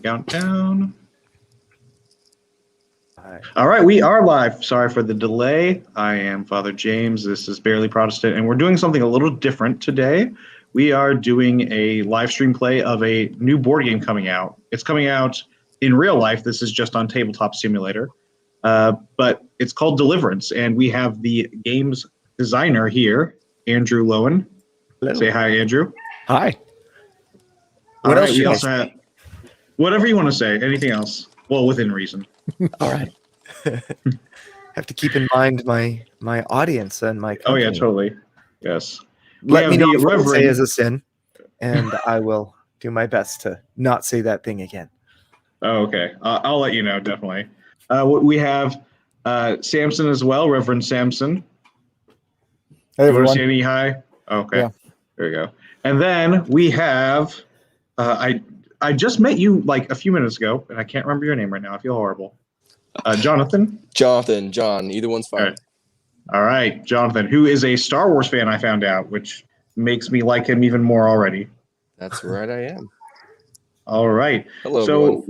countdown. All right, we are live. Sorry for the delay. I am Father James. This is Barely Protestant, and we're doing something a little different today. We are doing a live stream play of a new board game coming out. It's coming out in real life. This is just on Tabletop Simulator, but it's called Deliverance, and we have the game's designer here, Andrew Lowen. Hello. Say hi, Andrew. Hi. What else? We also have whatever you want to say. Anything else? Well, within reason. All right. Have to keep in mind my audience and my company. Oh yeah, totally. Yes. Let me know if what I say is a sin, and I will do my best to not say that thing again. Oh, okay. I'll let you know, definitely. We have Samson as well, Reverend Samson. Hey, everyone. You want to say any hi? Okay. Yeah. There you go. And then we have, I just met you like a few minutes ago, and I can't remember your name right now. I feel horrible. Jonathan? John. Either one's fine. All right. Jonathan, who is a Star Wars fan, I found out, which makes me like him even more already. That's right, I am. All right. Hello, so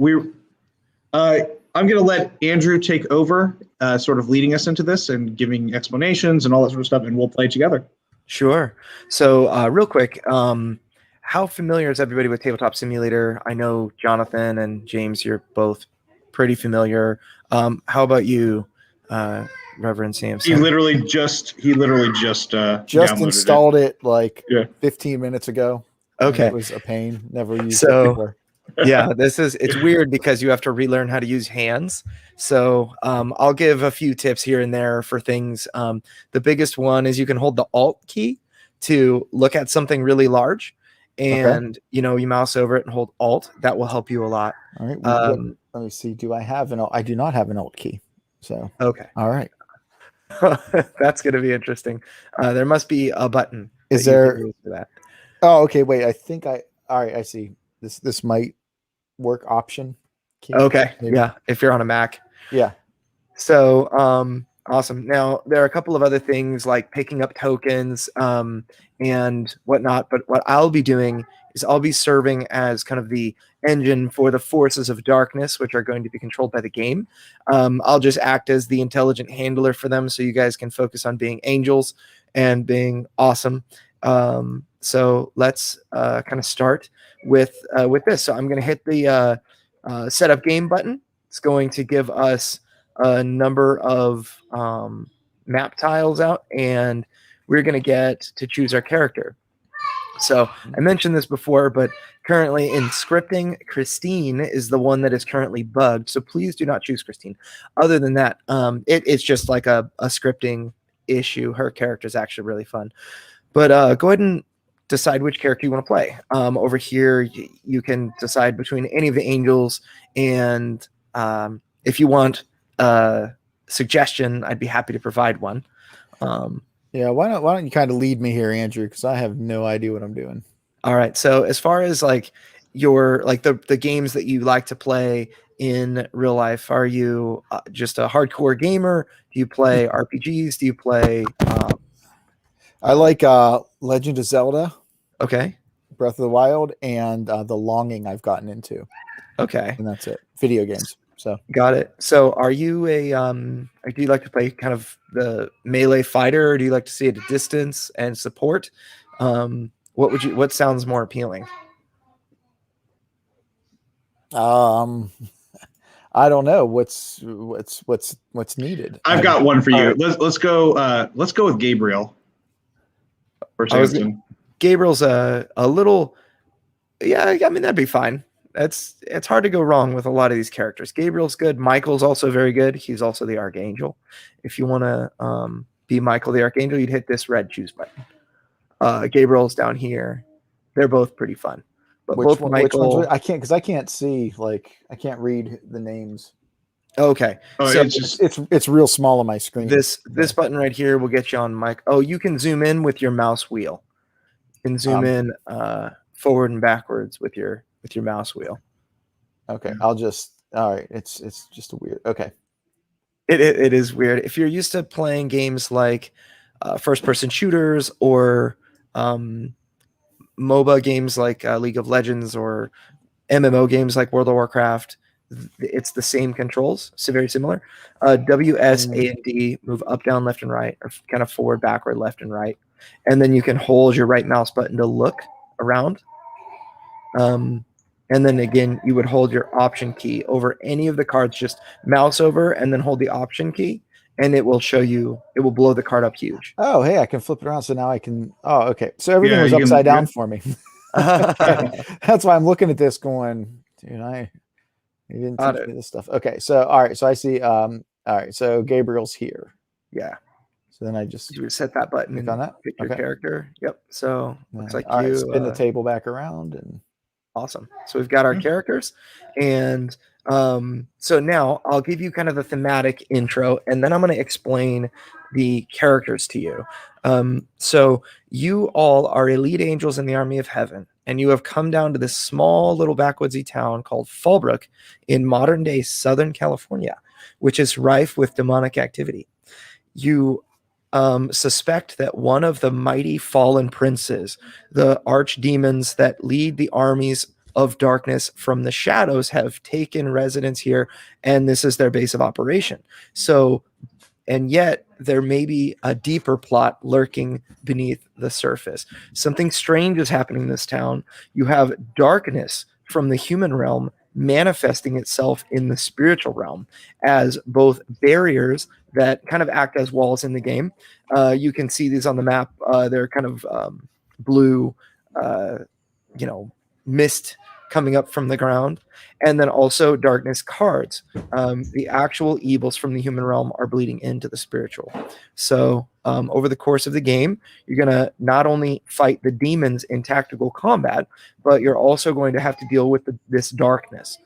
I'm going to let Andrew take over, sort of leading us into this and giving explanations and all that sort of stuff, and we'll play together. Sure. So real quick, how familiar is everybody with Tabletop Simulator? I know Jonathan and James, you're both pretty familiar. How about you, Reverend Samson? He literally just installed it like 15 minutes ago. Okay. It was a pain. Never used it before. Yeah, it's weird because you have to relearn how to use hands. So I'll give a few tips here and there for things. The biggest one is you can hold the Alt key to look at something really large, and you mouse over it and hold Alt. That will help you a lot. All right. Let me see. Do I have an Alt? I do not have an Alt key. So okay. All right. That's going to be interesting. There must be a button. Is there for that? Oh, okay. Wait. All right. I see. This might work. Option key. Okay. Maybe. Yeah. If you're on a Mac. Yeah. So awesome. Now there are a couple of other things like picking up tokens and whatnot. But what I'll be doing is I'll be serving as kind of the engine for the forces of darkness, which are going to be controlled by the game. I'll just act as the intelligent handler for them, so you guys can focus on being angels and being awesome. So let's kind of start with this. So I'm going to hit the setup game button. It's going to give us a number of map tiles out, and we're going to get to choose our character. So I mentioned this before, but currently in scripting, Christine is the one that is currently bugged. So please do not choose Christine. Other than that, it's just like a scripting issue. Her character is actually really fun. But go ahead and decide which character you want to play. Over here, you can decide between any of the angels. And if you want a suggestion, I'd be happy to provide one. Yeah, why don't you kind of lead me here, Andrew? Because I have no idea what I'm doing. All right. So as far as like your the games that you like to play in real life, are you just a hardcore gamer? Do you play RPGs? Do you play? I like Legend of Zelda. Okay. Breath of the Wild and The Longing I've gotten into. Okay. And that's it. Video games. So got it. So are you do you like to play kind of the melee fighter, or do you like to see at a distance and support? What sounds more appealing? I don't know what's needed. I've got one for you. Right. Let's go with Gabriel. Gabriel's a little, yeah. I mean, that'd be fine. It's hard to go wrong with a lot of these characters. Gabriel's good. Michael's also very good. He's also the Archangel. If you want to be Michael the Archangel, you'd hit this red choose button. Gabriel's down here. They're both pretty fun. But which ones? I can't see. Like I can't read the names. Okay. Oh, so it's real small on my screen. This button right here will get you on mic. Oh, you can zoom in with your mouse wheel. You can zoom in forward and backwards with your mouse wheel. Okay. All right. It's just a weird. Okay. It is weird. If you're used to playing games like first person shooters or MOBA games like League of Legends or MMO games like World of Warcraft, it's the same controls, so very similar. W, S, A, and D move up, down, left, and right, or kind of forward, backward, left, and right. And then you can hold your right mouse button to look around. And then again, you would hold your option key over any of the cards, just mouse over and then hold the option key, and it will show you, it will blow the card up huge. Oh, hey, I can flip it around. So now I can. Oh, okay. So everything Yeah, was you can- upside down yeah. for me. Okay. That's why I'm looking at this going, dude, you didn't Got teach it. me this stuff. Okay. So, all right. So I see, all right. So Gabriel's here. Yeah. So then I just You would set that button click and on that. pick your Okay. character. Yep. So looks like all right, you spin the table back around and awesome. So we've got our Mhm. characters, and so now I'll give you kind of the thematic intro, and then I'm going to explain the characters to you. So you all are elite angels in the army of heaven, and you have come down to this small little backwoodsy town called Fallbrook in modern day Southern California, which is rife with demonic activity. You suspect that one of the mighty fallen princes, the archdemons that lead the armies of darkness from the shadows, have taken residence here, and this is their base of operation. So, and yet there may be a deeper plot lurking beneath the surface. Something strange is happening in this town. You have darkness from the human realm manifesting itself in the spiritual realm as both barriers that kind of act as walls in the game. You can see these on the map. They're kind of blue, mist coming up from the ground. And then also darkness cards. The actual evils from the human realm are bleeding into the spiritual. So over the course of the game, you're going to not only fight the demons in tactical combat, but you're also going to have to deal with this darkness.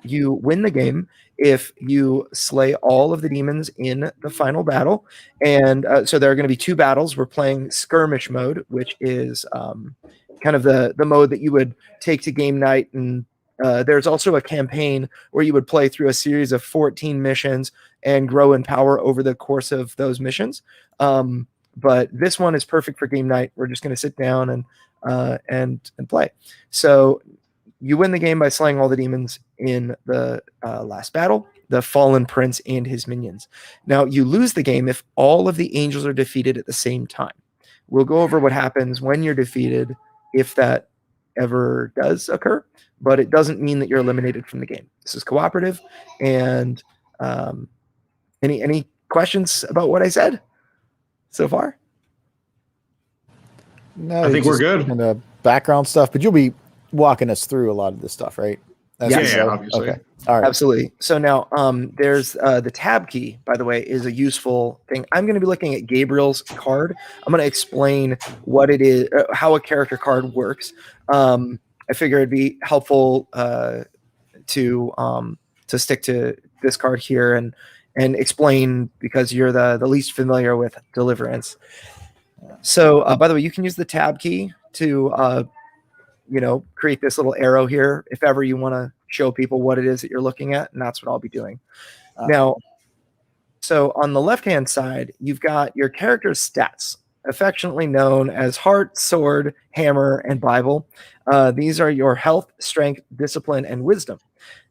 You win the game if you slay all of the demons in the final battle. And so there are going to be 2 battles. We're playing skirmish mode, which is kind of the mode that you would take to game night. And there's also a campaign where you would play through a series of 14 missions and grow in power over the course of those missions. But this one is perfect for game night. We're just going to sit down and play. So you win the game by slaying all the demons in the last battle, the fallen prince and his minions. Now, you lose the game if all of the angels are defeated at the same time. We'll go over what happens when you're defeated, if that ever does occur, but it doesn't mean that you're eliminated from the game. This is cooperative. And any questions about what I said so far? no, I think we're just good. kind of background stuff, but you'll be walking us through a lot of this stuff, right? Yeah, the show? obviously. Okay. All right. Absolutely. So now there's the tab key, by the way, is a useful thing. I'm going to be looking at Gabriel's card. I'm going to explain what it is, how a character card works. I figure it'd be helpful to stick to this card here and explain, because you're the least familiar with Deliverance. So by the way, you can use the tab key to create this little arrow here if ever you want to show people what it is that you're looking at, and that's what I'll be doing. Now, so on the left-hand side, you've got your character's stats, affectionately known as heart, sword, hammer, and Bible. These are your health, strength, discipline, and wisdom.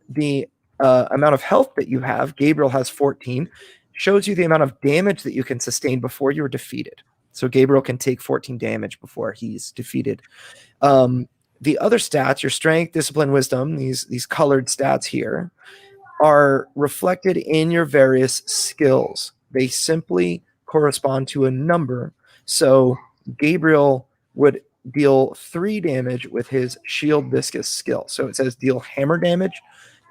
The amount of health that you have, Gabriel has 14, shows you the amount of damage that you can sustain before you're defeated. So Gabriel can take 14 damage before he's defeated. The other stats, your strength, discipline, wisdom, these colored stats here, are reflected in your various skills. They simply correspond to a number. So Gabriel would deal 3 damage with his shield viscous skill. So it says deal hammer damage.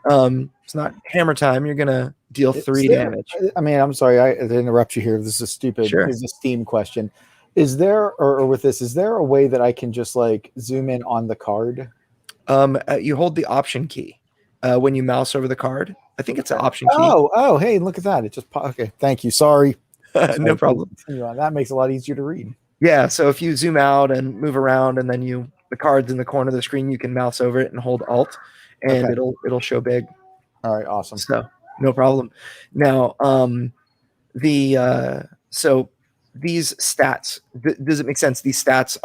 It's not hammer time. You're going to deal 3 damage. I mean, I'm sorry I interrupt you here. This is stupid. Sure. This is a Steam question. Is there, or with this, is there a way that I can just like zoom in on the card? You hold the option key when you mouse over the card. I think it's an option key. Oh, hey, look at that. It just okay. Thank you. Sorry. No problem. Continue on. That makes it a lot easier to read. Yeah, so if you zoom out and move around, and then the card's in the corner of the screen, you can mouse over it and hold Alt, and Okay. it'll show big. All right, awesome. So no problem. Now, so these stats, does it make sense? These stats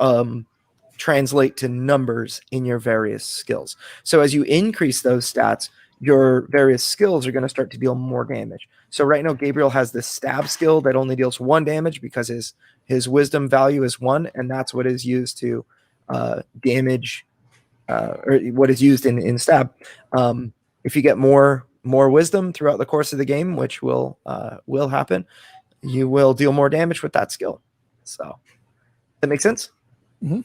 translate to numbers in your various skills. So as you increase those stats, your various skills are going to start to deal more damage. So right now, Gabriel has this stab skill that only deals 1 damage because his wisdom value is 1, and that's what is used to damage, or what is used in stab. If you get more wisdom throughout the course of the game, which will happen, you will deal more damage with that skill. So that makes sense? Mhm.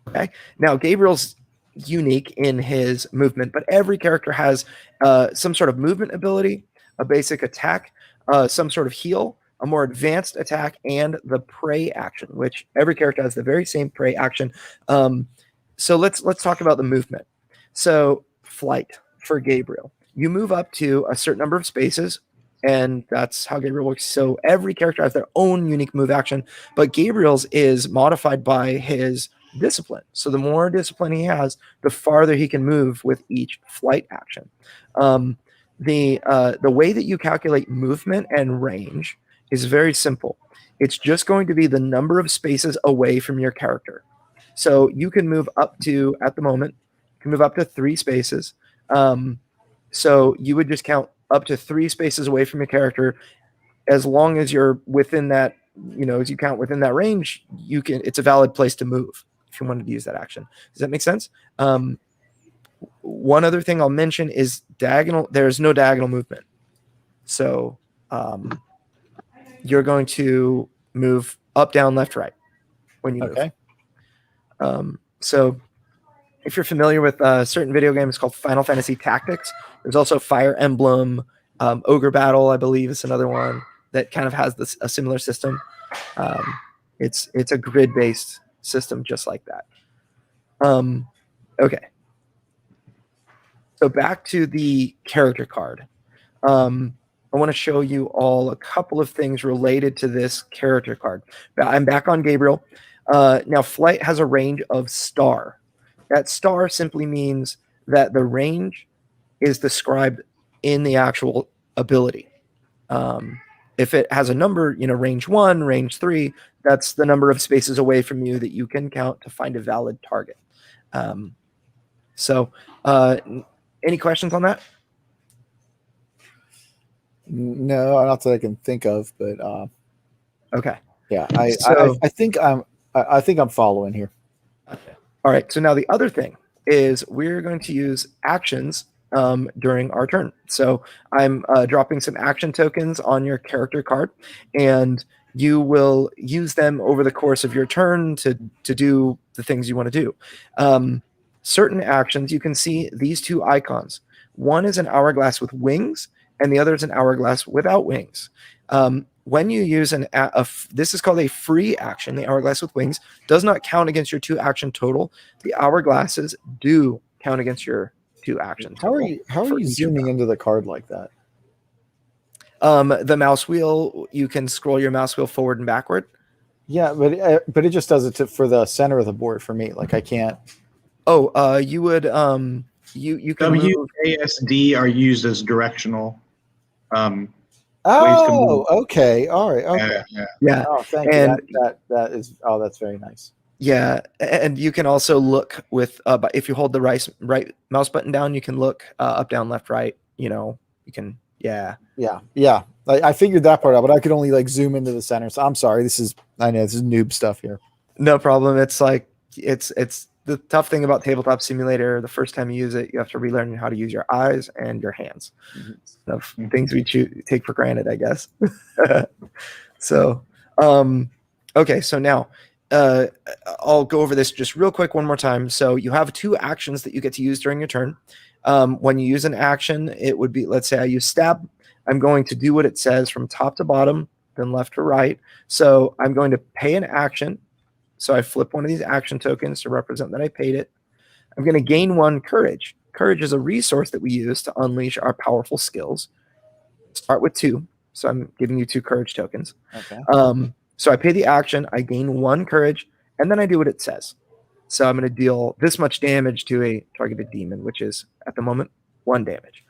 Okay. Now, Gabriel's unique in his movement, but every character has some sort of movement ability, a basic attack, some sort of heal, a more advanced attack, and the prey action, which every character has the very same prey action. So let's talk about the movement. So flight for Gabriel. You move up to a certain number of spaces, and that's how Gabriel works. So every character has their own unique move action, but Gabriel's is modified by his discipline. So the more discipline he has, the farther he can move with each flight action. The way that you calculate movement and range is very simple. It's just going to be the number of spaces away from your character. So you can move up to, at the moment, you can move up to 3 spaces. So you would just count up to 3 spaces away from your character. As long as you're within that, as you count within that range, it's a valid place to move if you wanted to use that action. Does that make sense? One other thing I'll mention is diagonal. There's no diagonal movement. So you're going to move up, down, left, right when you move. Okay. So if you're familiar with certain video games called Final Fantasy Tactics, there's also Fire Emblem, Ogre Battle, I believe, is another one that kind of has a similar system. It's a grid-based system just like that. Okay. So back to the character card. I want to show you all a couple of things related to this character card. I'm back on Gabriel. Now, flight has a range of star. That star simply means that the range is described in the actual ability. If it has a number, range 1, range 3, that's the number of spaces away from you that you can count to find a valid target. So any questions on that? No, not that I can think of, but Okay. yeah, So- I think I'm following here. Okay. All right. So now the other thing is we're going to use actions during our turn. So I'm dropping some action tokens on your character card, and you will use them over the course of your turn to do the things you want to do. Certain actions, you can see these 2 icons. One is an hourglass with wings, and the other is an hourglass without wings. When you use this is called a free action, the hourglass with wings does not count against your 2 action total. The hourglasses do count against your 2 action How total. are you zooming into the card like that? The mouse wheel, you can scroll your mouse wheel forward and backward. Yeah, but it just does it for the center of the board for me. Like I can't. Oh, you would you can move. WASD are used as directional. Ways to Oh, move. okay, all right, okay. Yeah. Oh, thank And- you. That is. Oh, that's very nice. Yeah, and you can also look with if you hold the right mouse button down, you can look up, down, left, right. You can. Yeah. Yeah. I figured that part out, but I could only like zoom into the center. So I'm sorry. I know this is noob stuff here. No problem. It's like it's the tough thing about Tabletop Simulator. The first time you use it, you have to relearn how to use your eyes and your hands. Of things we take for granted, I guess. So, okay. So now, I'll go over this just real quick one more time. So you have 2 actions that you get to use during your turn. When you use an action, it would be, let's say I use stab. I'm going to do what it says from top to bottom, then left to right. So I'm going to pay an action. So I flip one of these action tokens to represent that I paid it. I'm going to gain 1 courage. Courage is a resource that we use to unleash our powerful skills. Start with 2. So I'm giving you 2 courage tokens. Okay. So I pay the action, I gain 1 courage, and then I do what it says. So I'm going to deal this much damage to a targeted demon, which is at the moment 1 damage.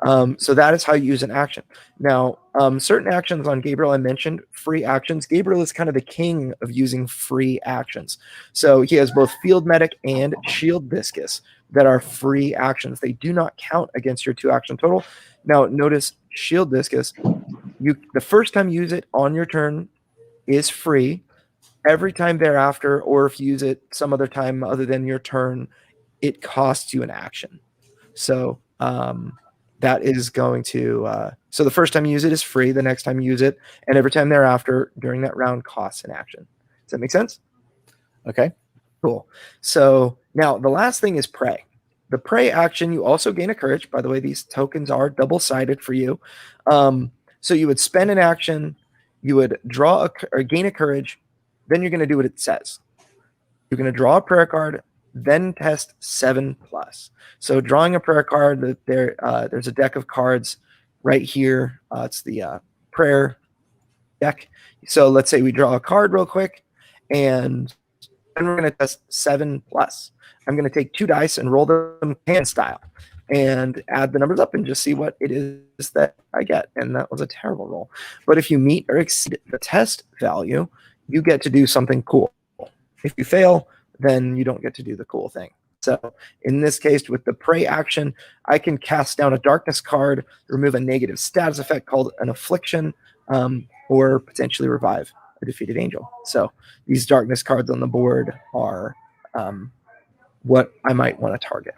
So that is how you use an action. Now, certain actions on Gabriel, I mentioned free actions. Gabriel is kind of the king of using free actions. So he has both Field Medic and Shield Viscous that are free actions. They do not count against your 2-action total. Now, notice Shield Viscous, the first time you use it on your turn is free. Every time thereafter, or if you use it some other time other than your turn, it costs you an action. So that is going to so the first time you use it is free, the next time you use it, and every time thereafter during that round costs an action. Does that make sense? Okay. Cool. So now the last thing is pray. The pray action, you also gain a courage. By the way, these tokens are double-sided for you. So you would spend an action, you would draw or gain a courage, then you're going to do what it says. You're going to draw a prayer card, then test 7+. So drawing a prayer card, there's a deck of cards right here. It's the prayer deck. So let's say we draw a card real quick, and then we're going to test 7+. I'm going to take 2 dice and roll them hand style and add the numbers up and just see what it is that I get. And that was a terrible roll. But if you meet or exceed the test value, you get to do something cool. If you fail, then you don't get to do the cool thing. So in this case, with the pray action, I can cast down a darkness card, remove a negative status effect called an affliction, or potentially revive a defeated angel. So these darkness cards on the board are what I might want to target.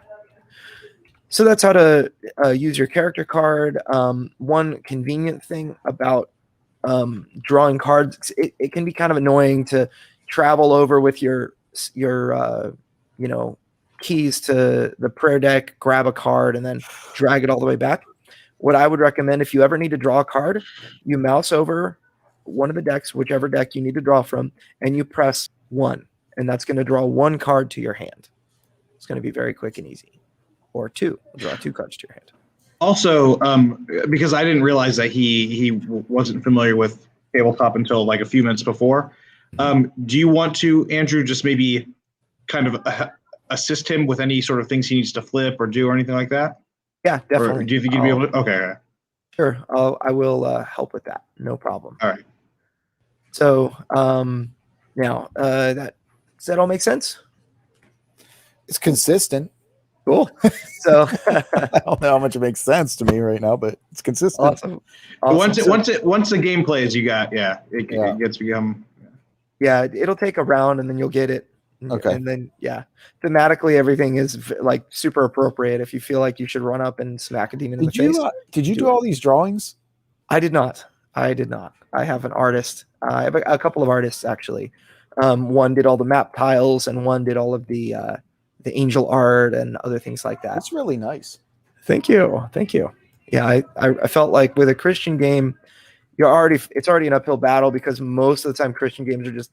So that's how to use your character card. One convenient thing about drawing cards, it can be kind of annoying to travel over with your keys to the prayer deck, grab a card, and then drag it all the way back. What I would recommend, if you ever need to draw a card, you mouse over one of the decks, whichever deck you need to draw from, and you press 1, and that's going to draw 1 card to your hand. It's going to be very quick and easy. Or 2, draw 2 cards to your hand. Also, because I didn't realize that he wasn't familiar with Tabletop until like a few minutes before, do you want to, Andrew, just maybe kind of assist him with any sort of things he needs to flip or do or anything like that? Yeah, definitely. Or do you think you'd be able to? Okay. Sure, I will help with that. No problem. All right. So now, does that all make sense? It's consistent. Cool. So I don't know how much it makes sense to me right now, but it's consistent. awesome. Once the game plays, it gets become. Yeah, it'll take a round, and then you'll get it. Okay. And then thematically everything is like super appropriate. If you feel like you should run up and smack a demon in the face. Did you do all these drawings? I did not. I have an artist. I have a couple of artists actually. One did all the map tiles, and one did all of the angel art and other things like that. That's really nice. Thank you. Yeah, I felt like with a Christian game, it's already an uphill battle because most of the time Christian games are just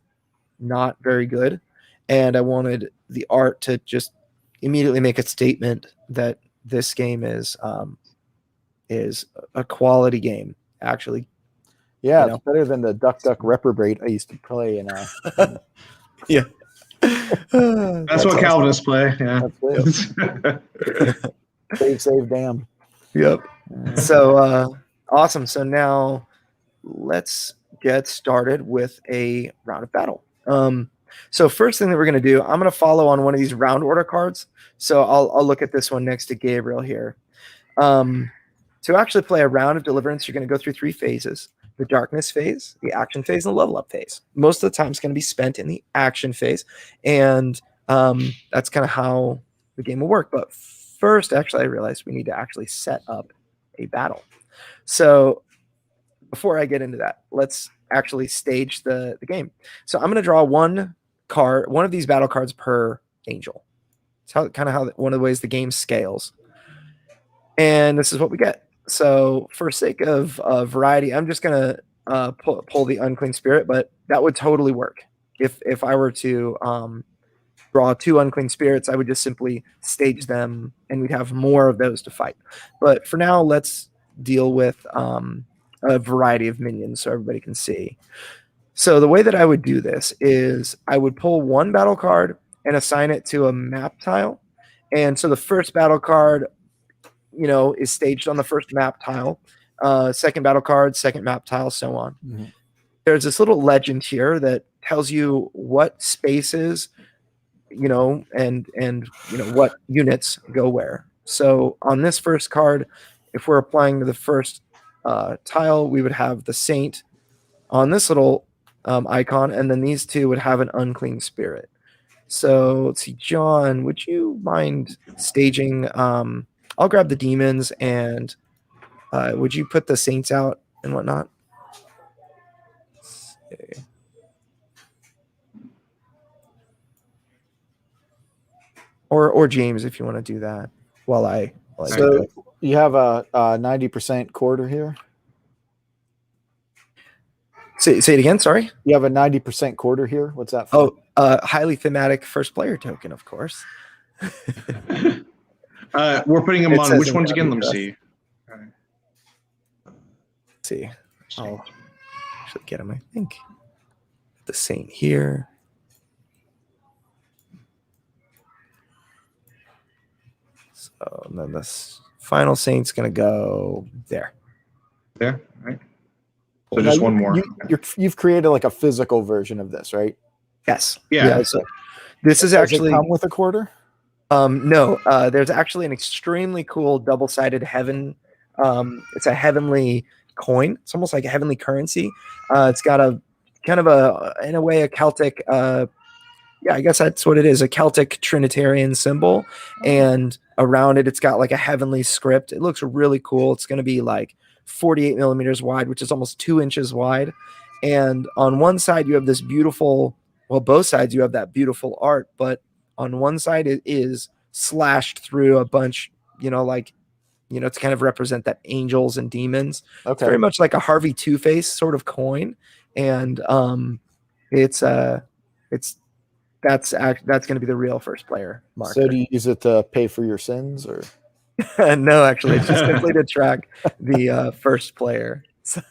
not very good, and I wanted the art to just immediately make a statement that this game is a quality game. Actually, Yeah, it's better than the Duck Duck Reprobate I used to play in. Yeah. That's what Calvinists play. Yeah. That's it. Save, damn. Yep. So awesome. So now let's get started with a round of battle. So first thing that we're going to do, I'm going to follow on one of these round order cards. So I'll look at this one next to Gabriel here. To actually play a round of Deliverance, you're going to go through 3 phases. The darkness phase, the action phase, and the level up phase. Most of the time it's going to be spent in the action phase. And that's kind of how the game will work. But first, actually, I realized we need to actually set up a battle. So before I get into that, let's actually stage the game. So I'm going to draw one of these battle cards per angel. It's how one of the ways the game scales. And this is what we get. So for sake of variety, I'm just going to pull the unclean spirit, but that would totally work. If I were to draw 2 unclean spirits, I would just simply stage them and we'd have more of those to fight. But for now, let's deal with a variety of minions so everybody can see. So the way that I would do this is I would pull 1 battle card and assign it to a map tile. And so the first battle card is staged on the first map tile. Second battle card, second map tile, so on. Mhm. There's this little legend here that tells you what spaces, and what units go where. So on this first card, if we're applying to the first tile, we would have the saint on this little icon, and then these two would have an unclean spirit. So let's see, John, would you mind staging? I'll grab the demons, and would you put the saints out and whatnot? Let's see. Or James, if you want to do that while I do So it. you have a 90% quarter here. Say it again. Sorry. You have a 90% quarter here. What's that for? Highly thematic first player token, of course. We're putting them It on says which in ones again? Let me Tabletop. see. Let's see. I'll actually get him, I think. The saint here. So and then this final saint's gonna go there. There, right? So Now just one more. You've created like a physical version of this, right? Yes. Yeah. So this is Does it actually come with a quarter? no. There's actually an extremely cool double-sided heaven. It's a heavenly coin. It's almost like a heavenly currency. It's got a kind of in a way, a Celtic. Yeah, I guess that's what it is, a Celtic Trinitarian symbol. And around it, it's got like a heavenly script. It looks really cool. It's going to be like 48 millimeters wide, which is almost 2 inches wide. And on one side, you have this beautiful, well, both sides, you have that beautiful art. But on one side, it is slashed through a bunch, to kind of represent that angels and demons. Okay. It's very much like a Harvey Two-Face sort of coin. And that's going to be the real first player marker. So do you use it to pay for your sins, or? No, actually, it's just simply to track the first player. So,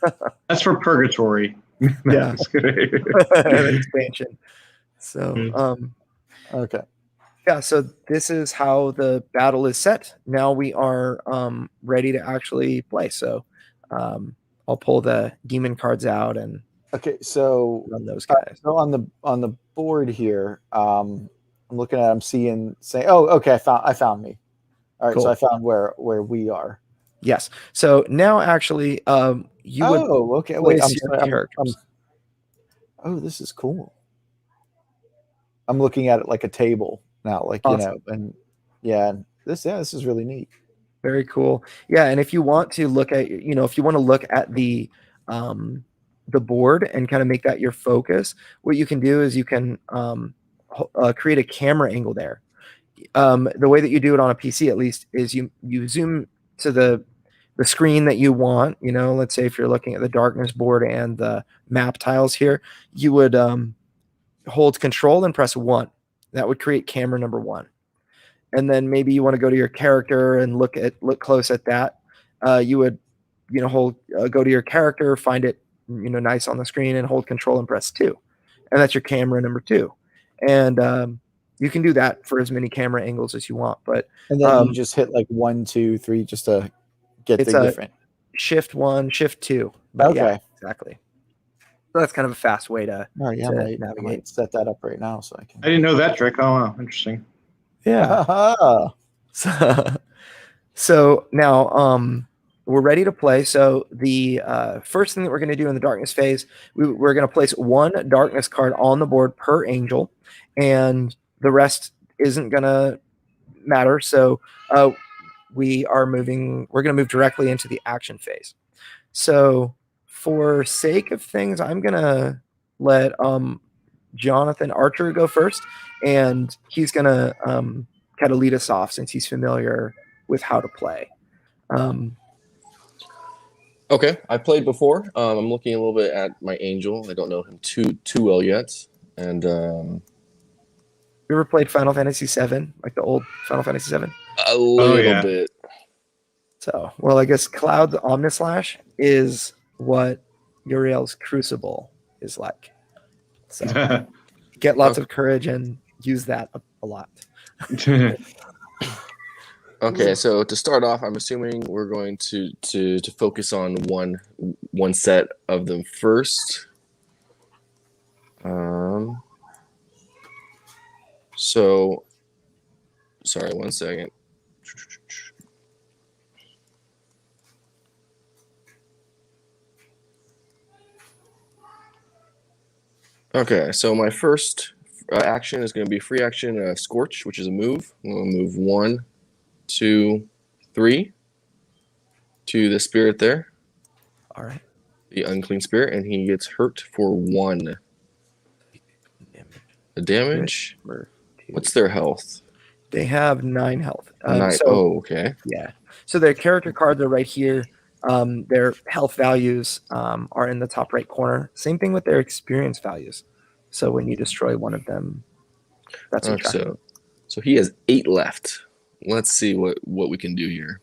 That's for purgatory. yeah, That's good. an expansion. So, Okay. yeah. So this is how the battle is set. Now we are ready to actually play. So, I'll pull the demon cards out and Okay. So run those guys. so on the board here, I'm looking at. I'm saying, oh, okay. I found me. All right. Cool. So I found where we are. Yes. So now actually, you would. Oh, okay. Wait. place your characters. Oh, this is cool. I'm looking at it like a table now, like Awesome. and yeah, this is really neat. Very cool. Yeah, and if you want to look at, if you want to look at the board and kind of make that your focus, what you can do is you can create a camera angle there. The way that you do it on a PC, at least, is you zoom to the screen that you want. Let's say if you're looking at the darkness board and the map tiles here, you would hold Control and press 1. That would create camera number 1. And then maybe you want to go to your character and look close at that. You would, hold go to your character, find it, nice on the screen, and hold Control and press 2, and that's your camera number 2. And you can do that for as many camera angles as you want. But And then you just hit like 1, 2, 3 just to get the different. Shift 1, Shift 2. But Okay. yeah, exactly. So that's kind of a fast way to. All right, yeah, to I navigate. might set that up right now so I can. I didn't know that trick. Oh, wow. Interesting. Yeah. So now we're ready to play. So the first thing that we're going to do in the darkness phase, we're going to place 1 darkness card on the board per angel, and the rest isn't going to matter. So we're going to move directly into the action phase. So for sake of things, I'm going to let Jonathan Archer go first, and he's going to kind of lead us off since he's familiar with how to play. Okay, I played before. I'm looking a little bit at my angel. I don't know him too well yet. And you ever played Final Fantasy VII, like the old Final Fantasy VII? a little bit. So, well, I guess Cloud the Omnislash is what Uriel's Crucible is like. So get lots of courage and use that a lot. Okay, so to start off, I'm assuming we're going to focus on one set of them first. So sorry, one second. Okay, so my first action is going to be free action Scorch, which is a move. I'm going to move 1, 2, 3 to the spirit there, All right. the unclean spirit, and he gets hurt for 1. The damage. What's their health? They have 9 health. 9. Okay. Yeah. So their character cards are right here. Their health values are in the top right corner. Same thing with their experience values. So when you destroy one of them, that's subtracted. So he has 8 left. Let's see what we can do here.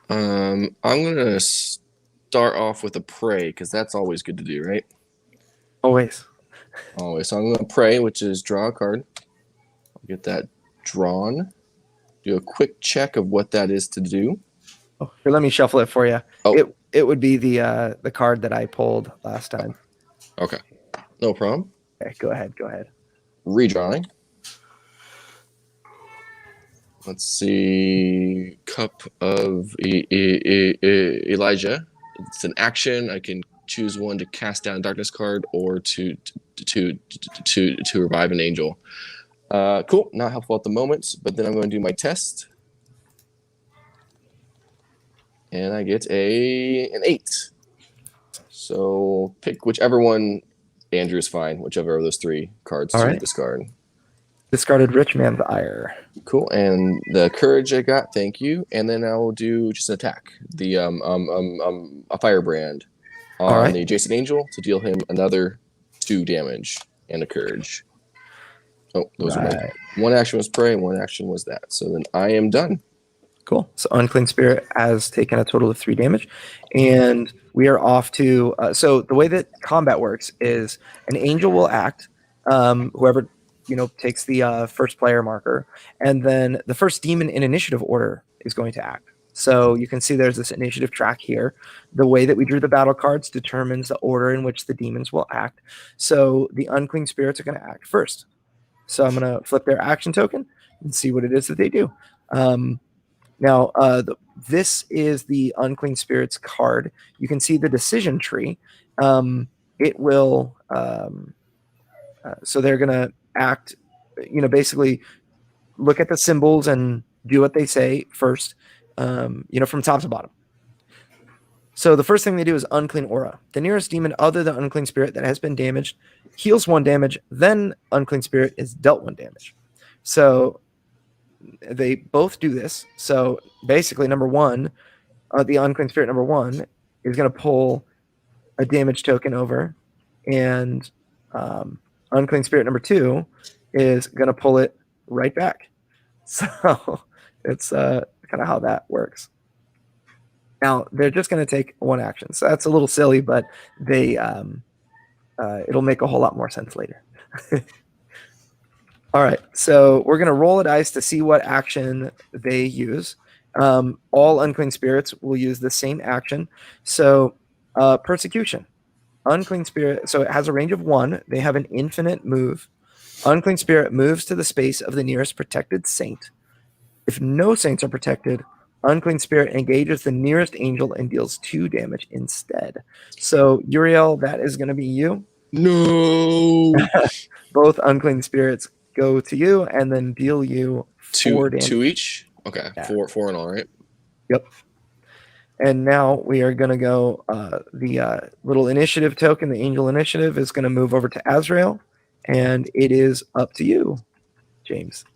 I'm gonna start off with a pray because that's always good to do, right? Always. Always. So I'm gonna pray, which is draw a card. I'll get that drawn. Do a quick check of what that is to do. Oh, here, let me shuffle it for you. Oh. It would be the card that I pulled last time. Okay, no problem. Okay, go ahead. Redrawing. Let's see. Cup of Elijah. It's an action. I can choose one to cast down a darkness card or to revive an angel. Cool. Not helpful at the moment, but then I'm going to do my test, and I get an 8. So pick whichever one. Andrew is fine. Whichever of those 3 cards to discard. Discarded Rich Man's Ire. Cool. And the courage I got, thank you. And then I will do just an attack. The a firebrand on the adjacent angel to deal him another 2 damage and a courage. Oh, those are my one action was pray, and one action was that. So then I am done. Cool. So Unclean Spirit has taken a total of 3 damage, and we are off to. So the way that combat works is an angel will act. Whoever takes the first player marker, and then the first demon in initiative order is going to act. So you can see there's this initiative track here. The way that we drew the battle cards determines the order in which the demons will act. So the unclean spirits are going to act first. So I'm going to flip their action token and see what it is that they do. Now, this is the unclean spirits card. You can see the decision tree. It will. So they're going to act, basically look at the symbols and do what they say first, from top to bottom. So the first thing they do is unclean aura. The nearest demon other than unclean spirit that has been damaged heals 1 damage, then unclean spirit is dealt 1 damage. So they both do this. So basically, number 1, the unclean spirit number 1 is going to pull a damage token over, and unclean spirit number 2 is going to pull it right back. So it's kind of how that works. Now they're just going to take 1 action, so that's a little silly, but they it'll make a whole lot more sense later. All right, so we're going to roll a dice to see what action they use. All unclean spirits will use the same action. So persecution. Unclean spirit, so it has a range of 1. They have an infinite move. Unclean spirit moves to the space of the nearest protected saint. If no saints are protected, unclean spirit engages the nearest angel and deals 2 damage instead. So Uriel, that is going to be you. No. Both unclean spirits go to you and then deal you 4 damage. 2 each? Okay, Yeah. 4 in all, right? Yep. And now we are going to go, the little initiative token, the angel initiative, is going to move over to Azrael, and it is up to you, James.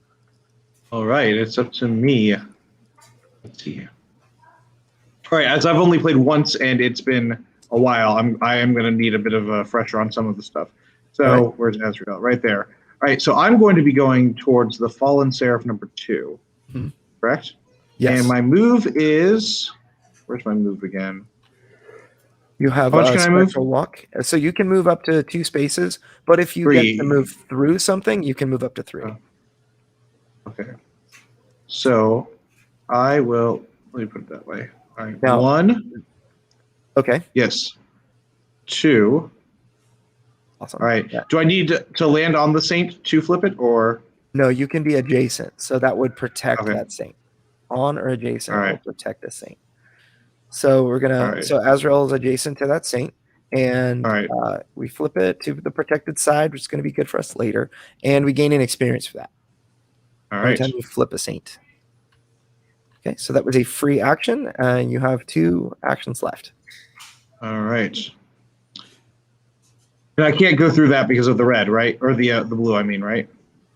All right, it's up to me. Let's see. All right, as I've only played once and it's been a while, I am going to need a bit of a fresher on some of the stuff. So Where's Azrael? Right there. All right, so I'm going to be going towards the Fallen Seraph number 2, correct? Yes. And my move is... Where's my move again? You have How much a can I move? spectral walk, so you can move up to 2 spaces. But if you get to 3. move through something, you can move up to 3. Oh. Okay. So I will. Let me put it that way. All right. Now- 1. Okay, Yes. 2. awesome. All right. Yeah. Do I need to land on the saint to flip it, or? No, you can be adjacent, so that would protect Okay. that saint. On or adjacent All will right. protect the saint. So we're gonna. All right. So Azrael is adjacent to that saint, and All right. we flip it to the protected side, which is going to be good for us later, and we gain an experience for that All every right. time you flip a saint. Okay, so that was a free action, and you have 2 actions left. All right. And I can't go through that because of the red, right? Or the blue, I mean, right?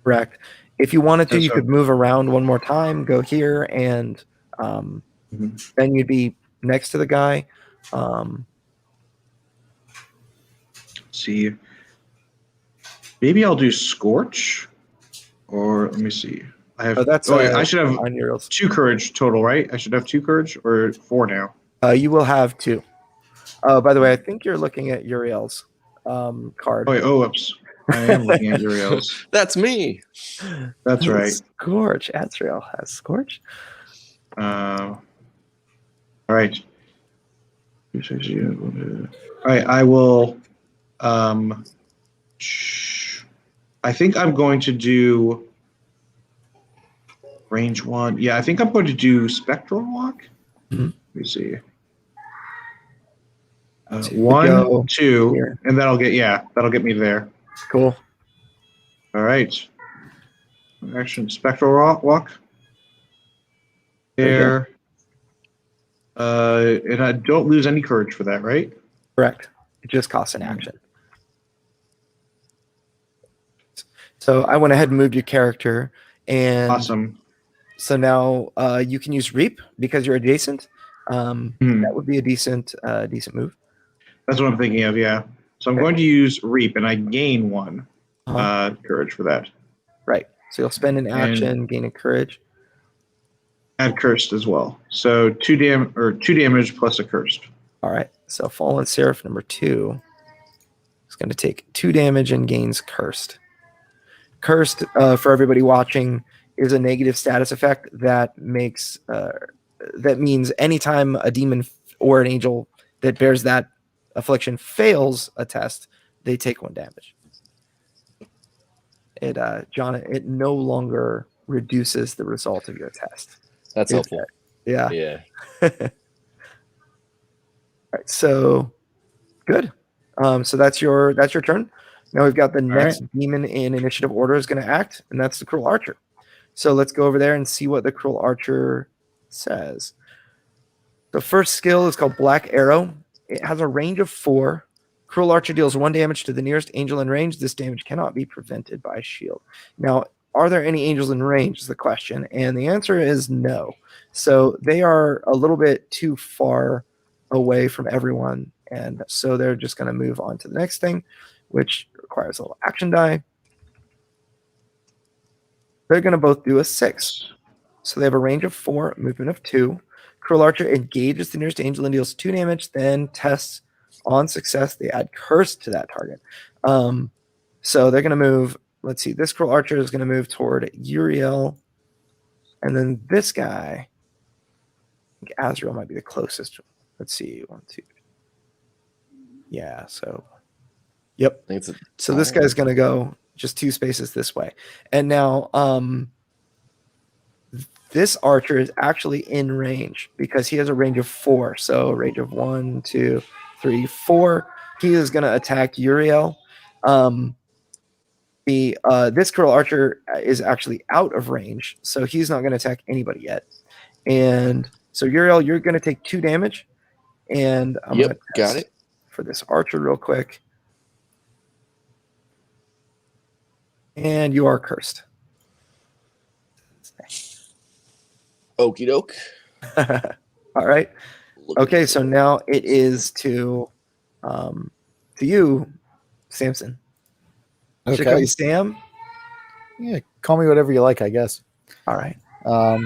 Correct. If you wanted to, That's you could move around one more time, go here, and Mhm. then you'd be next to the guy. Um, See. Maybe I'll do Scorch, or let me see. I have. that's I should have on your 2 courage total, right? I should have 2 courage, or 4 now. You will have 2. By the way, I think you're looking at Uriel's card. Oh, wait, oops. I am looking at Uriel's. That's me. That's right. Scorch. Azrael has Scorch. All right. All right. I will. I think I'm going to do range 1. Yeah, I think I'm going to do spectral walk. Mhm. Let me see. So you would 1, go 2, here. and that'll get me there. Cool. All right. Action spectral walk. There. And I don't lose any courage for that, right? Correct. It just costs an action. So I went ahead and moved your character, and Awesome. so now you can use Reap because you're adjacent. Hmm. That would be a decent move. That's what I'm thinking of, yeah. So I'm Okay. going to use Reap, and I gain 1 Uh-huh. courage for that. Right. So you'll spend an action, gain a courage. Add cursed as well. So 2 damage plus a cursed. All right. So Fallen Seraph number 2 is going to take 2 damage and gains cursed. Cursed, for everybody watching, is a negative status effect that makes that means anytime a demon or an angel that bears that affliction fails a test, they take 1 damage. It no longer reduces the result of your test. That's helpful. Yeah. Yeah. All right, so good. So that's your turn. Now we've got the next demon in initiative order is going to act, and that's the Cruel Archer. So let's go over there and see what the Cruel Archer says. The first skill is called Black Arrow. It has a range of 4. Cruel Archer deals 1 damage to the nearest angel in range. This damage cannot be prevented by a shield. Now, are there any angels in range is the question, and the answer is no. So they are a little bit too far away from everyone, and so they're just going to move on to the next thing, which requires a little action die. They're going to both do a 6. So they have a range of 4, movement of 2. Cruel Archer engages the nearest angel and deals 2 damage, then tests on success. They add curse to that target. So they're going to move. Let's see. This Cruel Archer is going to move toward Uriel. And then this guy, I think Azrael might be the closest. Let's see. 1, 2. Yeah. So, yep. I think it's So this guy's going to go just 2 spaces this way. And now this archer is actually in range because he has a range of 4. So range of 1, 2, 3, 4. He is going to attack Uriel. This Cruel Archer is actually out of range, so he's not going to attack anybody yet. And so Uriel, you're going to take 2 damage. And I'm Yep, going to got it. for this archer real quick. And you are cursed. Okie doke. All right. Okay, so now it is to you, Samson. Should I call you Sam? Yeah, call me whatever you like, I guess. All right. All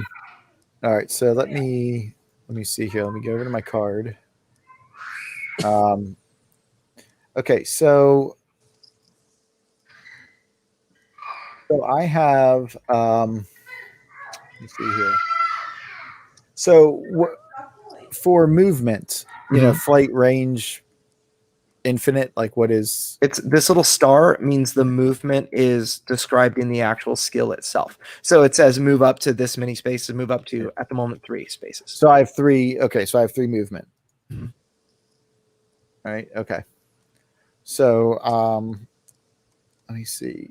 right, so let me see here. Let me go over to my card. Okay, so I have let me see here. So for movement, flight range, infinite, like what is It's this little star means the movement is described in the actual skill itself. So it says move up to this many spaces, move up to at the moment 3 spaces. so I have 3. Okay, so I have 3 movement. Mhm. All right, okay. So let me see.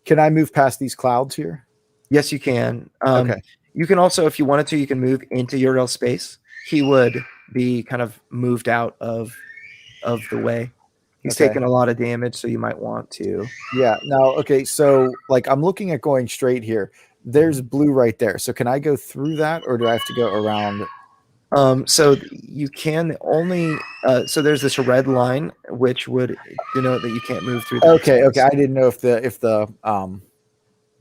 Can I move past these clouds here? Yes, you can. Okay. You can also, if you wanted to, you can move into Uriel's space. He would be kind of moved out of the way. He's Okay. taken a lot of damage, so you might want to. Yeah. Now, okay, so like I'm looking at going straight here. There's blue right there. So can I go through that, or do I have to go around? So you can only so there's this red line which would denote that you can't move through. Okay. I didn't know if the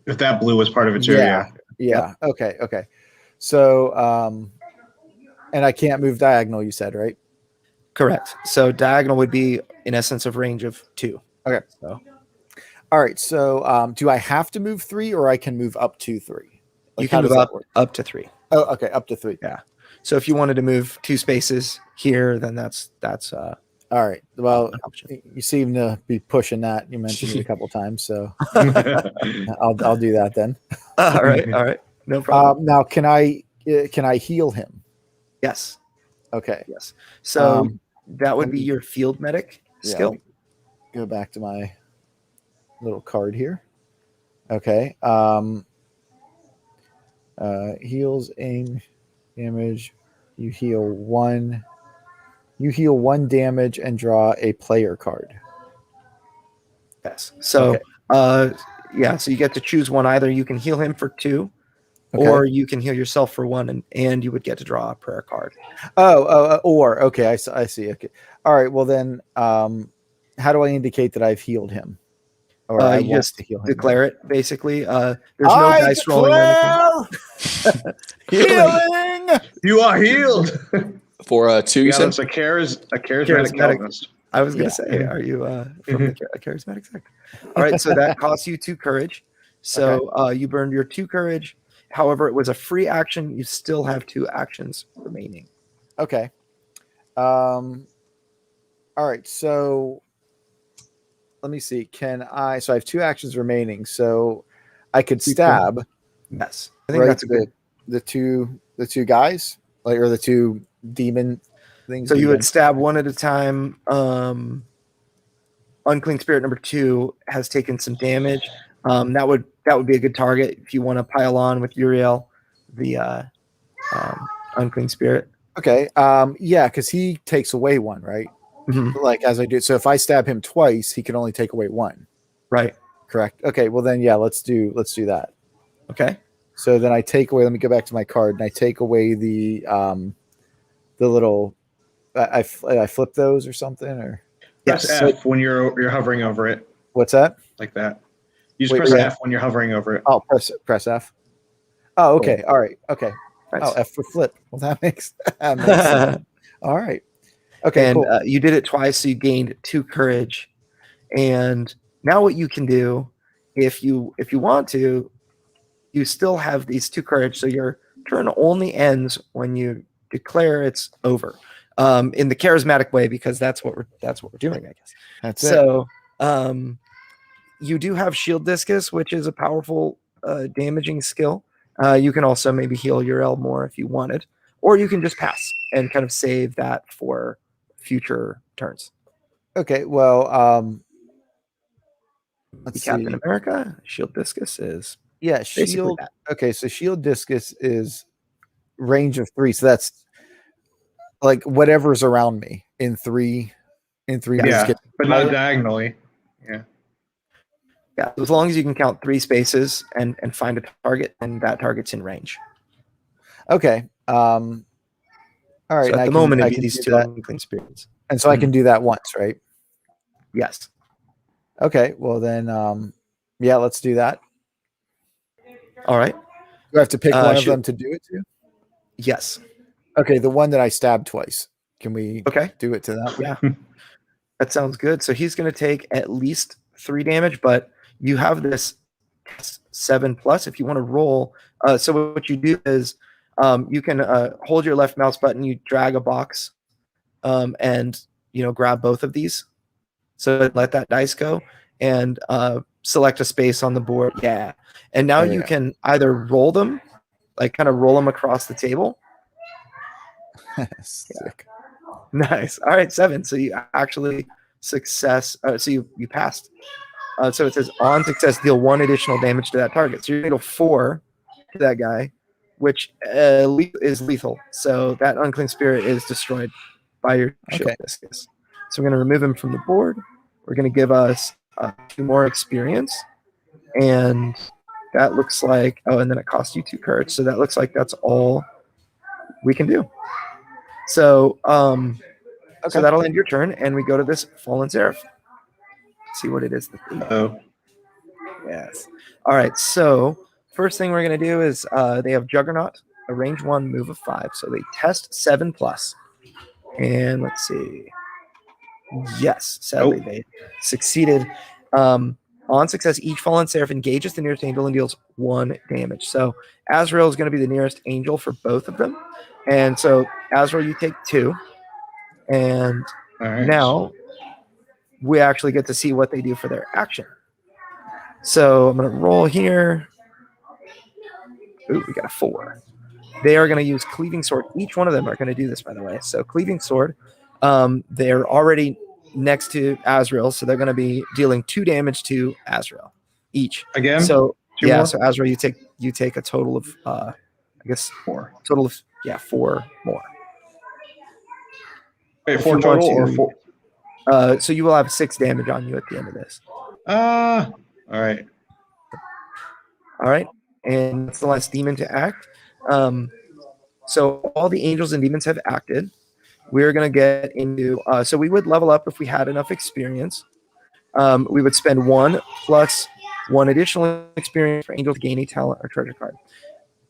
If that blue was part of it too, yeah. Yeah. Okay. So and I can't move diagonal, you said, right? Correct. So diagonal would be in essence of range of 2. Okay. So All right. So do I have to move 3, or I can move up to 3? you can move up to 3. Oh, okay, up to 3. Yeah. So if you wanted to move 2 spaces here, then that's all right. Well, an option. you seem to be pushing that. You mentioned it a couple times, so I'll do that then. All right. No problem. Now, can I heal him? Yes. Okay. Yes. So that would let be me- your field medic Yeah, skill. let me go back to my little card here. Okay. Heals aim damage. You heal 1 damage and draw a player card. Yes. So Okay. yeah, so you get to choose one. Either you can heal him for 2, Okay. or you can heal yourself for 1, and you would get to draw a prayer card. Or okay, I see. Okay. All right. Well then, how do I indicate that I've healed him? Or I You want just to heal him? declare it, basically. There's no dice rolling or anything. Healing. You are healed. For 2, you Yeah, said? that's a charismatic Charismatic. alchemist. I was going Yeah. to say, are you from the charismatic sector? All right, so that costs you 2 courage. So you burned your 2 courage. However, it was a free action. You still have 2 actions remaining. Okay. All right. So let me see. So I have 2 actions remaining. So I could You can. stab. Yes, I think Right. that's a good. The two guys, like, or the 2 demon things. So you would stab 1 at a time. Unclean spirit number 2 has taken some damage. That would be a good target if you want to pile on with Uriel, the unclean spirit. Okay. Yeah, because he takes away 1, right? Mhm. Like as I do. So if I stab him twice, he can only take away 1. Right. Correct. Okay. Well then, yeah. Let's do that. Okay. So then I take away. Let me go back to my card, and I take away the little. I flip those or something, or Press Yes. F when you're hovering over it, what's that? like that. You just Wait, press yeah. F when you're hovering over it. Oh, press F. Oh, okay. All right. Okay. Nice. Oh, F for flip. Well, that makes sense. All right. Okay. And Cool. you did it twice, so you gained 2 courage. And now what you can do, if you want to, you still have these 2 courage. So your turn only ends when you declare it's over. In the charismatic way, because that's what we're doing, I guess. That's it. So you do have shield discus, which is a powerful damaging skill. You can also maybe heal Uriel more if you wanted, or you can just pass and kind of save that for future turns. Okay. Well, let's see. Captain America, shield discus is Yeah, basically shield. that. Okay, so shield discus is range of 3. So that's like whatever's around me in 3 moves. Yeah, but not diagonally. Yeah, as long as you can count 3 spaces and find a target, and that target's in range. Okay. All right. So and at I the can- moment, I it'd be can these do 2 that. unclean spirits. And so I can do that once, right? Yes. Okay. Well then, yeah, let's do that. All right. Do I have to pick one of shoot. them to do it to? Yes. Okay, the one that I stabbed twice. Can we Okay. do it to that? Yeah. That sounds good. So he's going to take at least 3 damage, but you have this 7+. If you want to roll, so what you do is you can hold your left mouse button, you drag a box, and grab both of these. So let that dice go and select a space on the board. Yeah, and now you can either roll them, like kind of roll them across the table. Sick. Nice. All right, 7. So you actually success. So you passed. So it says on success, deal 1 additional damage to that target. So you're going to deal 4 to that guy, which is lethal. So that unclean spirit is destroyed by your shield discus. So we're going to remove him from the board. We're going to give us 2 more experience. And that looks like, and then it costs you 2 courage. So that looks like that's all we can do. So, so that'll end your turn, and we go to this Fallen Seraph. See what it is. Yes. All right. So first thing we're going to do is they have Juggernaut, a range 1, move of 5. So they test 7+. And let's see. Yes, sadly they succeeded. On success, each Fallen Seraph engages the nearest angel and deals 1 damage. So Azrael is going to be the nearest angel for both of them. And so Azrael, you take 2. And now we actually get to see what they do for their action. So I'm going to roll here. Ooh, we got a 4. They are going to use Cleaving Sword. Each one of them are going to do this, by the way. So Cleaving Sword, they're already next to Azrael, so they're going to be dealing 2 damage to Azrael each. Again? So 2 more? So Azrael, you take a total of I guess 4. Total of 4 more. Wait, 4 total or 4? So you will have 6 damage on you at the end of this. All right. All right. And that's the last demon to act. So all the angels and demons have acted. We're going to get into, so we would level up if we had enough experience. We would spend 1 plus 1 additional experience for angel to gain a talent or treasure card.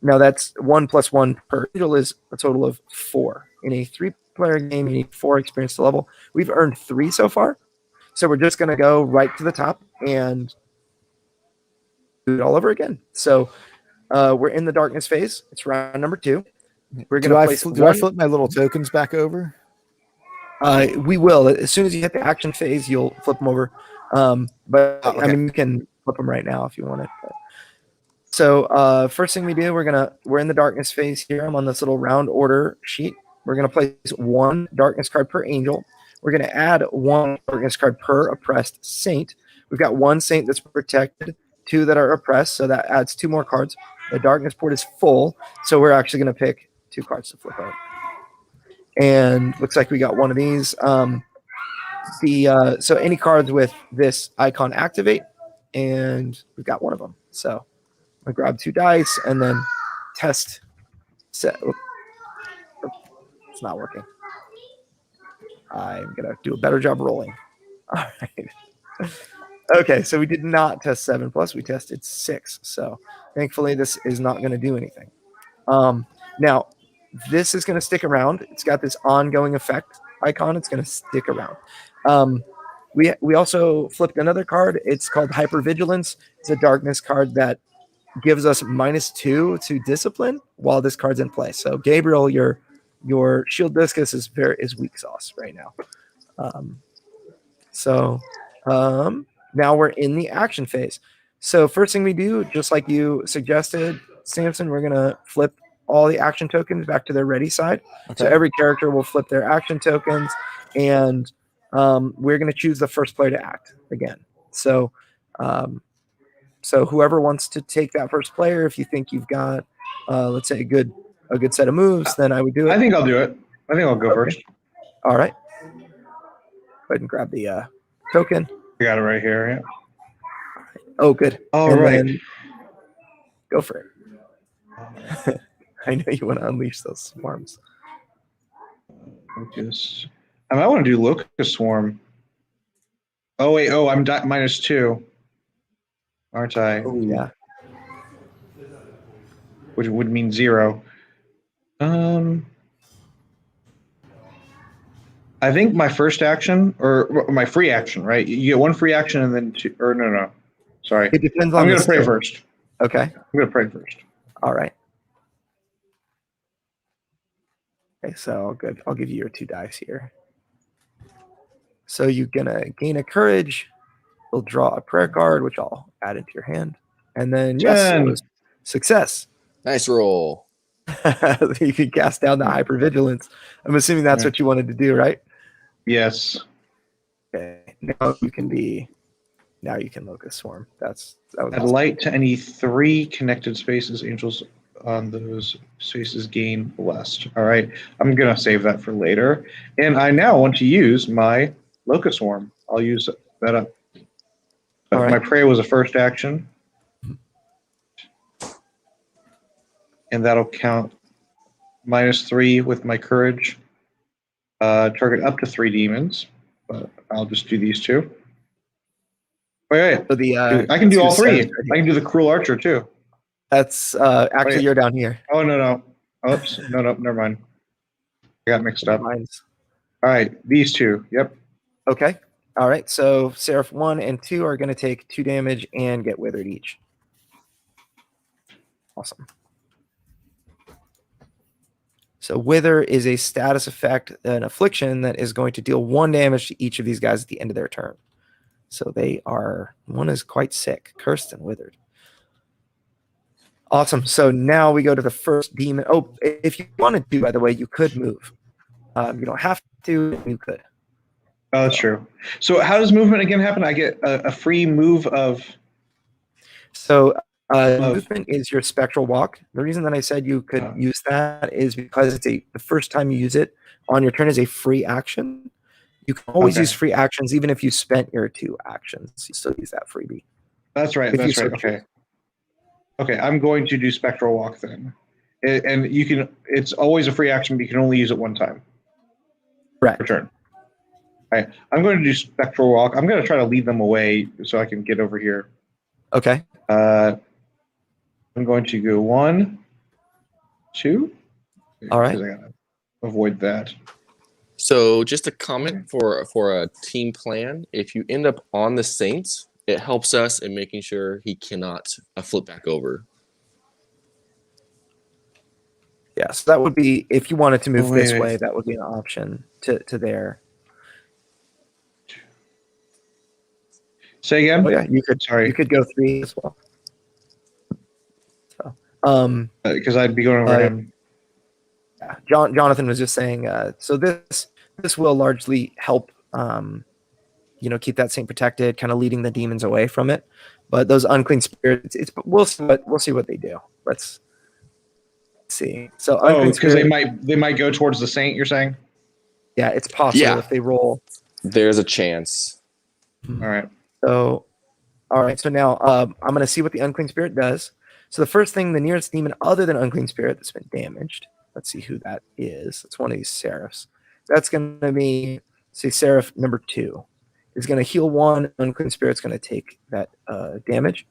Now that's 1 plus 1 per angel is a total of 4. In a 3-player game, you need 4 experience to level. We've earned 3 so far. So we're just going to go right to the top and do it all over again. So we're in the darkness phase. It's round number 2. We're going to place. Do I flip my little tokens back over? We will. As soon as you hit the action phase, you'll flip them over. But I mean, you can flip them right now if you want it. So first thing we do, we're in the darkness phase here. I'm on this little round order sheet. We're gonna place 1 darkness card per angel. We're gonna add 1 darkness card per oppressed saint. We've got 1 saint that's protected, 2 that are oppressed, so that adds 2 more cards. The darkness board is full, so we're actually gonna pick 2 cards to flip over. And looks like we got 1 of these. So any cards with this icon activate, and we've got 1 of them. So I grab 2 dice and then test set. It's not working. I'm gonna do a better job rolling. All right. Okay, so we did not test 7+. We tested 6. So thankfully, this is not going to do anything. Now, this is going to stick around. It's got this ongoing effect icon. It's going to stick around. We also flipped another card. It's called Hypervigilance. It's a darkness card that gives us -2 to discipline while this card's in play. So Gabriel, your shield discus is weak sauce right now. Now we're in the action phase. So first thing we do, just like you suggested, Samson, we're gonna flip all the action tokens back to their ready side. Okay. So every character will flip their action tokens, and we're gonna choose the first player to act again. So so whoever wants to take that first player, if you think you've got let's say a good set of moves, then I would do it. I think I'll do it. I think I'll go first. All right. Go ahead and grab the token. I got it right here. Yeah. Oh, good. All right. Go for it. I know you want to unleash those swarms. Focus. I might want to do Locust Swarm. Oh, wait. Oh, I'm -2. Aren't I? Oh, yeah. Which would mean 0. I think my first action or my free action, right? You get one free action and then two. Or no. Sorry, It depends on I'm the gonna pray skill. first. Okay. I'm gonna pray first. All right. Okay, so good. I'll give you your 2 dice here. So you're gonna gain a courage. You'll draw a prayer card, which I'll add into your hand, and then yes, it 10. was success. Nice roll. You can cast down the hypervigilance. I'm assuming that's what you wanted to do, right? Yes. Okay. Now you can locust swarm. That was Add awesome. light to any 3 connected spaces. Angels on those spaces gain blessed. All right. I'm gonna save that for later. And I now want to use my locust swarm. I'll use that up. All right. My prey was a first action. And that'll count -3 with my courage. Target up to 3 demons, but I'll just do these 2. Wait. So the I can do all 3. right I can do the cruel archer too. That's actually Wait. you're down here. Oh no. Oops. No, never mind. I got mixed up. Mine's All right, these 2. Yep. okay. All right. So Seraph 1 and 2 are going to take 2 damage and get withered each. Awesome. So Wither is a status effect, an affliction that is going to deal 1 damage to each of these guys at the end of their turn. So one is quite sick, cursed and withered. Awesome. So now we go to the first demon. Oh, if you wanted to, by the way, you could move. You don't have to, you could. Oh, that's true. So how does movement again happen? I get a free move of... So movement is your spectral walk. The reason that I said you could use that is because the first time you use it on your turn is a free action. You can always use free actions, even if you spent your 2 actions. You still use that freebie. That's right. That's right. Okay. Okay, I'm going to do spectral walk then. And you can, it's always a free action, but you can only use it 1 time. Correct. Per turn. All right, I'm going to do spectral walk. I'm going to try to lead them away so I can get over here. Okay. I'm going to go 1, 2. All right. I gotta avoid that. So just a comment for a team plan. If you end up on the Saints, it helps us in making sure he cannot flip back over. Yeah, so that would be, if you wanted to move this way, that would be an option to there. Say again? Oh yeah, you could. Sorry. You could go 3 as well. So, because I'd be going over him. Yeah, Jonathan was just saying. So this will largely help. Keep that saint protected, kind of leading the demons away from it. But those unclean spirits, we'll see what they do. Let's see. So because they might go towards the saint. You're saying? Yeah, it's possible if they roll. There's a chance. All right. So, all right. So now I'm going to see what the unclean spirit does. So the first thing, the nearest demon other than unclean spirit that's been damaged. Let's see who that is. It's one of these seraphs. That's going to be, say, seraph number 2. Is going to heal 1. Unclean spirit's going to take that damage.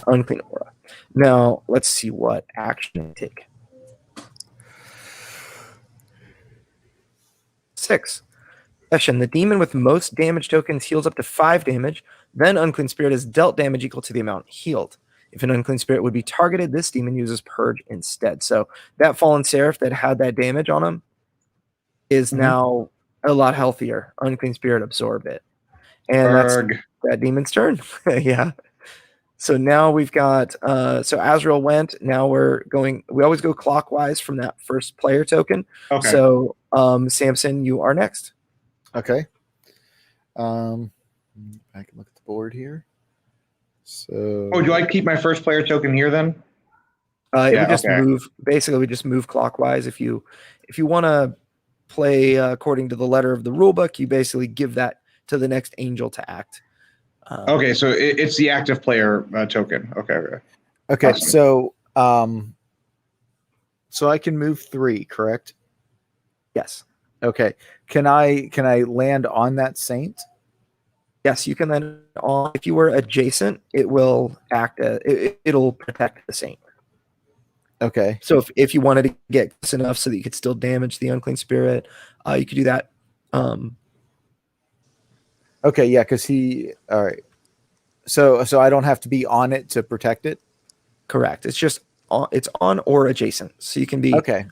Unclean aura. Now let's see what action they take. 6. Session. The demon with most damage tokens heals up to 5 damage. Then unclean spirit is dealt damage equal to the amount healed. If an unclean spirit would be targeted, this demon uses purge instead. So that fallen seraph that had that damage on him is now a lot healthier. Unclean spirit absorbed it. And that's that demon's turn. Yeah. So now we've got, so Azrael went. Now we always go clockwise from that first player token. Okay. So Samson, you are next. Okay. I can look at the board here. So. Oh, do I keep my first player token here then? It would just move. Basically, we just move clockwise. If you want to play according to the letter of the rule book, you basically give that to the next angel to act. Okay, so it's the active player token. Okay. Awesome. So I can move 3, correct? Yes. Okay. Can I land on that saint? Yes, you can land on. If you were adjacent, it will act. It'll protect the saint. Okay. So if you wanted to get close enough so that you could still damage the unclean spirit, you could do that. Okay, yeah, because all right. So I don't have to be on it to protect it. Correct. It's just it's on or adjacent, so you can be Okay.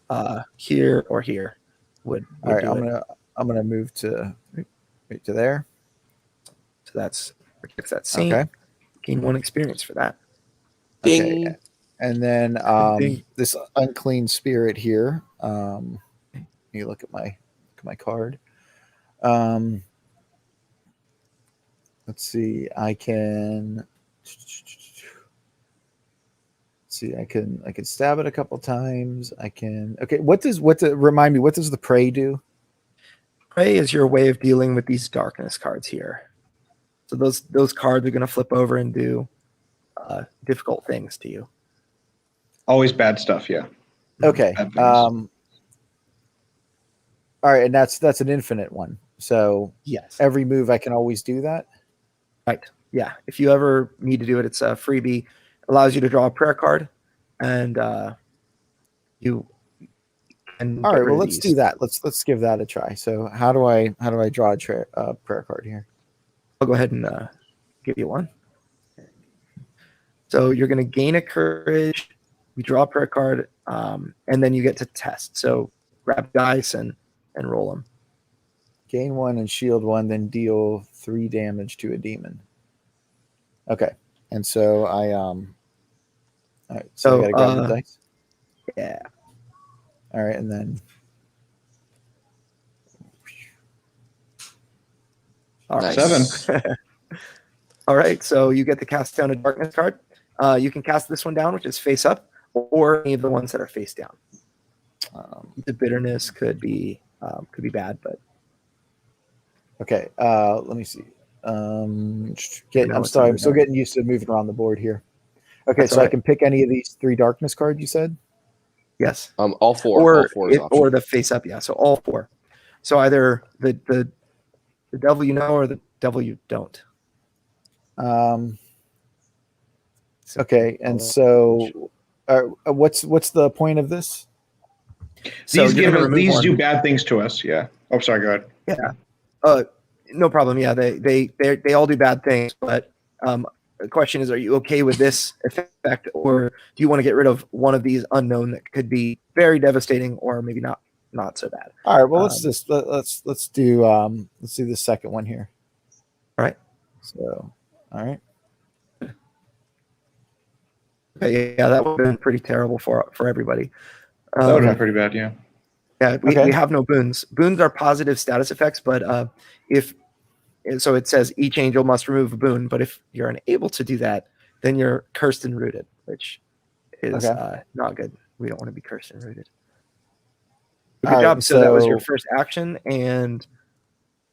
Here or here. Would All right, do I'm gonna move to there. So that's protects that scene. Okay. Gain 1 experience for that. Okay. Ding. And then Ding. this unclean spirit here. You look at my card. Let's see. I can stab it a couple times. I can. Okay. Remind me? What does the prey do? Prey is your way of dealing with these darkness cards here. So those cards are going to flip over and do difficult things to you. Always bad stuff, yeah. Okay. Bad things. All right, and that's an infinite one. So Yes. every move I can always do that. Right. Yeah. If you ever need to do it, it's a freebie. Allows you to draw a prayer card, and you can. All get right. rid Well, of let's these. do that. Let's give that a try. So how do I draw a prayer card here? I'll go ahead and give you one. So you're going to gain a courage. You draw a prayer card, and then you get to test. So grab dice and roll them. Gain 1 and shield 1, then deal 3 damage to a demon. Okay. And so all right. So I gotta grab the dice. Yeah. All right, and then All right. Nice. 7. All right. So you get to cast down a darkness card. You can cast this one down, which is face up, or any of the ones that are face down. The bitterness could be bad, but okay. Let me see. I'm it's sorry. I'm under still there. getting used to moving around the board here. Okay, That's so all I can pick any of these 3 darkness cards you said? yes, All four. or All four is or the face up. Yeah. So all 4. So either the devil you know or the devil you don't. Okay, and so what's the point of this? So These you're gonna remove these one. do bad things to us, yeah. Oh, sorry, go ahead. Yeah. No problem. Yeah, they all do bad things, but the question is, are you okay with this effect, or do you want to get rid of one of these unknown that could be very devastating, or maybe not so bad? All right, well let's do the second one here. All right. So, all right. Okay, yeah, that would have been pretty terrible for everybody. That would have been pretty bad, yeah. Yeah, we Okay. have no boons. Boons are positive status effects, but so it says each angel must remove a boon, but if you're unable to do that, then you're cursed and rooted, which is not good. We don't want to be cursed and rooted. Good All right, job. So that was your so- first action, and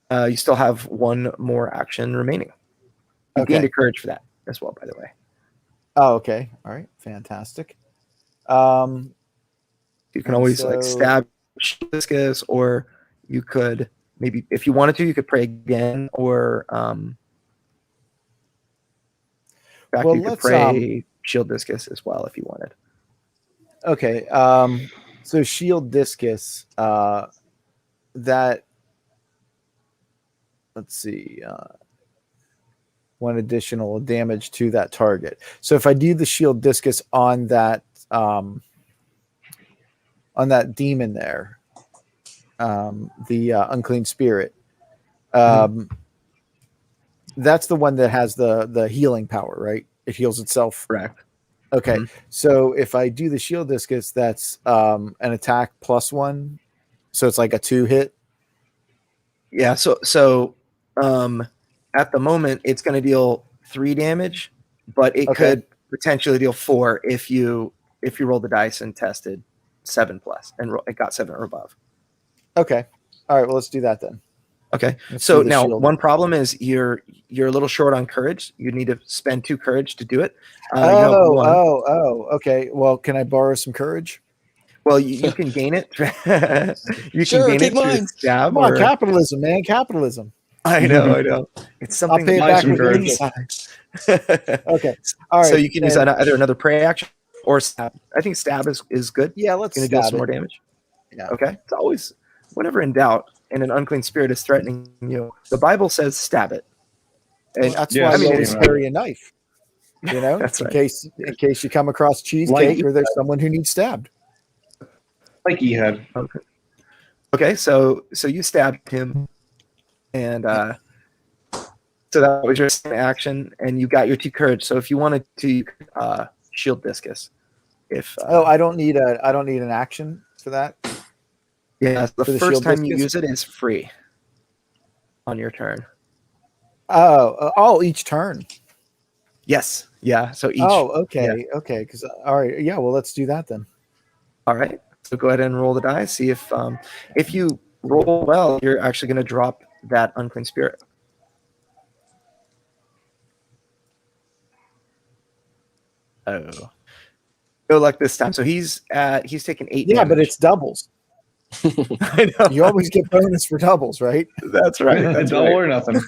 you still have 1 more action remaining. You Okay. gained a courage for that as well, by the way. Oh, okay. All right, fantastic. You can always so- stab discus, or you could maybe, if you wanted to, you could pray again, or Well, you could let's, pray shield discus as well if you wanted. Okay. So shield discus, that, let's see, 1 additional damage to that target. So if I do the shield discus on that demon there, the unclean spirit, that's the one that has the healing power, right? It heals itself. Correct. Okay, Mhm. so if I do the shield discus, that's an attack +1, so it's like a 2 hit. Yeah. So at the moment, it's going to deal 3 damage, but it Okay. could potentially deal 4 if you roll the dice and tested 7+ and it got 7 or above. Okay, all right. Well, let's do that then. Okay. Let's So do the now shield. one problem is you're a little short on courage. You need to spend 2 courage to do it. You Oh, have 1. okay. Well, can I borrow some courage? Well, you can gain it. You Sure, can gain take it through mine. stab. Come on, Or, capitalism, man, capitalism. I know. It's I'll something pay it that back buys with your interest. courage. Okay, all right. So you can use and- either another prey action or stab. I think stab is good. Yeah, let's Going to deal stab some more it. damage. Yeah. Okay. It's always, whenever in doubt, and an unclean spirit is threatening you, the Bible says stab it. And That's Yeah, why I you mean, always it's- carry a knife. You know, That's in right. case you come across cheesecake or there's someone who needs stabbed. Like Ehud. Okay. So you stabbed him, and so that was your second action, and you got your 2 courage. So if you wanted to, you could, shield discus. If I don't need an action for that. yeah, the for the first shield time you discus? use it is free on your turn. Oh, each turn. Yes. Yeah. So each. Okay. Because all right, yeah. Well, let's do that then. All right. So go ahead and roll the die. See if you roll well, you're actually going to drop that unclean spirit. Oh. Go luck this time. So he's taken 8 Yeah, damage. but it's doubles. I know. You always get bonus for doubles, right? That's right. That's Double right. or nothing.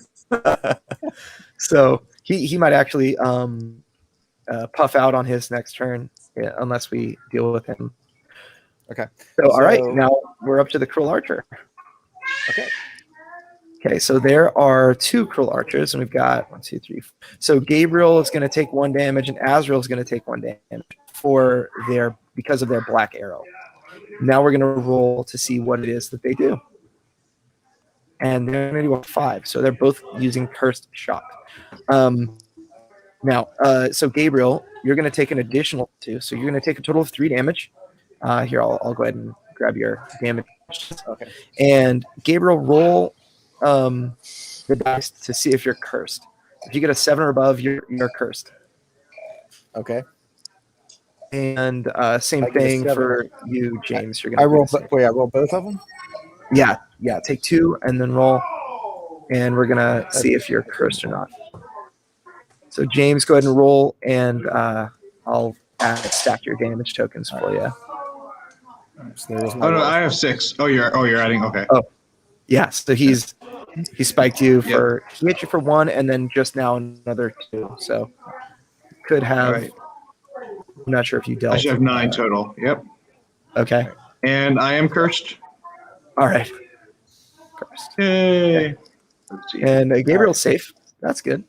So he might actually puff out on his next turn, unless we deal with him. Okay. So all right, So- now we're up to the cruel archer. Okay. Okay, so there are 2 cruel archers, and we've got 1, 2, 3. So Gabriel is going to take 1 damage, and Azrael is going to take 1 damage because of their black arrow. Now we're going to roll to see what it is that they do, and they're going to do a 5. So they're both using cursed shot. Now, so Gabriel, you're going to take an additional 2, so you're going to take a total of 3 damage. Here, I'll go ahead and grab your damage. Okay. And Gabriel, roll the dice to see if you're cursed. If you get a 7 or above, you're cursed. Okay. And same I get a thing 7. for you, James. You're I gonna roll. do the same. Wait, I roll both of them. Yeah. Take 2 and then roll, and we're gonna see if you're cursed or not. So James, go ahead and roll, and I'll stack your damage tokens for you. So there's my Oh no, roll. I have 6. Oh, you're adding. Okay. Yeah. So he spiked you for he hit you for 1, and then just now another 2. So could have. All right. I'm not sure if you dealt. I should have 9 total. Yep. Okay. And I am cursed. All right. Cursed. Yay. Let's see. And Gabriel's safe. That's good.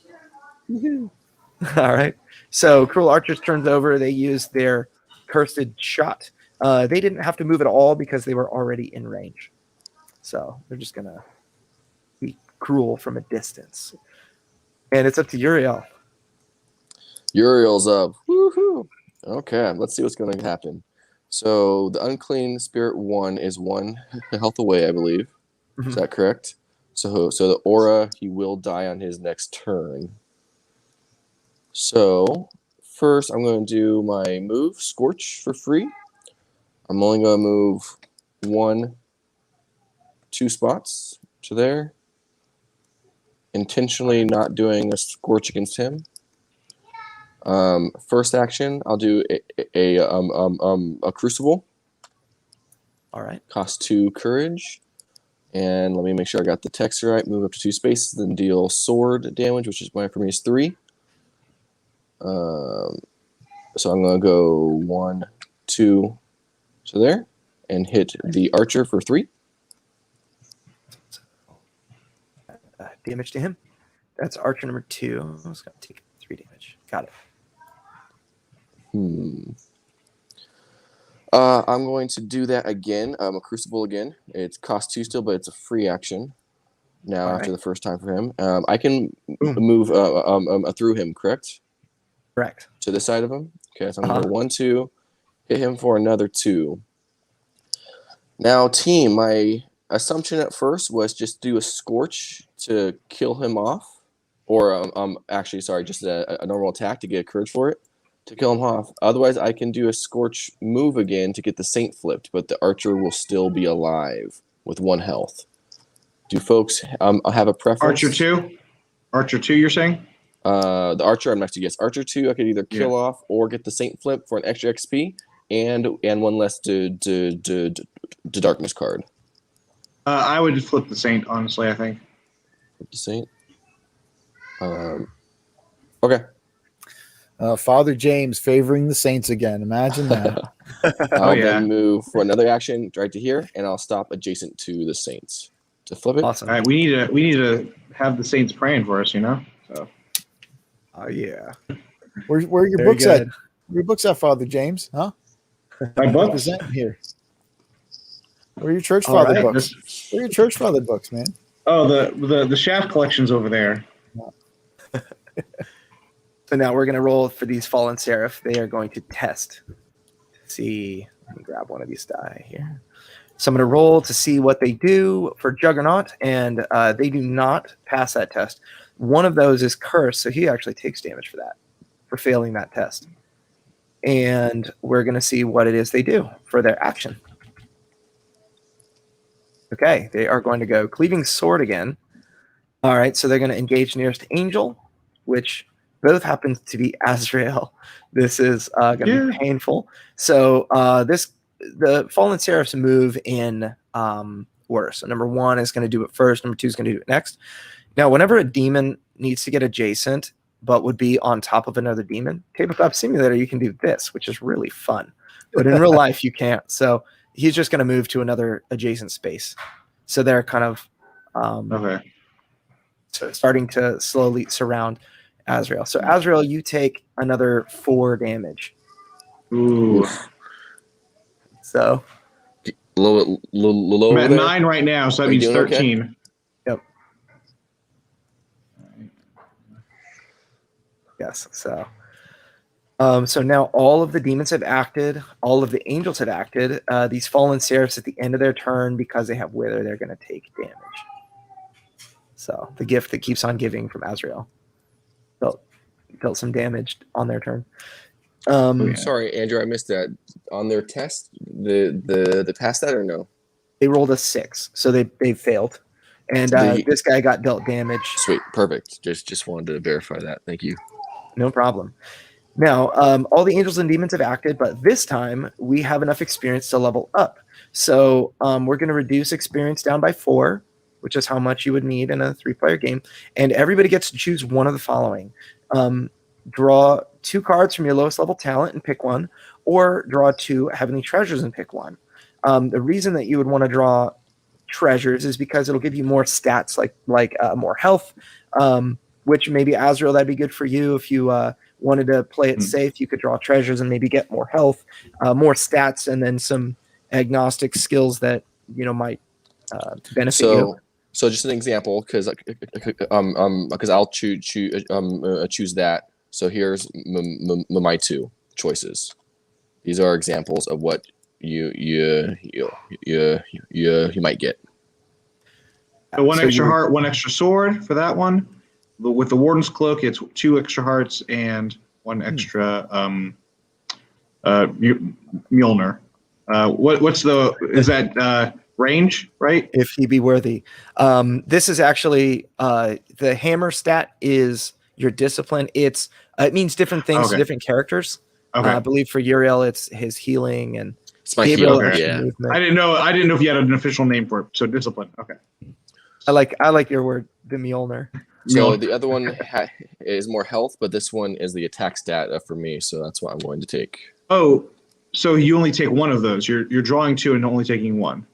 All right. So Cruel Archers turns over. They use their cursed shot. They didn't have to move at all because they were already in range. So they're just going to be cruel from a distance. And it's up to Uriel. Uriel's up. Woohoo! Okay, let's see what's going to happen. So the unclean spirit 1 is 1 health away, I believe. Mhm. Is that correct? So the aura, he will die on his next turn. So first, I'm going to do my move, Scorch, for free. I'm only going to move 2 spots to there. Intentionally not doing a Scorch against him. First action, I'll do a Crucible. All right. Cost 2 courage. And let me make sure I got the text right. Move up to 2 spaces, then deal sword damage, which is for me is 3. So I'm going to go 1, 2 to there, and hit the archer for 3. Damage to him. That's Archer number 2. I was going to take 3 damage. Got it. I'm going to do that again. A Crucible again. It costs 2 still, but it's a free action now after the first time for him. I can move through him, correct? Correct. To the side of him. Okay, so I'm going to go 1, 2, hit him for another 2. Now, team, my assumption at first was just do a Scorch to kill him off, or actually, sorry, just a normal attack to get a courage for it to kill him off. Otherwise, I can do a Scorch move again to get the Saint flipped, but the Archer will still be alive with 1 health. Do folks have a preference? Archer 2? Archer 2, you're saying? The Archer, I'm next to guess. Archer 2, I could either kill off or get the Saint flip for an extra XP and 1 less to Darkness card. I would flip the Saint, honestly, I think. Flip the Saint. Okay. Father James favoring the Saints again. Imagine that. I'll yeah. then move for another action right to here, and I'll stop adjacent to the Saints to flip it. Awesome. All right, we need to have the Saints praying for us, you know. So Oh yeah. Where are your Very books at? good. Where your books at, Father James? Huh? my books. Represent here. Where are your church All father right. books? Where are your church father books, man? Oh, the Shaft collection's over there. So now we're going to roll for these fallen seraph. They are going to test to see. Let me grab one of these die here. So I'm going to roll to see what they do for Juggernaut, and they do not pass that test. One of those is cursed, so he actually takes damage for that, for failing that test. And we're going to see what it is they do for their action. Okay, they are going to go Cleaving Sword again. All right, so they're going to engage nearest angel, which both happens to be Azrael. This is going to be painful. So the Fallen Seraphs move in order. So number 1 is going to do it first. Number 2 is going to do it next. Now, whenever a demon needs to get adjacent, but would be on top of another demon, Tabletop Simulator, you can do this, which is really fun. But in real life, you can't. So he's just going to move to another adjacent space. So they're kind of Okay. starting to slowly surround Azrael. So Azrael, you take another 4 damage. Ooh. I'm So at 9 right now, so that means 13. Okay? Yep. Yes. So so now all of the demons have acted, all of the angels have acted. These fallen seraphs at the end of their turn, because they have wither, they're going to take damage. So the gift that keeps on giving from Azrael dealt some damage on their turn. Sorry, Andrew, I missed that. On their test, the pass that or no? They rolled a 6, so they failed, and this guy got dealt damage. Sweet, perfect. Just wanted to verify that. Thank you. No problem. Now, all the angels and demons have acted, but this time we have enough experience to level up. So we're going to reduce experience down by 4, which is how much you would need in a 3-player game. And everybody gets to choose one of the following. Draw 2 cards from your lowest level talent and pick one, or draw 2 heavenly treasures and pick one. The reason that you would want to draw treasures is because it'll give you more stats, like more health, which maybe Azrael, that'd be good for you. If you wanted to play it safe, you could draw treasures and maybe get more health, more stats, and then some agnostic skills that might benefit you. So just an example, because I'll choose that. So here's my 2 choices. These are examples of what you might get. One extra heart, 1 extra sword for that one. With the Warden's Cloak, it's 2 extra hearts and 1 extra Mjolnir. Is that range, right? If he be worthy. This is actually the hammer stat is your discipline. It means different things to different characters. Okay. I believe for Uriel it's his healing, and It's my Gabriel healing, extra yeah. movement. I didn't know if you had an official name for it. So discipline. Okay. I like your word, the Mjolnir. So the other one is more health, but this one is the attack stat for me, so that's what I'm going to take. Oh, so you only take one of those. You're drawing 2 and only taking 1.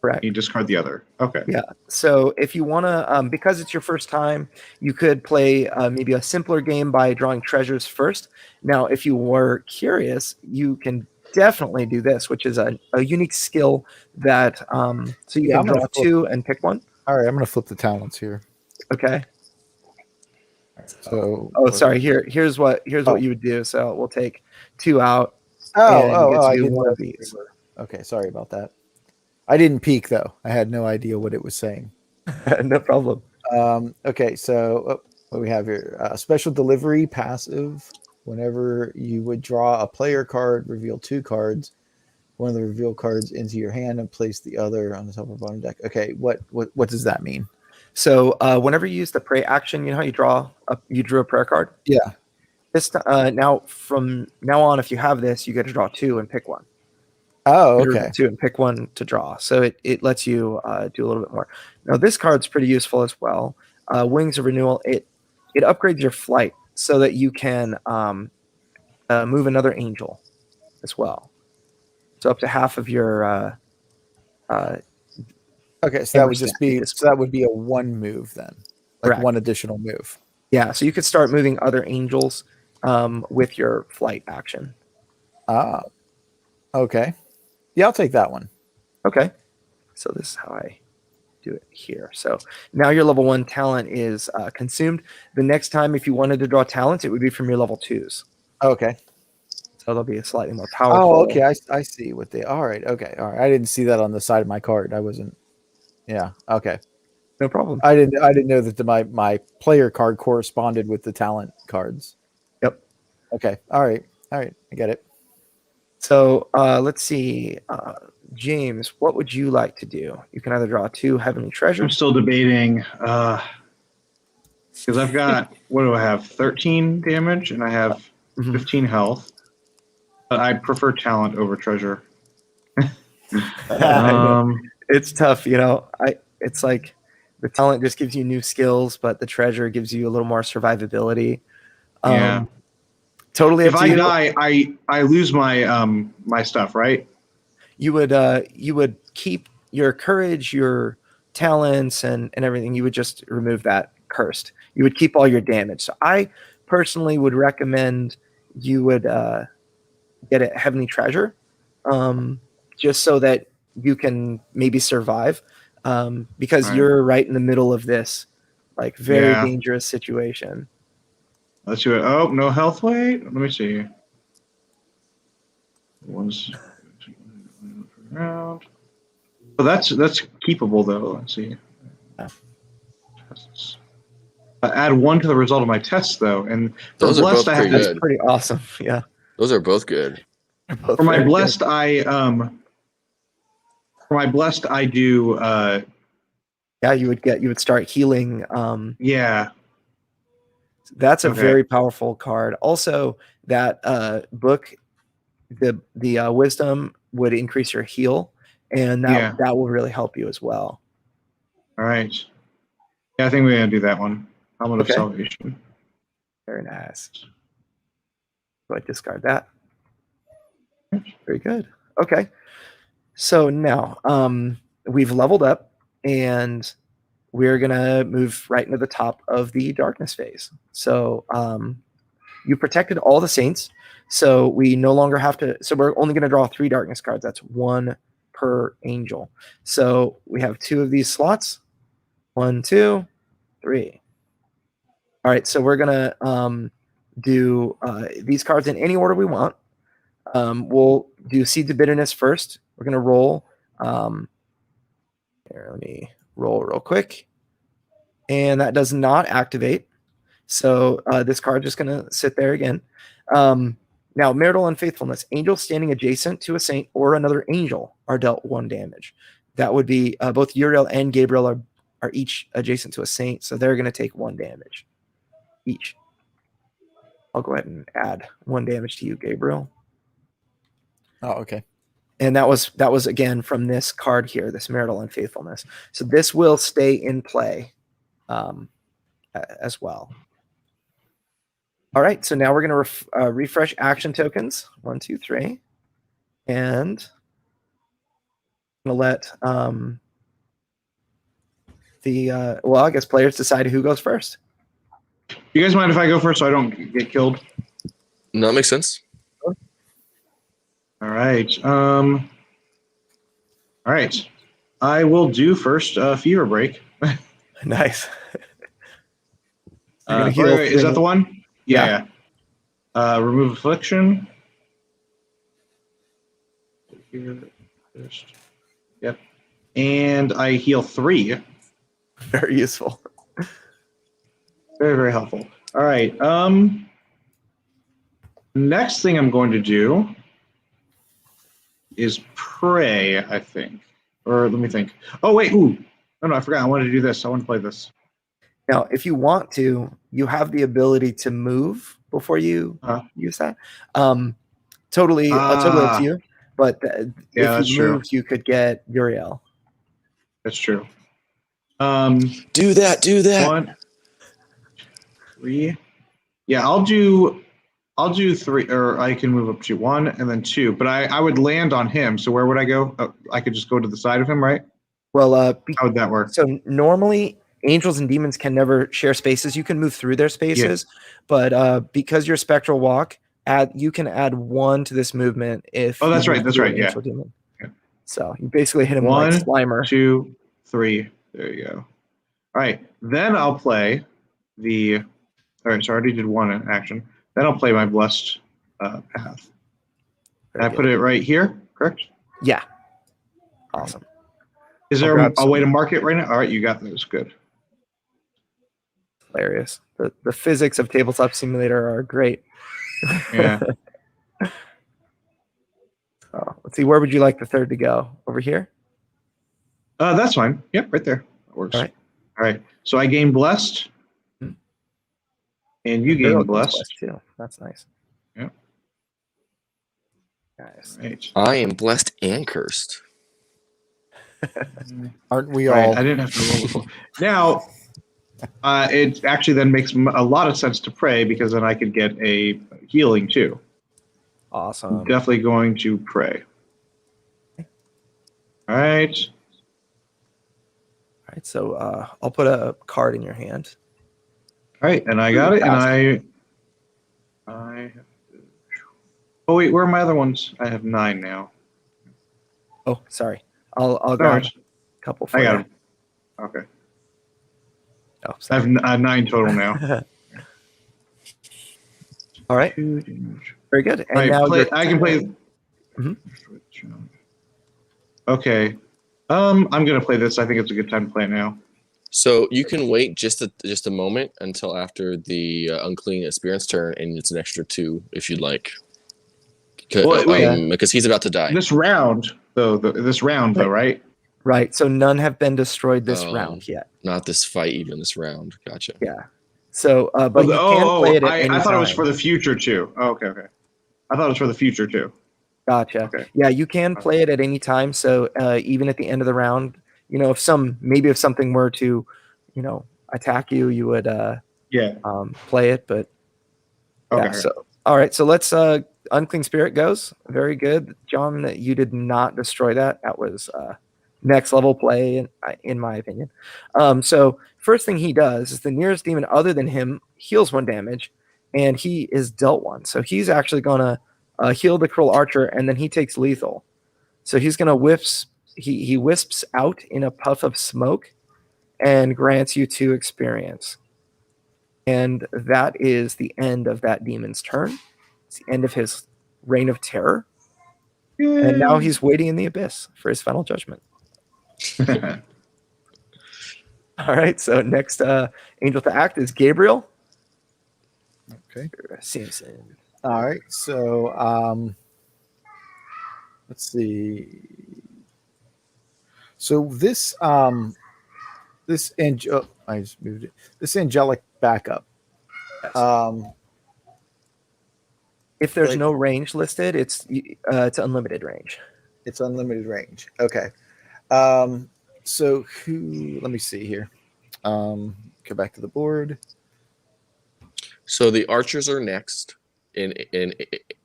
Correct. You discard the other. Okay. Yeah. So if you want to, because it's your first time, you could play maybe a simpler game by drawing treasures first. Now, if you were curious, you can definitely do this, which is a unique skill that so you can draw 2 and pick one. All right, I'm going to flip the talents here. Okay. So sorry. Here's what you would do. So we'll take 2 out. I do didn't one know of these. Okay, sorry about that. I didn't peek though. I had no idea what it was saying. No problem. Okay, so what we have here? Special delivery passive. Whenever you would draw a player card, reveal 2 cards. One of the reveal cards into your hand and place the other on the top or bottom deck. Okay, what does that mean? So whenever you use the pray action, you know how you drew a prayer card? Yeah. This now from now on, if you have this, you get to draw 2 and pick one. Oh, okay. 2 and pick one to draw. So it lets you do a little bit more. Now this card's pretty useful as well. Wings of Renewal. It upgrades your flight so that you can move another angel as well. So up to half of your Okay, so that would Amberstack just at be this so that would be a one move then, like Correct. one additional move. Yeah, so you could start moving other angels with your flight action. Ah, okay. Yeah, I'll take that one. Okay, so this is how I do it here. So now your level 1 talent is consumed. The next time, if you wanted to draw talents, it would be from your level 2s. Okay. So they'll be a slightly more powerful. Oh, okay. I see what they. All right. Okay. All right. I didn't see that on the side of my card. I wasn't. Yeah. Okay. No problem. I didn't know that my player card corresponded with the talent cards. Yep. Okay. All right. All right. I get it. So let's see. James, what would you like to do? You can either draw 2 heavenly I'm treasures. still debating because I've got, what do I have? 13 damage and I have 15 health. But I prefer talent over treasure. It's tough, it's like the talent just gives you new skills, but the treasure gives you a little more survivability. Yeah. Totally up If to I you. die, I lose my my stuff, right? You would keep your courage, your talents, and everything. You would just remove that cursed. You would keep all your damage. So I personally would recommend you would get a heavenly treasure, just so that you can maybe survive, because Right. you're right in the middle of this like very Yeah. dangerous situation. Let's do it. Oh, no health weight. Let me see. One's around. Well, that's keepable though. Let's see. Tests. Add 1 to the result of my tests though, and for Those are blessed, both I have pretty this. good. Pretty awesome. Yeah. Those are both good. For my blessed, I do. Yeah, you would start healing. Yeah. That's a Okay. very powerful card. Also, that book, the wisdom would increase your heal, and that will really help you as well. All right. Yeah, I think we're gonna do that one. Helmet Okay. of Salvation. Very nice. So I discard that. Very good. Okay. So now we've leveled up, and we're gonna move right into the top of the darkness phase. So you protected all the saints, so we no longer have to. So we're only going to draw 3 darkness cards. That's 1 per angel. So we have 2 of these slots. 1, 2, 3. All right. So we're going to do these cards in any order we want. We'll do Seeds of Bitterness first. We're going to roll. Here, let me roll real quick. And that does not activate. So this card is going to sit there again. Now, marital unfaithfulness. Angels standing adjacent to a saint or another angel are dealt 1 damage. That would be both Uriel and Gabriel are each adjacent to a saint, so they're going to take 1 damage each. I'll go ahead and add 1 damage to you, Gabriel. Oh, okay. And that was again from this card here, this marital unfaithfulness. So this will stay in play as well. All right, so now we're going to refresh action tokens. 1, 2, 3. And I'm going to let I guess players decide who goes first. You guys mind if I go first so I don't get killed? No, that makes sense. All right. All right. I will do first Fever Break. Nice. Wait, is that the one? Yeah. Remove Affliction. Here, first. Yep. And I heal 3. Very useful. Very, very helpful. All right. Next thing I'm going to do is pray, I think. Or let me think. Oh, wait. Ooh. No, I forgot. I wanted to do this. I want to play this. Now, if you want to, you have the ability to move before you use that. Totally up to you. But if you moved, you could get Uriel. That's true. Do that. 1, 3. Yeah, I'll do I'll do 3, or I can move up to 1 and then 2. But I would land on him. So where would I go? I could just go to the side of him, right? Well, How would that work? so normally angels and demons can never share spaces. You can move through their spaces, but because you're spectral walk, you can add 1 to this movement if. Oh, that's you right. move That's through right. an Yeah. angel demon. Yeah. So you basically hit him like 1, Slimer. 2, 3. There you go. All right. Then I'll play the. All right. So I already did 1 action. Then I'll play my blessed path. Very I good. put it right here, correct? Yeah. Awesome. Is I'll there grab a way to some. mark it right now? All right, you got this. Good. Hilarious. The physics of Tabletop Simulator are great. Yeah. So, let's see. Where would you like the third to go? Over here? That's fine. Yep, right there. That works. All right. All right. So I gain blessed, Hmm. and you The girl gain gets blessed. too. That's nice. Yep. Nice. Right. I am blessed and cursed. Aren't we All right. all? I didn't have to roll before. Now, it actually then makes a lot of sense to pray because then I could get a healing too. I'm Awesome. definitely going to pray. All right. All right. So I'll put a card in your hand. All right, and I got it, and I have to, oh wait, where are my other ones? I have 9 now. Oh, sorry. I'll No, grab a couple for I got you. them. Okay, Oh, I sorry. have 9 total now. All right. 2 damage. Very good. And All right, now I can play. Mhm. Okay, I'm gonna play this. I think it's a good time to play it now. So you can wait just a moment until after the unclean experience turn, and it's an extra 2 if you'd like. Because he's about to die. This round, though, right? Right. So none have been destroyed this Oh. round yet. Not this fight, even this round. Gotcha. Yeah. So, but you can play it at any I thought it was time. for the future too. Oh, okay. I thought it was for the future too. Gotcha. Okay. Yeah, you can play it at any time. So even at the end of the round, if something were to, attack you, you would Yeah. play it. But yeah. Okay. So all right. So let's unclean spirit goes. Very good, John. You did not destroy that. That was next level play, in my opinion. So first thing he does is the nearest demon other than him heals 1 damage, and he is dealt 1. So he's actually gonna heal the cruel archer, and then he takes lethal. So he's gonna he wisps out in a puff of smoke, and grants you 2 experience. And that is the end of that demon's turn. It's the end of his reign of terror, and now he's waiting in the abyss for his final judgment. All right, so next angel to act is Gabriel. Okay. Simpson. All right. So let's see. So this I just moved it. This angelic backup. Yes. If there's like- no range listed, it's unlimited range. It's unlimited range. Okay. So let me see here. Go back to the board. So the archers are next in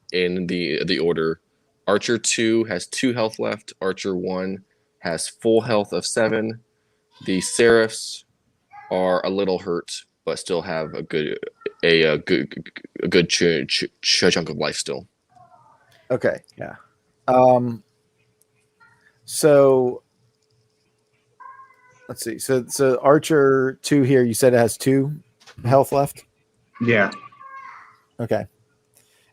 the order. Archer 2 has 2 health left. Archer 1 has full health of 7. The seraphs are a little hurt, but still have a good chunk of life still. Okay. Yeah. So let's see. So Archer 2 here, you said it has 2 health left? Yeah. Okay.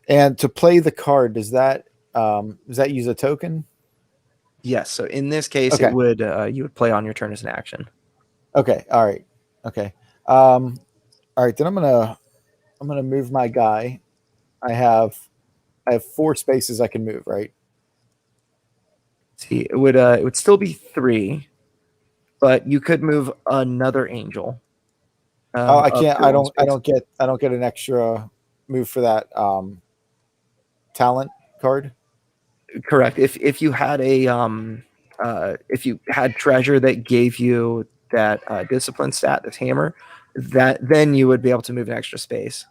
And to play the card, does that use a token? Yes. So in this case, Okay. it would you would play on your turn as an action. Okay. All right. Okay. All right. Then I'm gonna move my guy. I have 4 spaces I can move. Right. See, it would still be 3, but you could move another angel. I can't. up to 1 I space. don't get an extra move for that talent card. Correct. If you had if you had treasure that gave you that discipline stat, this hammer, then you would be able to move an extra space.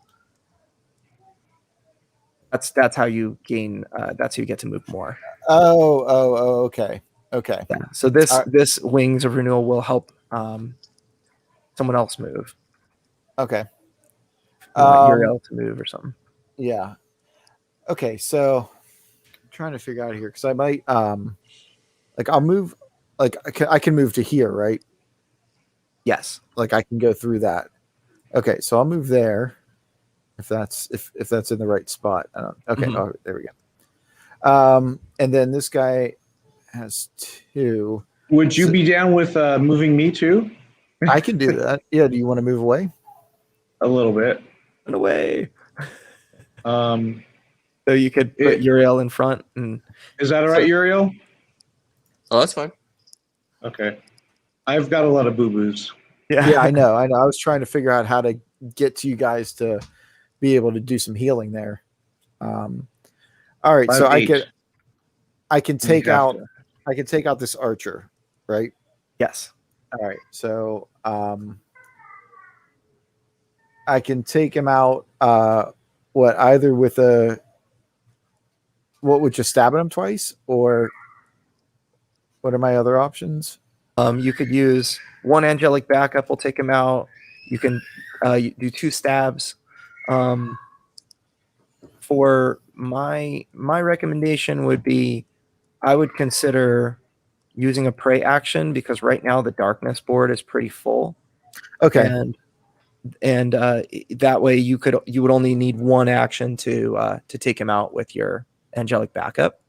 That's how you gain. That's how you get to move more. Oh, okay. Okay. Yeah. So this Alright. this Wings of Renewal will help someone else move. Okay. You want Uriel to move or something. Yeah. Okay, so I'm trying to figure out here because I might like I'll move like I can move to here, right? Yes. Like I can go through that. Okay, so I'll move there if that's in the right spot. Okay, Mhm. oh, there we go. And then this guy has 2. Would you So- be down with moving me too? I can do that. Yeah, do you want to move away? A little bit. Run away. Um, So you could put Uriel in front, and is that all right, Uriel? Oh, that's fine. Okay. I've got a lot of boo-boos. Yeah, I know. I was trying to figure out how to get to you guys to be able to do some healing there. All right, so I can take out this archer, right? Yes. All right, so I can take him out. Either with what would you stab at him twice, or what are my other options? You could use one angelic backup. Will take him out. You can do 2 stabs. For my recommendation would be, I would consider using a prey action because right now the darkness board is pretty full. Okay. And that way you would only need 1 action to take him out with your angelic backup.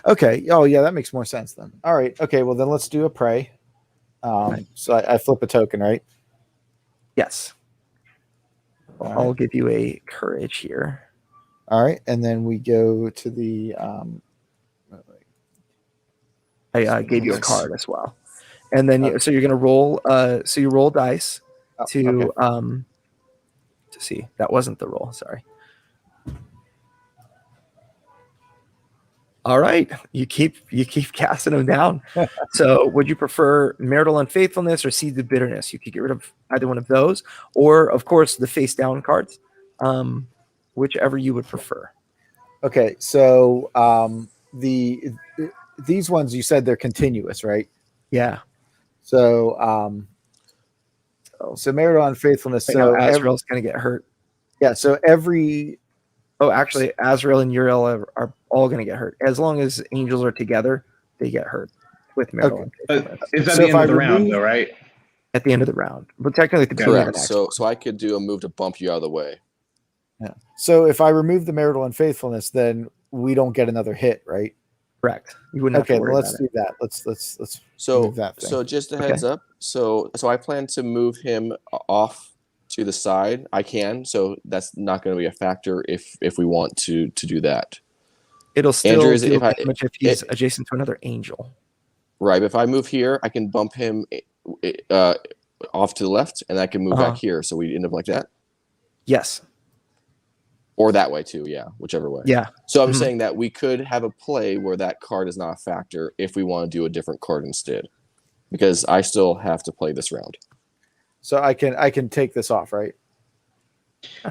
Okay. Oh yeah, that makes more sense then. All right. Okay. Well then let's do a prey. Right. So I flip a token, right? Yes. All I'll right. give you a courage here. All right, and then we go to the. I gave you a Nice. card as well, and then so you're gonna roll. So you roll dice to okay. to see. That wasn't the roll. Sorry. All right, you keep casting them down. So, would you prefer marital unfaithfulness or seeds of bitterness? You could get rid of either one of those, or of course the face down cards, whichever you would prefer. Okay, so these ones you said they're continuous, right? Yeah. So so marital unfaithfulness. Right So now, Azrael's gonna get hurt. yeah. So every. Oh, actually, Azrael and Uriel are all going to get hurt. As long as angels are together, they get hurt with marital unfaithfulness. It's at So the if end I of the round, remove- though, right? At the end of the round. But technically, at the beginning of the Correct. next So one. so I could do a move to bump you out of the way. Yeah. So if I remove the marital unfaithfulness, then we don't get another hit, right? Correct. You wouldn't have Okay, to worry let's about do it. that. Let's So move that thing. so just a heads up. So I plan to move him off to the side. I can. So that's not going to be a factor if we want to do that. It'll still Andrew, deal damage if he's adjacent to another angel. Right. But if I move here, I can bump him off to the left, and I can move back here. So we end up like that. Yes. Or that way too, yeah, whichever way. Yeah. So I'm saying that we could have a play where that card is not a factor if we want to do a different card instead, because I still have to play this round. So I can take this off, right?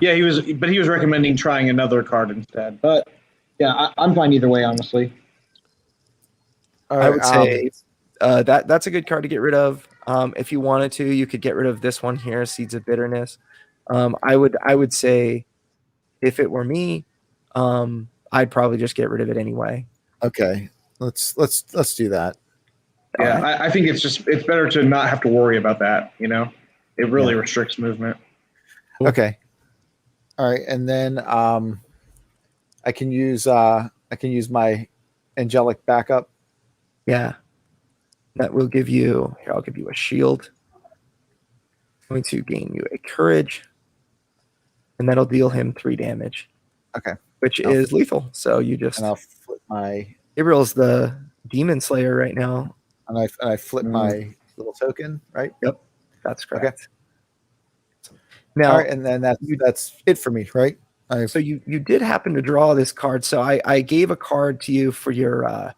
Yeah, he was recommending trying another card instead. But yeah, I'm fine either way, honestly. All I right, would say that's a good card to get rid of. If you wanted to, you could get rid of this one here, Seeds of Bitterness. I would say, if it were me, I'd probably just get rid of it anyway. okay. Let's do that. Yeah, Right. I think it's better to not have to worry about that. You know, it really restricts movement. Okay. All right, and then I can use my angelic backup. Yeah. That will give you, here, I'll give you a shield. I'm going to gain you a courage. And that'll deal him 3 damage. Okay. Which is lethal. So you just, And I'll flip my Gabriel's the demon slayer right now. and I flip my little token, right? Yep. That's correct. Okay. Now, All right, and then that's it for me, right? so you did happen to draw this card. So I gave a card to you for your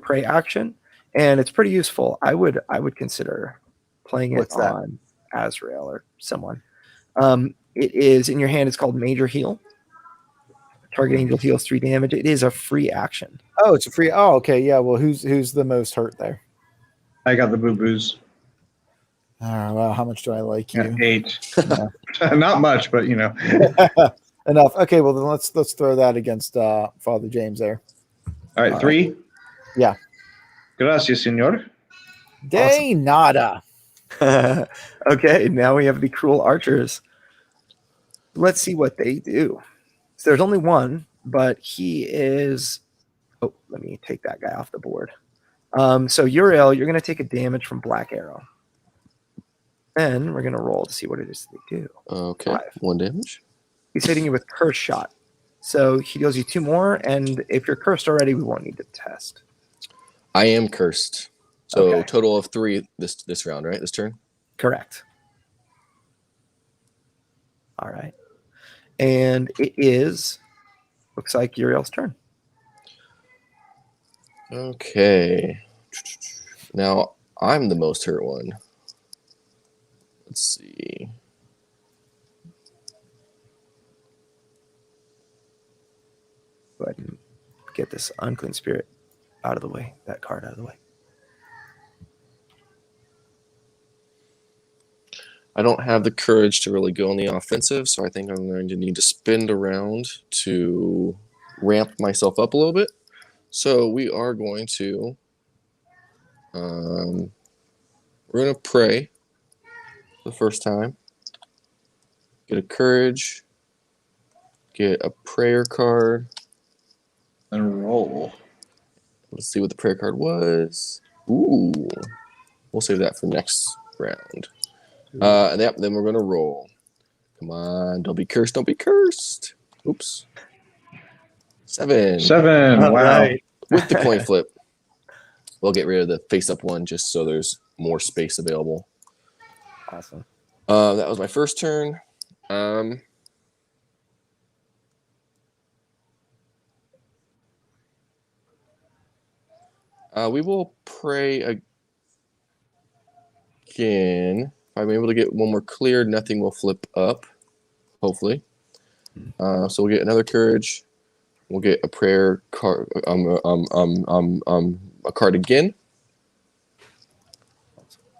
prey action, and it's pretty useful. I would consider playing it on Azrael or someone. It is in your hand. It's called Major Heal. Target angel heals 3 damage. It is a free action. Oh, it's a free. Oh, okay. Yeah. Well, who's the most hurt there? I got the boo-boos. Oh, well, how much do I like Yeah, you? 8. Yeah. Not much, but you know. Enough. Okay. Well, then let's throw that against Father James there. All right, 3. Yeah. Gracias, señor. De nada. Okay, now we have the cruel archers. Let's see what they do. So there's only one, but he is. Oh, let me take that guy off the board. So Uriel, you're going to take a damage from Black Arrow. Then we're going to roll to see what it is they do. Okay, 5. 1 damage. He's hitting you with Curse Shot. So he deals you 2 more, and if you're cursed already, we won't need to test. I am cursed. So Okay. total of 3 this round, right? This turn? Correct. All right. And it is, looks like Uriel's turn. Okay. Now I'm the most hurt one. Let's see. Go ahead and get this unclean spirit out of the way, that card out of the way. I don't have the courage to really go on the offensive, so I think I'm going to need to spin around to ramp myself up a little bit. So we are going to we're going to pray the first time. Get a courage. Get a prayer card. And roll. Let's see what the prayer card was. Ooh. We'll save that for next round. And then we're going to roll. Come on. Don't be cursed. Don't be cursed. Oops. 7. 7. All Wow. right. With the coin flip. We'll get rid of the face-up one just so there's more space available. Awesome. That was my first turn. We will pray again. If I'm able to get one more cleared, nothing will flip up, hopefully. So we'll get another courage. We'll get a prayer card, a card again.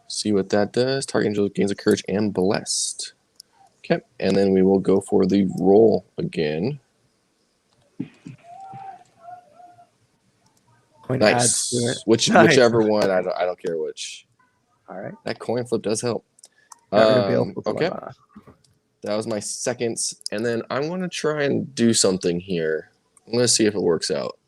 See what that does. Target angel gains a courage and blessed. Okay, and then we will go for the roll again. Coin adds to it. Nice. Nice. Whichever one, I don't care which. All right. That coin flip does help. Got rid of Baleful Okay. Dilemma. That was my second. And then I'm going to try and do something here. I'm going to see if it works out.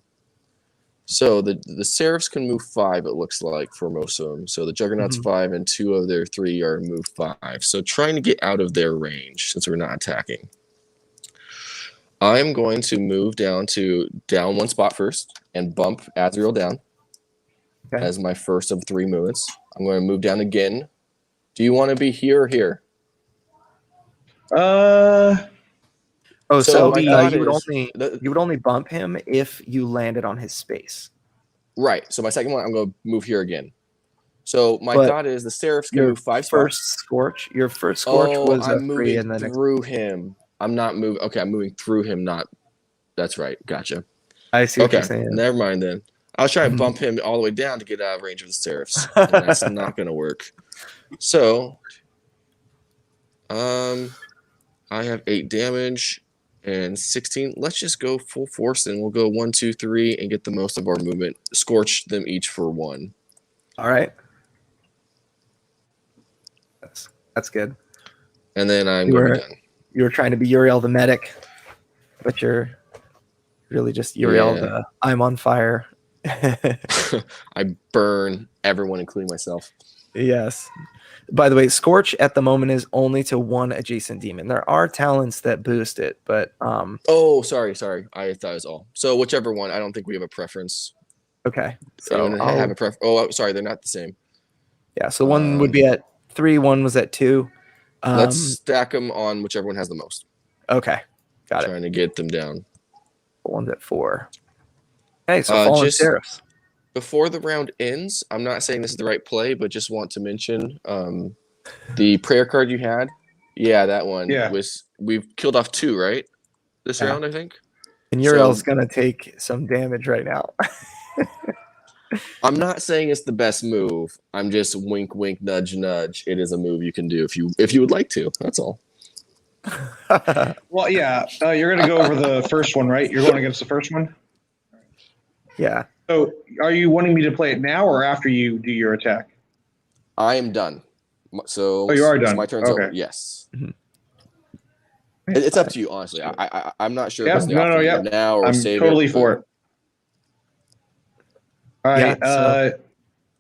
So the Seraphs can move 5, it looks like, for most of them. So the Juggernaut's 5 and 2 of their 3 are moved 5. So trying to get out of their range since we're not attacking. I'm going to move down 1 spot first and bump Azrael down as my first of 3 movements. I'm going to move down again. Do you want to be here or here? Oh, so my you thought would is you would only bump him if you landed on his space. Right. So my second one, I'm going to move here again. So my But thought is the Seraphs can Your move 5 first spots. scorch. Your first scorch was I'm a 3, moving and then through him. I'm not moving. Okay, I'm moving through him. Not. That's right. Gotcha. I see what Okay, you're saying. never mind then. I was trying to bump him all the way down to get out of range of the Seraphs. And that's not going to work. So, I have 8 damage and 16. Let's just go full force and we'll go 1, 2, 3 and get the most of our movement. Scorch them each for 1. All right. That's good. And then I'm going to be done. You were trying to be Uriel the medic, but you're really just Uriel the I'm on fire. I burn everyone, including myself. Yes. By the way, Scorch at the moment is only to 1 adjacent demon. There are talents that boost it, but Oh, sorry. I thought it was all. So whichever one. I don't think we have a preference. okay. So Anyone have a preference? Oh, sorry, they're not the same. Yeah. So one would be at 3, one was at 2. Let's stack them on whichever one has the most. Okay. Got it. Trying to get them down. One's at 4. Hey, so Fallen Seraphs. Before the round ends, I'm not saying this is the right play, but just want to mention the prayer card you had. Yeah, that one. Yeah. We've killed off 2, right? This round, I think. And Uriel's gonna take some damage right now. I'm not saying it's the best move. I'm just wink, wink, nudge, nudge. It is a move you can do if you would like to. That's all. Well, yeah, you're going to go over the first one, right? You're going against the first one? Yeah. So are you wanting me to play it now or after you do your attack? I am done. So You are done. So my turn's Okay. over. Yes. Mhm. It's up to you, honestly. I'm not sure if it's the no, option to yeah. do now or I'm save totally it. for it. All right. Yeah, so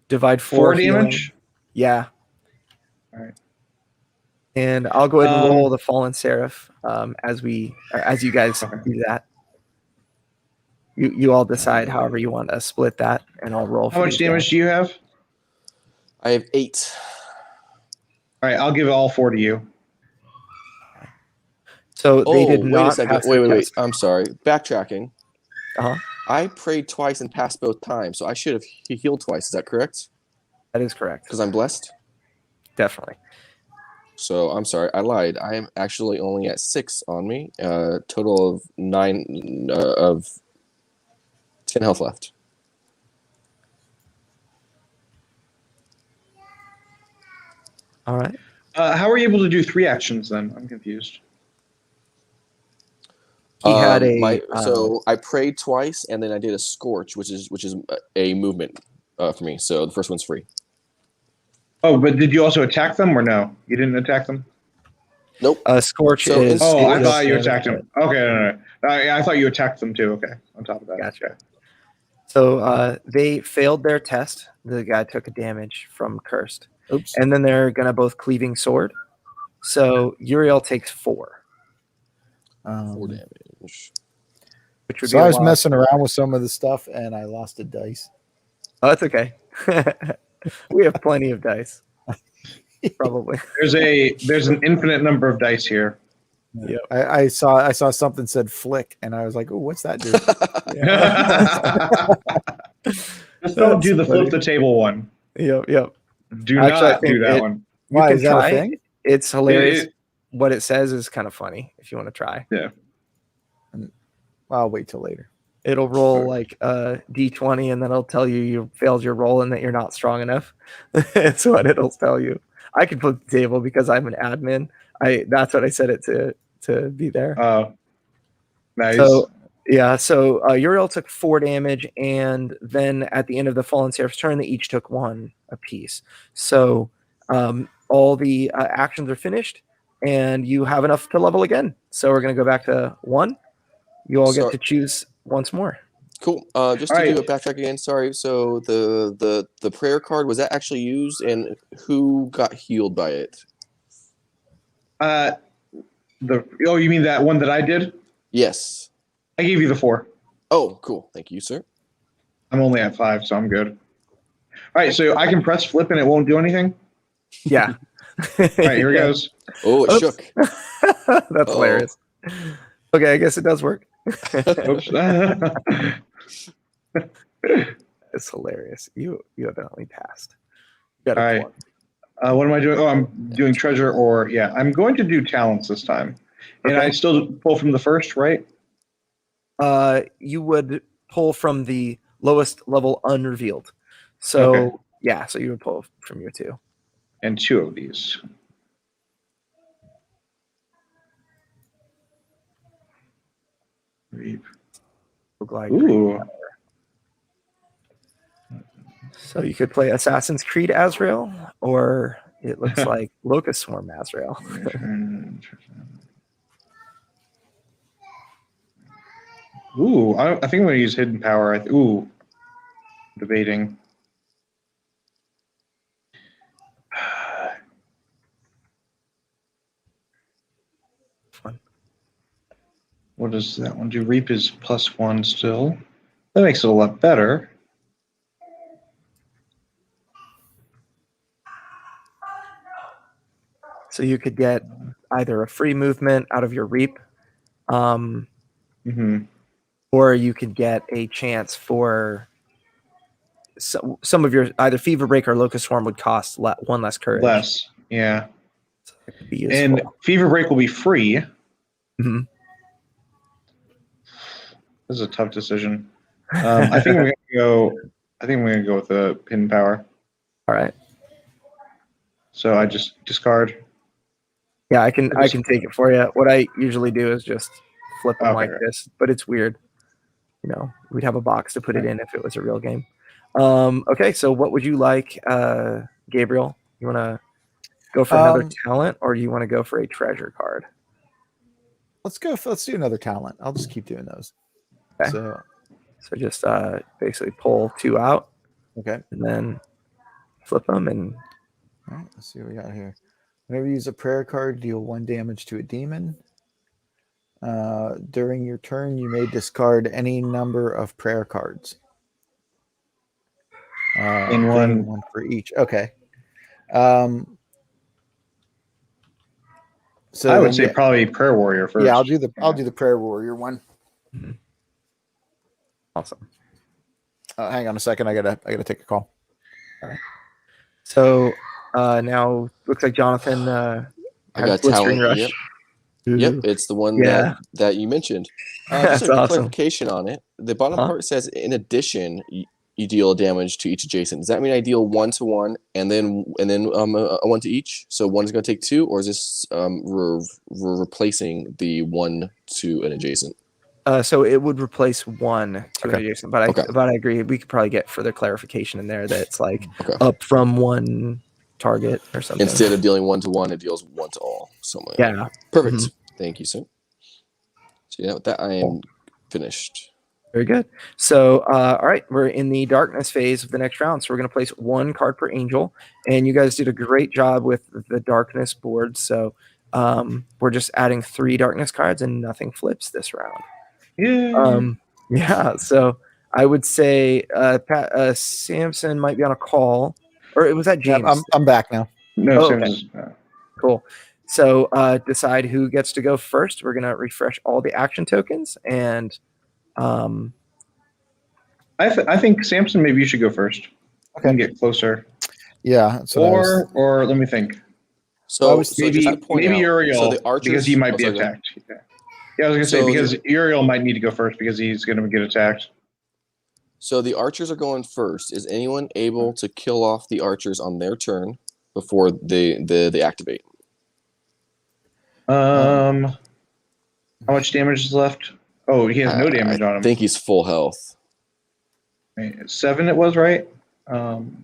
divide 4 healing. damage? Yeah. All right. And I'll go ahead and roll the Fallen Seraph as you guys Okay. do that. You all decide however you want to split that, and I'll roll. How much damage do you have? I have 8. All right, I'll give all 4 to you. So they did wait not a second. pass their Wait. test. I'm sorry. Backtracking. Uh-huh. I prayed twice and passed both times, so I should have healed twice. Is that correct? That is correct. Because I'm blessed. Definitely. So I'm sorry, I lied. I am actually only at 6 on me. Total of 9 of 10 health left. All right. How are you able to do 3 actions then? I'm confused. He had a so I prayed twice, and then I did a scorch, which is a movement for me. So the first one's free. Oh, but did you also attack them or no? You didn't attack them? Nope. Scorch So is. Oh, I is thought you damage. attacked them. Okay, no. I thought you attacked them too. Okay, on top of that. Gotcha. Okay. So they failed their test. The guy took a damage from Cursed. Oops. And then they're going to both cleaving sword. So Uriel takes 4. 4 damage. Which would So be I a was lot. messing around with some of the stuff and I lost a dice. Oh, that's okay. We have plenty of dice. Probably. There's an infinite number of dice here. Yep. I saw something said flick and I was like, oh, what's that do? Just don't do the That's funny. flip the table one. Yep. Do Actually, I not think do that one. You Why can is that try a thing? it. It's hilarious. It- What it says is kind of funny if you want to try. I'll wait till later. It'll roll Okay. like a d20 and then it'll tell you failed your roll and that you're not strong enough. That's what it'll tell you. I can flip the table because I'm an admin. That's what I set it to be there. Nice. So yeah, so Uriel took 4 damage, and then at the end of the Fallen Seraph's turn, they each took 1 apiece. So all the actions are finished, and you have enough to level again. So we're going to go back to 1. You all get to choose once more. Cool. Just to do a backtrack again. Sorry. So the prayer card, was that actually used, and who got healed by it? You mean that one that I did? Yes. I gave you the 4. Oh, cool. Thank you, sir. I'm only at 5, so I'm good. All right, so I can press flip and it won't do anything. Yeah. All right, here it goes. Oh, it Oops. shook. That's hilarious. Okay, I guess it does work. Oops. It's hilarious. You evidently passed. You got All a right. What am I doing? Oh, I'm doing treasure I'm going to do talents this time. And Okay. I still pull from the first, right? You would pull from the lowest level unrevealed. So Okay. yeah, so you would pull from your 2. And 2 of these. Ooh. So you could play Assassin's Creed Azrael, or it looks like Locust Swarm Azrael. Ooh, I think I'm going to use Hidden Power. Debating. Fun. What does that one do? Reap is +1 still. That makes it a lot better. So you could get either a free movement out of your Reap, or you could get a chance for some of your either Fever Break or Locust Swarm would cost 1 less courage. Less, yeah. So it could be useful. And Fever Break will be free. Mhm. This is a tough decision. I think we're gonna go. I think we're gonna go with the pin power. All right. So I just discard. Yeah, I can take it for you. What I usually do is just flip them Okay, like right. this, but it's weird. You know, we'd have a box to put it in if it was a real game. Okay, so what would you like, Gabriel? You want to go for another talent, or do you want to go for a treasure card? Let's do another talent. I'll just keep doing those. Okay. So just basically pull 2 out, okay, and then flip them, and all right. Let's see what we got here. Whenever you use a prayer card, deal 1 damage to a demon. During your turn, you may discard any number of prayer cards. In one. One for each. Okay. So I would say probably prayer warrior first. Yeah, I'll do the prayer warrior one. Mm-hmm. Awesome. Hang on a second. I gotta take a call. All right. So now looks like Jonathan I has got Blistering talent. Rush. Yep, it's the one that you mentioned. That's just a awesome. clarification on it. The bottom part says, in addition, you deal damage to each adjacent. Does that mean I deal 1 to 1 and then 1 to each? So one's going to take 2, or is this replacing the 1 to an adjacent? So it would replace 1 to an adjacent, but I agree. We could probably get further clarification in there that it's like up from 1 target or something. Instead of dealing 1 to 1, it deals 1 to all. Yeah. Perfect. Mm-hmm. Thank you, sir. So yeah, with that I am finished. Very good. So, all right, we're in the darkness phase of the next round. So we're going to place 1 card per angel, and you guys did a great job with the darkness board. So we're just adding 3 darkness cards, and nothing flips this round. Yeah. So I would say Samson might be on a call, or was that James? Yep, I'm back now. No, okay. Cool. So decide who gets to go first. We're going to refresh all the action tokens, and I think Samson, maybe you should go first. Okay, and get closer. Yeah, or let me think. So maybe Uriel, so the archers, because he might be attacked. Yeah, I was gonna say because Uriel might need to go first because he's gonna get attacked. So the archers are going first. Is anyone able to kill off the archers on their turn before they activate? How much damage is left? Oh, he has no damage on him. I think he's full health. 7 it was, right?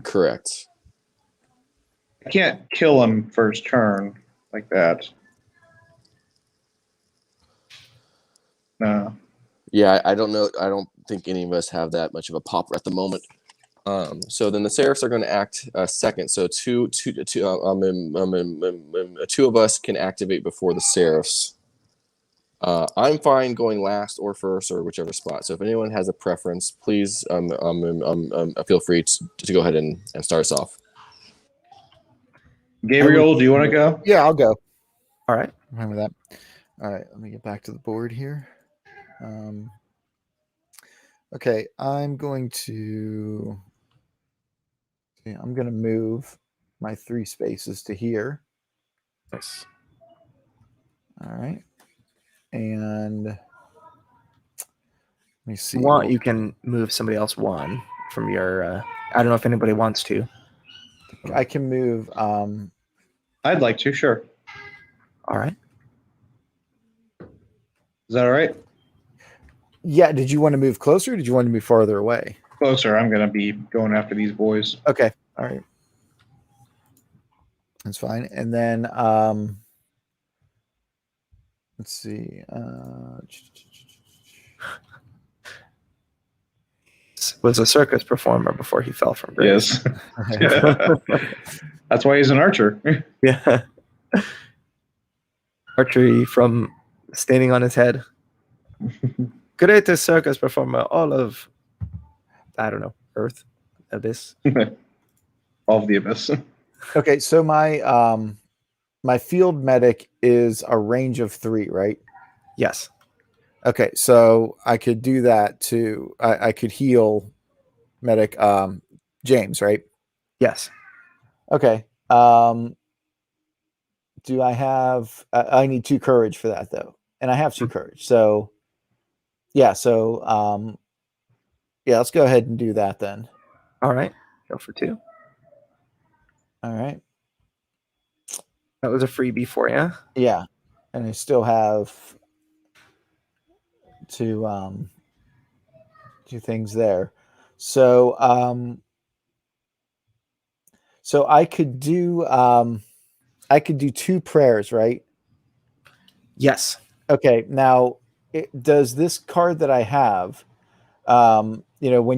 Correct. I can't kill him first turn like that. No. Yeah, I don't know. I don't think any of us have that much of a popper at the moment. So then the Seraphs are going to act second. So two of us can activate before the Seraphs. I'm fine going last or first or whichever spot. So if anyone has a preference, please feel free to go ahead and start us off. Gabriel, do you want to go? Yeah, I'll go. All right. Remember that. All right, let me get back to the board here. Okay, I'm going to move my 3 spaces to here. Nice. All right. And let me see. You can move somebody else 1 from your I don't know if anybody wants to. I can move I'd like to, sure. All right. Is that all right? Yeah, did you want to move closer or did you want to move farther away? Closer. I'm going to be going after these boys. Okay. All right. That's fine. And then let's see. Was a circus performer before he fell from grace. Yes. That's why he's an archer. Yeah. Archery from standing on his head. Greatest circus performer, all of, I don't know, Earth, Abyss. All of the Abyss. Okay, so my field medic is a range of 3, right? Yes. Okay, so I could do that too. I could heal medic James, right? Yes. Okay. Do I have? I need 2 courage for that though, and I have 2 courage. So Yeah. So yeah, let's go ahead and do that then. All right. Go for 2. All right. That was a freebie for you. Yeah, and I still have two things there. So so I could do 2 prayers, right? Yes. Okay. Now, does this card that I have, when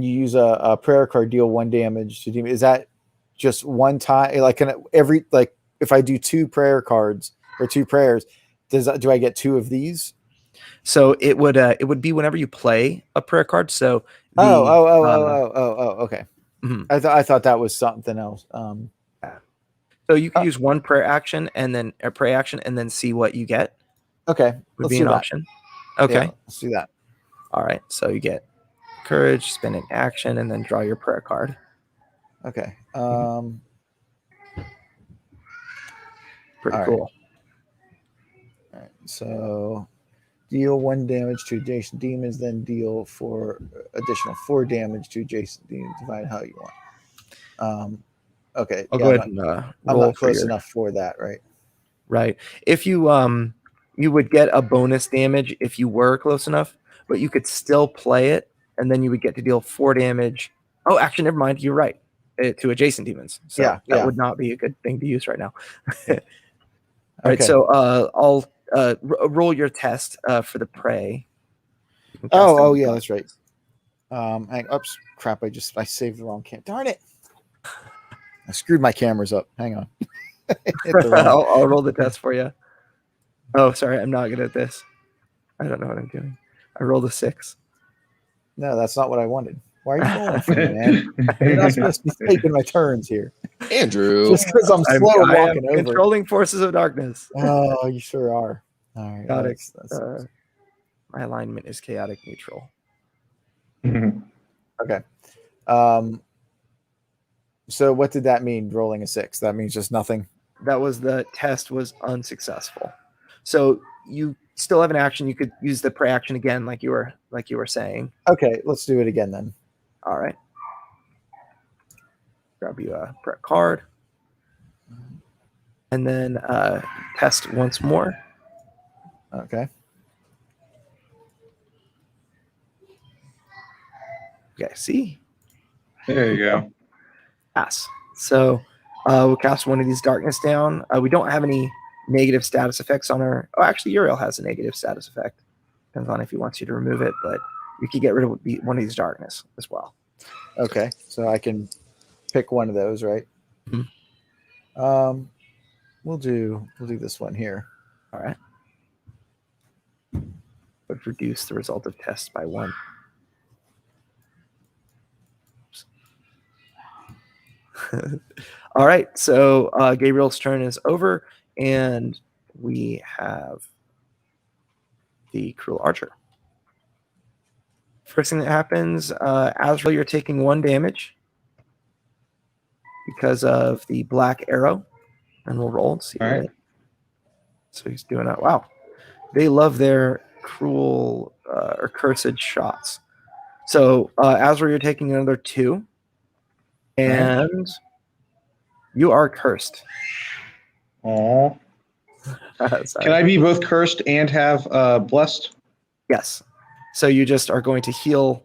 you use a prayer card, deal 1 damage to demon? Is that just one time? Like, if I do 2 prayer cards or 2 prayers, do I get 2 of these? So it would be whenever you play a prayer card. So Okay. Mhm. I thought that was something else. So you could use 1 prayer action and then a prayer action and then see what you get. Okay, Would let's be do an that. option. Okay. Yeah, let's do that. All right. So you get courage, spend an action, and then draw your prayer card. Okay. Pretty All cool. All right. So deal 1 damage to adjacent demons, then deal additional 4 damage to adjacent demons. Divide how you want. Okay. I'll Yeah, go ahead and I'm roll not for close your enough for that, right? right. If you would get a bonus damage if you were close enough, but you could still play it, and then you would get to deal 4 damage. Oh, actually, never mind. You're right. To adjacent demons. So Yeah, that yeah. would not be a good thing to use right now. All right. Okay. So I'll roll your test for the prey. You can cast Oh it. yeah, that's right. Oops, crap! I saved the wrong cam. Darn it! I screwed my cameras up. Hang on. Hit the wrong. I'll roll the test for you. Oh, sorry, I'm not good at this. I don't know what I'm doing. I rolled a 6. No, that's not what I wanted. Why are you rolling for me, man? You're not supposed to be taking my turns here. Andrew. Just because I'm slow I am walking over. controlling forces of darkness. Oh, you sure are. All right. Chaotic. That's... My alignment is chaotic neutral. Okay. So what did that mean? Rolling a 6? That means just nothing. That was the test was unsuccessful. So you still have an action. You could use the prey action again, like you were saying. Okay, let's do it again then. All right. Grab you a prep card, and then test once more. Okay. Okay. See. There you go. Pass. So we'll cast one of these darkness down. We don't have any negative status effects on our. Oh, actually, Uriel has a negative status effect. Depends on if he wants you to remove it, but you could get rid of one of these darkness as well. Okay, so I can pick one of those, right? Mm-hmm. We'll do this one here. All right. Would reduce the result of tests by 1. All right, so Gabriel's turn is over, and we have the Cruel Archer. First thing that happens, Azrael, you're taking 1 damage because of the black arrow, and we'll roll and see. All right. So he's doing that. Wow, they love their cruel or cursed shots. So Azrael, you're taking another 2. And you are cursed. Aw. Can I be both cursed and have blessed? Yes. So you just are going to heal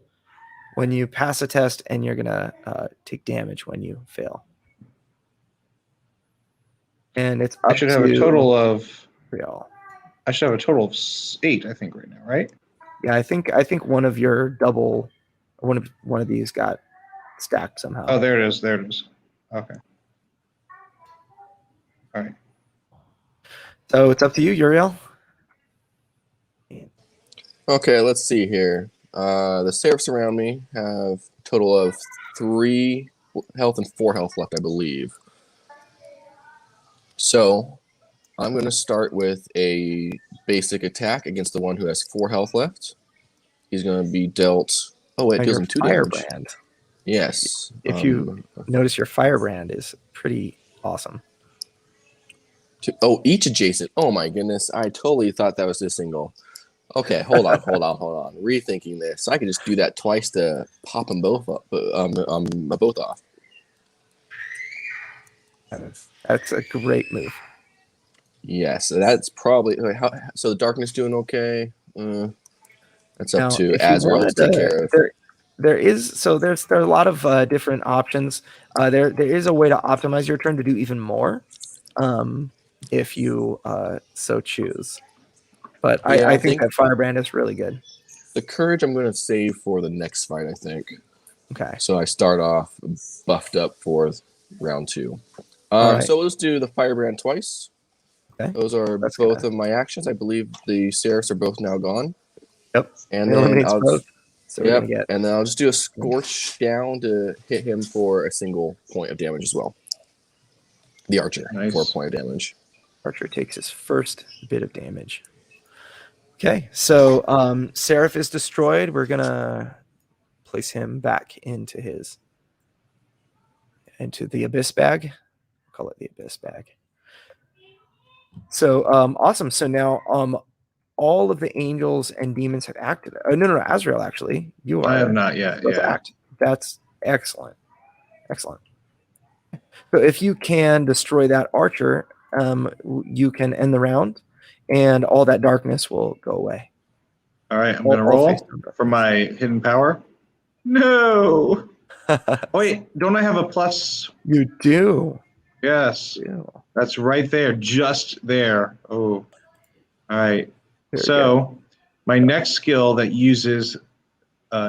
when you pass a test, and you're going to take damage when you fail. And it's up I should have a total of. Real. I should have a total of 8, I think, right now, right? Yeah, I think one of your one of these got stacked somehow. Oh, there it is. There it is. Okay. All right. So it's up to you, Uriel. Okay, let's see here. The seraphs around me have a total of 3 health and 4 health left, I believe. So I'm going to start with a basic attack against the one who has 4 health left. He's going to be dealt. Oh, wait, it deals him 2 damage. Firebrand. Yes. If you notice, your firebrand is pretty awesome. Each adjacent. Oh my goodness! I totally thought that was a single. Okay, hold on. Rethinking this. I could just do that twice to pop them both up, both off. That's a great move. Yeah, so that's probably so. The darkness doing okay. That's up Now, to if you Azrael to wanted take to, care of. there's a lot of different options. There is a way to optimize your turn to do even more, if you so choose. But Yeah, I I think think that Firebrand is really good. the courage I'm going to save for the next fight. I think Okay. so. I start off buffed up for round 2. All right. So let's do the firebrand twice. Okay. Those are That's both gonna. of my actions. I believe the Seraphs are both now gone. Yep. And It then eliminates both. So we're yep, gonna get. and then I'll just do a scorch down to hit him for a single point of damage as well. The archer Nice. for a point of damage. Archer takes his first bit of damage. Okay, so Seraph is destroyed. We're gonna place him back into the abyss bag. Call it the abyss bag. So awesome. So now all of the angels and demons have acted. Oh no, Azrael actually. You are. I have not yet. Let's Yeah. act. That's excellent. Excellent. So if you can destroy that archer, you can end the round, and all that darkness will go away. All right. I'm All- gonna all face roll down for my hidden power. No. Oh, wait, don't I have a plus? You do. Yes, that's right there, just there. Oh, all right. Very So my next skill that uses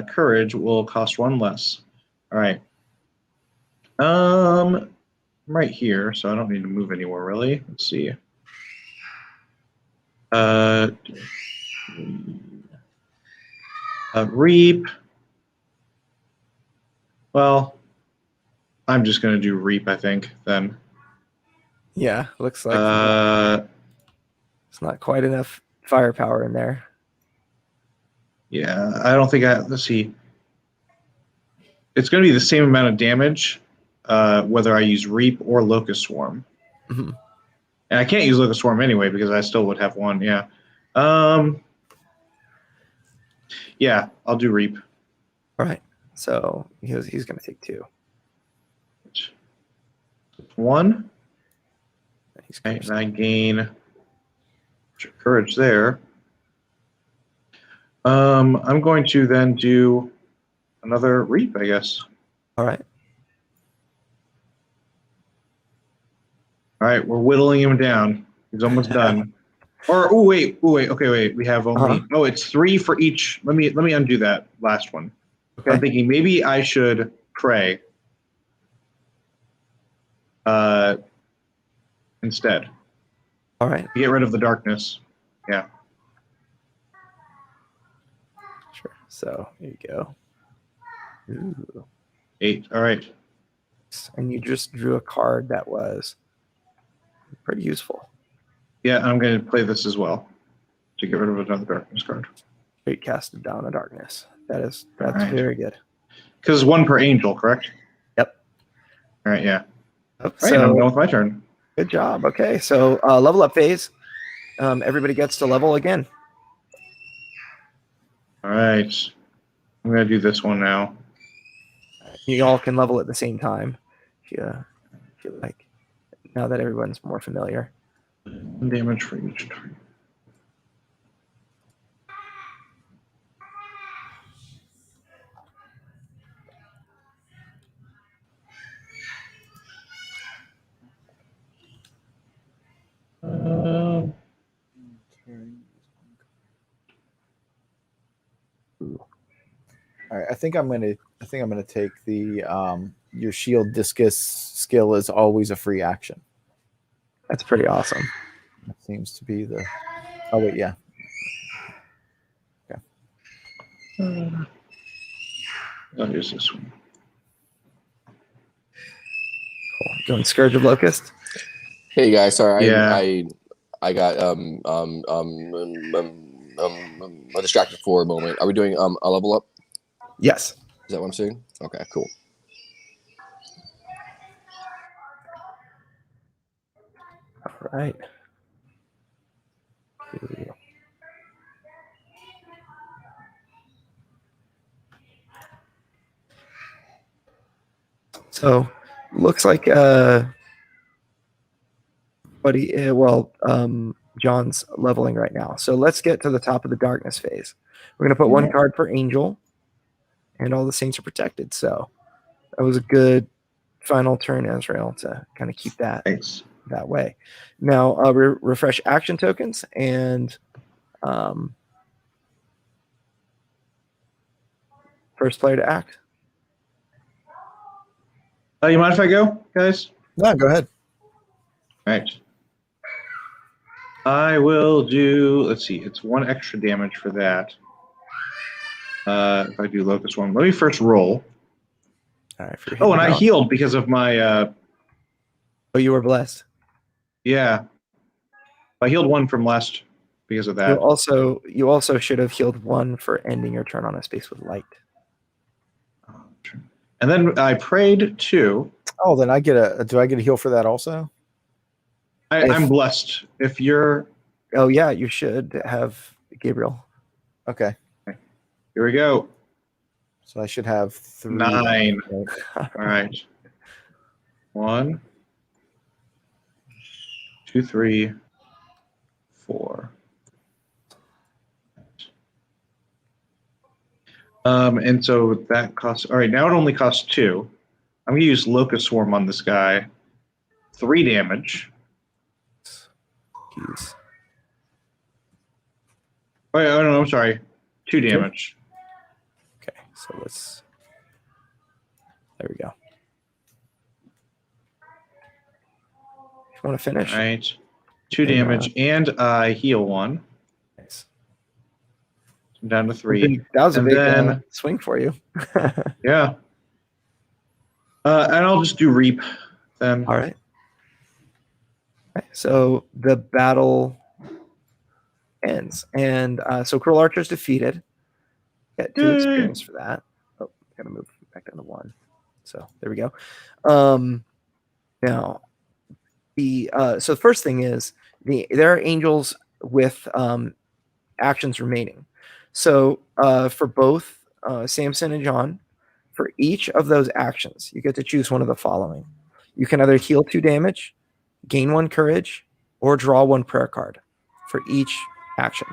courage will cost 1 less. All right. I'm right here, so I don't need to move anywhere really. Let's see. Reap. Well, I'm just gonna do reap, I think. Then. Yeah, looks like Uh, it's not quite enough firepower in there. yeah, I don't think I. Let's see. It's going to be the same amount of damage, whether I use reap or locust swarm. Mhm. And I can't use locust swarm anyway because I still would have 1. Yeah. Yeah, I'll do reap. All right. So he's going to take 2. 1. He's Okay, and I gain courage there. I'm going to then do another reap, I guess. All right. All right, we're whittling him down. He's almost done. Or wait. Okay, wait. We have only it's 3 for each. Let me undo that last one. Okay. I'm thinking maybe I should pray instead. All right. Get rid of the darkness. Yeah. Sure. So here you go. Ooh. 8. All right. And you just drew a card that was pretty useful. Yeah, I'm going to play this as well to get rid of another darkness card. Great casted down the darkness. That's right. very good. Because 1 per angel, correct? Yep. All right. Yeah. All So right, I'm going with my turn. good job. Okay, so level up phase. Everybody gets to level again. All right. I'm going to do this one now. You all can level at the same time if you like. Now that everyone's more familiar. Damage for each turn. All right, I think I'm gonna take the your shield discus skill is always a free action. That's pretty awesome. That seems to be the. Oh wait, yeah. Okay. I'll use this one. Cool. Doing Scourge of Locust. Hey guys, sorry, Yeah. I got distracted for a moment. Are we doing a level up? Yes. Is that what I'm saying? Okay, cool. All right. So looks like John's leveling right now. So let's get to the top of the darkness phase. We're gonna put one card per angel, and all the saints are protected. So that was a good final turn, Ezreal, to kind of keep that Thanks. that way. Now refresh action tokens and first player to act. You mind if I go, guys? No, go ahead. All right. I will do, let's see, it's 1 extra damage for that. If I do Locust one, let me first roll. All right. Oh, and I healed because of my, Oh, you were blessed. yeah. I healed 1 from last because of that. You also should have healed 1 for ending your turn on a space with light. And then I prayed 2. Oh, then do I get a heal for that also? I'm blessed. If you're... Oh, yeah, you should have Gabriel. Okay. Here we go. So I should have 3. 9. All right. 1, 2, 3, 4. And so that costs... All right, now it only costs 2. I'm going to use Locust Swarm on this guy. 3 damage. Jeez. Oh, no, I'm sorry. 2 damage. Okay, so let's... There we go. You want to finish? All right. 2 damage, and I heal 1. Nice. I'm down to 3. That was a And big then- swing for you. Yeah. And I'll just do Reap then. All right. Okay, so the battle ends. And so Cruel Archer's defeated. Get 2 Yay. experience for that. Oh, gotta move back down to 1. So there we go. Now, so the first thing is there are angels with actions remaining. So for both Samson and John, for each of those actions, you get to choose one of the following. You can either heal 2 damage, gain 1 courage, or draw 1 prayer card for each action.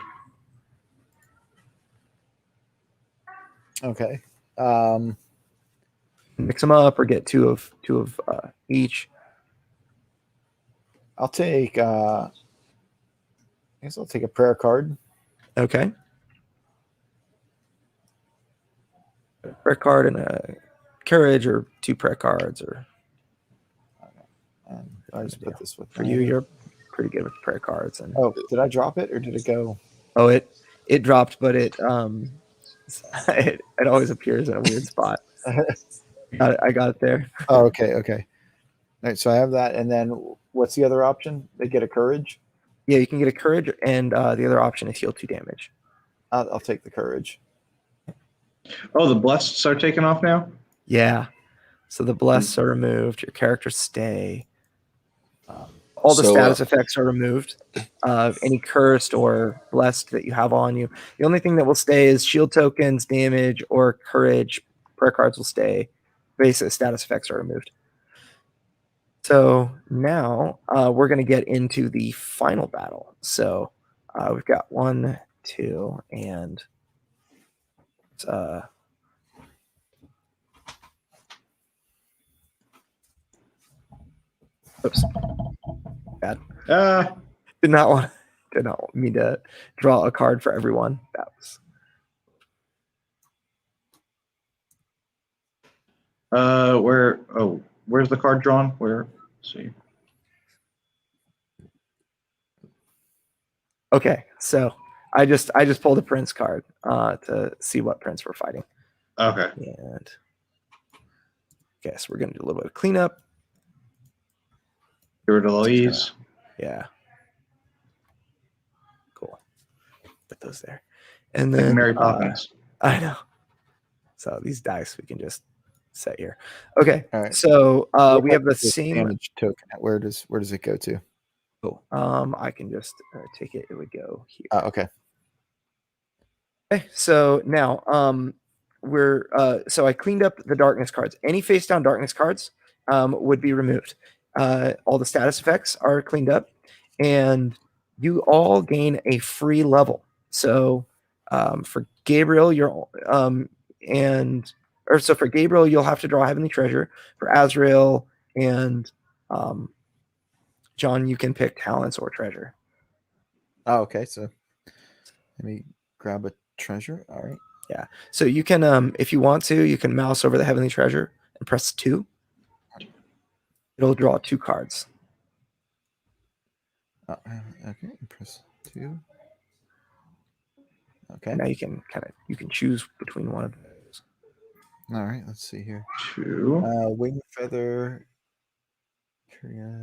Okay. Mix them up or get two of each. I'll take I guess I'll take a prayer card. Okay. A prayer card and a courage, or 2 prayer cards, or And I just put this with for you, you're pretty good with prayer cards. And Oh, did I drop it or did it go? oh, it dropped, but it always appears in a weird spot. I got it there. Oh, okay. All right, so I have that, and then what's the other option? They get a courage. Yeah, you can get a courage, and the other option is heal 2 damage. I'll take the courage. Oh, the blesseds are taken off now? Yeah. So the blessed are removed. Your characters stay. All the status effects are removed. Any cursed or blessed that you have on you. The only thing that will stay is shield tokens, damage, or courage. Prayer cards will stay. Basic status effects are removed. So now we're going to get into the final battle. So we've got 1, 2, and oops, bad. Did not want me to draw a card for everyone. That was where's the card drawn? Let's see. okay. So I just pulled a prince card to see what prince we're fighting. Okay. And okay, so we're gonna do a little bit of cleanup. Get rid of all these. Yeah. Cool. Put those there. And then Mary Poppins. I know. So these dice we can just set here. Okay. All right. So we have the same damage token. Where does it go to? Oh, I can just take it. It would go here. Okay. Okay. So now so I cleaned up the darkness cards. Any face down darkness cards would be removed. All the status effects are cleaned up, and you all gain a free level. So for Gabriel, for Gabriel, you'll have to draw Heavenly Treasure. For Azrael and John, you can pick Talents or Treasure. Oh, okay. So let me grab a treasure. All right. Yeah. So you can, if you want to, you can mouse over the Heavenly Treasure and press 2. It'll draw 2 cards. Okay. Press 2. Okay. Now you can choose between one of those. All right. Let's see here. 2. Wing feather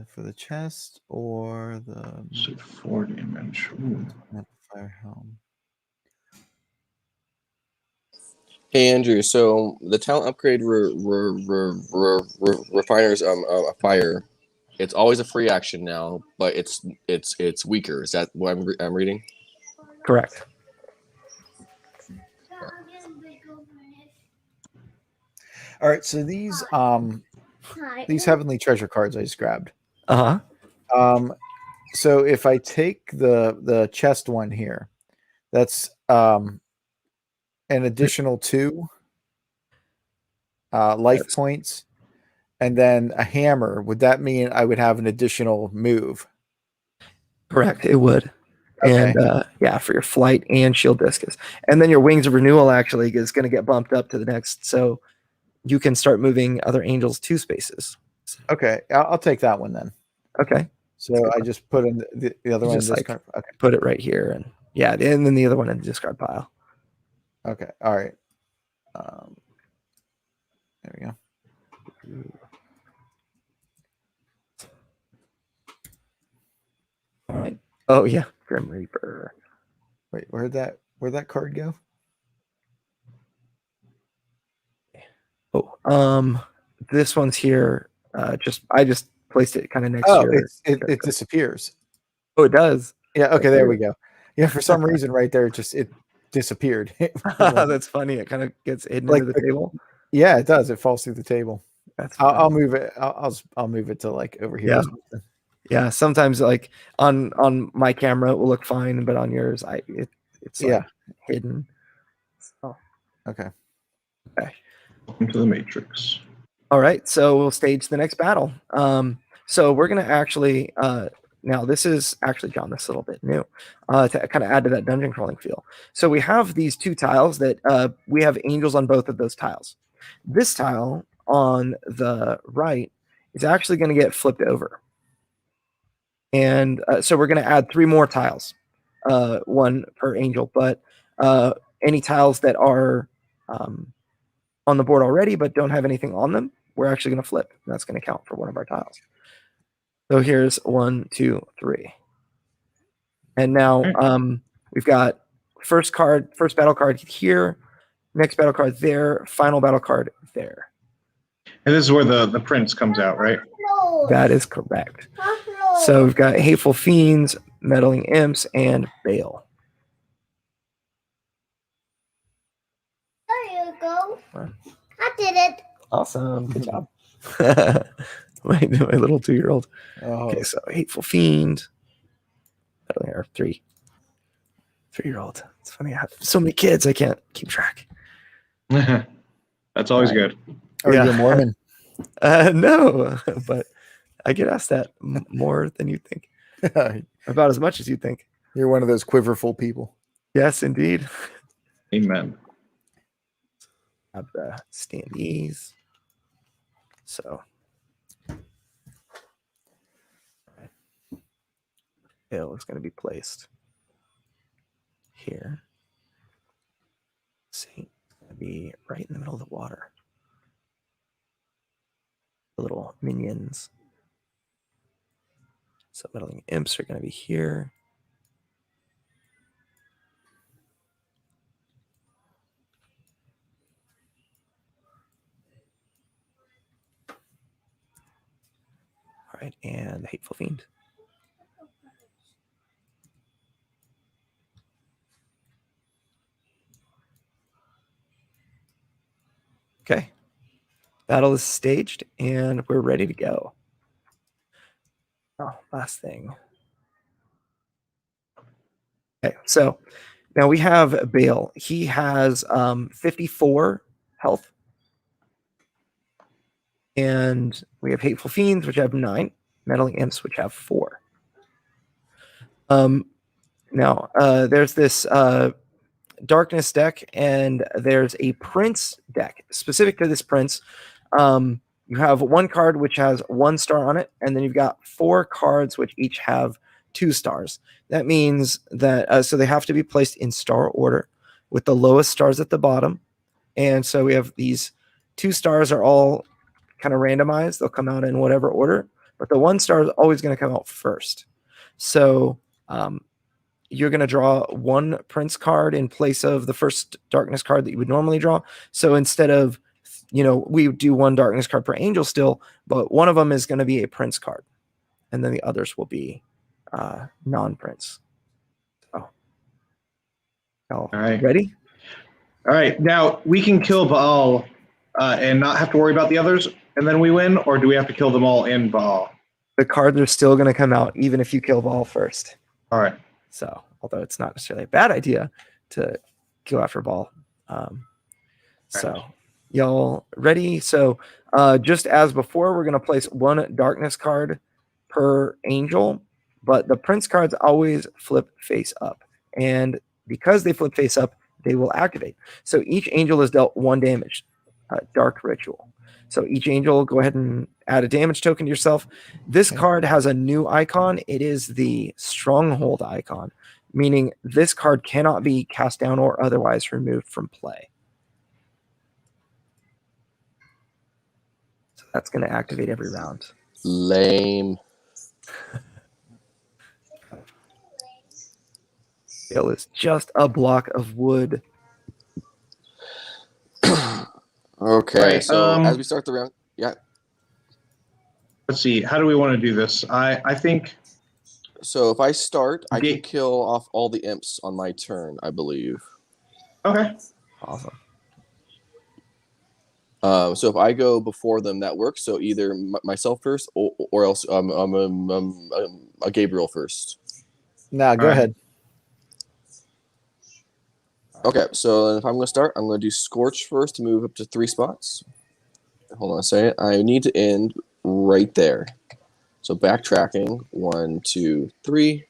for the chest or the So 4 damage. Ooh. amplifier helm. Hey Andrew, so the talent upgrade refiners a fire. It's always a free action now, but it's weaker. Is that what I'm reading? Correct. All right. So these Heavenly Treasure cards I just grabbed. So if I take the chest one here, that's an additional 2 life points, and then a hammer. Would that mean I would have an additional move? Correct. It would. Okay. And for your flight and shield discus, and then your Wings of Renewal actually is going to get bumped up to the next, so you can start moving other angels 2 spaces. Okay, I'll take that one then. Okay. So I just put in the other one in this card. Okay. Put it right here, and then the other one in the discard pile. Okay. All right. There we go. All right. Oh yeah, Grim Reaper. Wait, where'd that card go? Oh, this one's here. I just placed it kind of next to your. It disappears. Oh, it does. Yeah. Okay. There we go. Yeah. For some reason, right there, it disappeared. That's funny. It kind of gets hidden Like under the table. Yeah, it does. It falls through the table. That's I'll move it. I'll move it to like over here. Yeah. Yeah. Sometimes like on my camera it will look fine, but on yours it's like hidden. Oh. Okay. Welcome to the Matrix. All right, so we'll stage the next battle. So we're gonna actually now this is actually, John, this is a little bit new to kind of add to that dungeon crawling feel. So we have these 2 tiles that we have angels on both of those tiles. This tile on the right is actually going to get flipped over, and so we're going to add 3 more tiles, 1 per angel. But any tiles that are on the board already but don't have anything on them, we're actually going to flip. That's going to count for one of our tiles. So here's 1, 2, 3. And now we've got first battle card here, next battle card there, final battle card there. And this is where the prince comes out, right? That is correct. So we've got Hateful Fiends, Meddling Imps, and Bale. There you go. I did it. Awesome. Good job. my little 2-year-old. Oh. Okay, so Hateful Fiend. Meddling Imp, 3-year-old. It's funny. I have so many kids, I can't keep track. That's always good. Are you a Mormon? No, but I get asked that more than you think. About as much as you think. You're one of those quiverful people. Yes, indeed. Amen. Have the standees. So hill is going to be placed here. Let's see, it's going to be right in the middle of the water. The little minions. So meddling imps are going to be here. All right, and the Hateful Fiend. Okay. Battle is staged, and we're ready to go. Oh, last thing. Okay, so now we have Bale. He has 54 health. And we have Hateful Fiends, which have 9. Meddling Imps, which have 4. Now, there's this Darkness deck, and there's a Prince deck. Specific to this Prince, you have 1 card which has 1 star on it, and then you've got 4 cards which each have 2 stars. That means that so they have to be placed in star order with the lowest stars at the bottom. And so we have these 2 stars are all kind of randomized. They'll come out in whatever order, but the 1 star is always going to come out first. So you're going to draw 1 Prince card in place of the first Darkness card that you would normally draw. So instead of, we do 1 Darkness card per Angel still, but one of them is going to be a Prince card, and then the others will be non-Prince. Oh, all right. Ready? All right. Now we can kill Baal and not have to worry about the others, and then we win, or do we have to kill them all in Baal? The cards are still going to come out even if you kill Baal first. All right. So, although it's not necessarily a bad idea to go after Baal. So, y'all ready? So, just as before, we're going to place 1 Darkness card per Angel, but the Prince cards always flip face up. And because they flip face up, they will activate. So each Angel is dealt 1 damage, Dark Ritual. So each Angel, go ahead and add a damage token to yourself. This card has a new icon. It is the Stronghold icon, meaning this card cannot be cast down or otherwise removed from play. So that's going to activate every round. Lame. It is just a block of wood. Okay, Right, so as we start the round, yeah. Let's see. How do we want to do this? I think. So if I start, I can kill off all the imps on my turn, I believe. Okay. Awesome. So if I go before them, that works. So either myself first, or else a Gabriel first. Nah, go ahead. Okay, so if I'm going to start, I'm going to do Scorch first to move up to 3 spots. Hold on a second. I need to end right there. So backtracking, 1, 2, 3.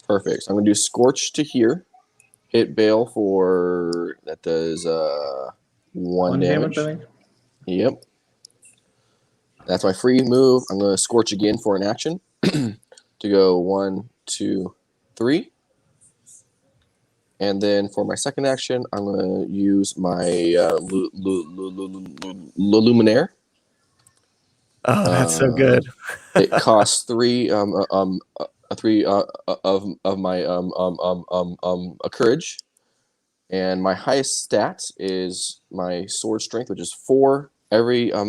Perfect. So I'm going to do Scorch to here. Hit Bale for, that does 1 damage. I think. Yep. That's my free move. I'm going to Scorch again for an action to go 1, 2, 3. And then for my second action, I'm going to use my Luminaire. Oh, that's so good. It costs 3 of my a courage, and my highest stat is my sword strength, which is 4. Every a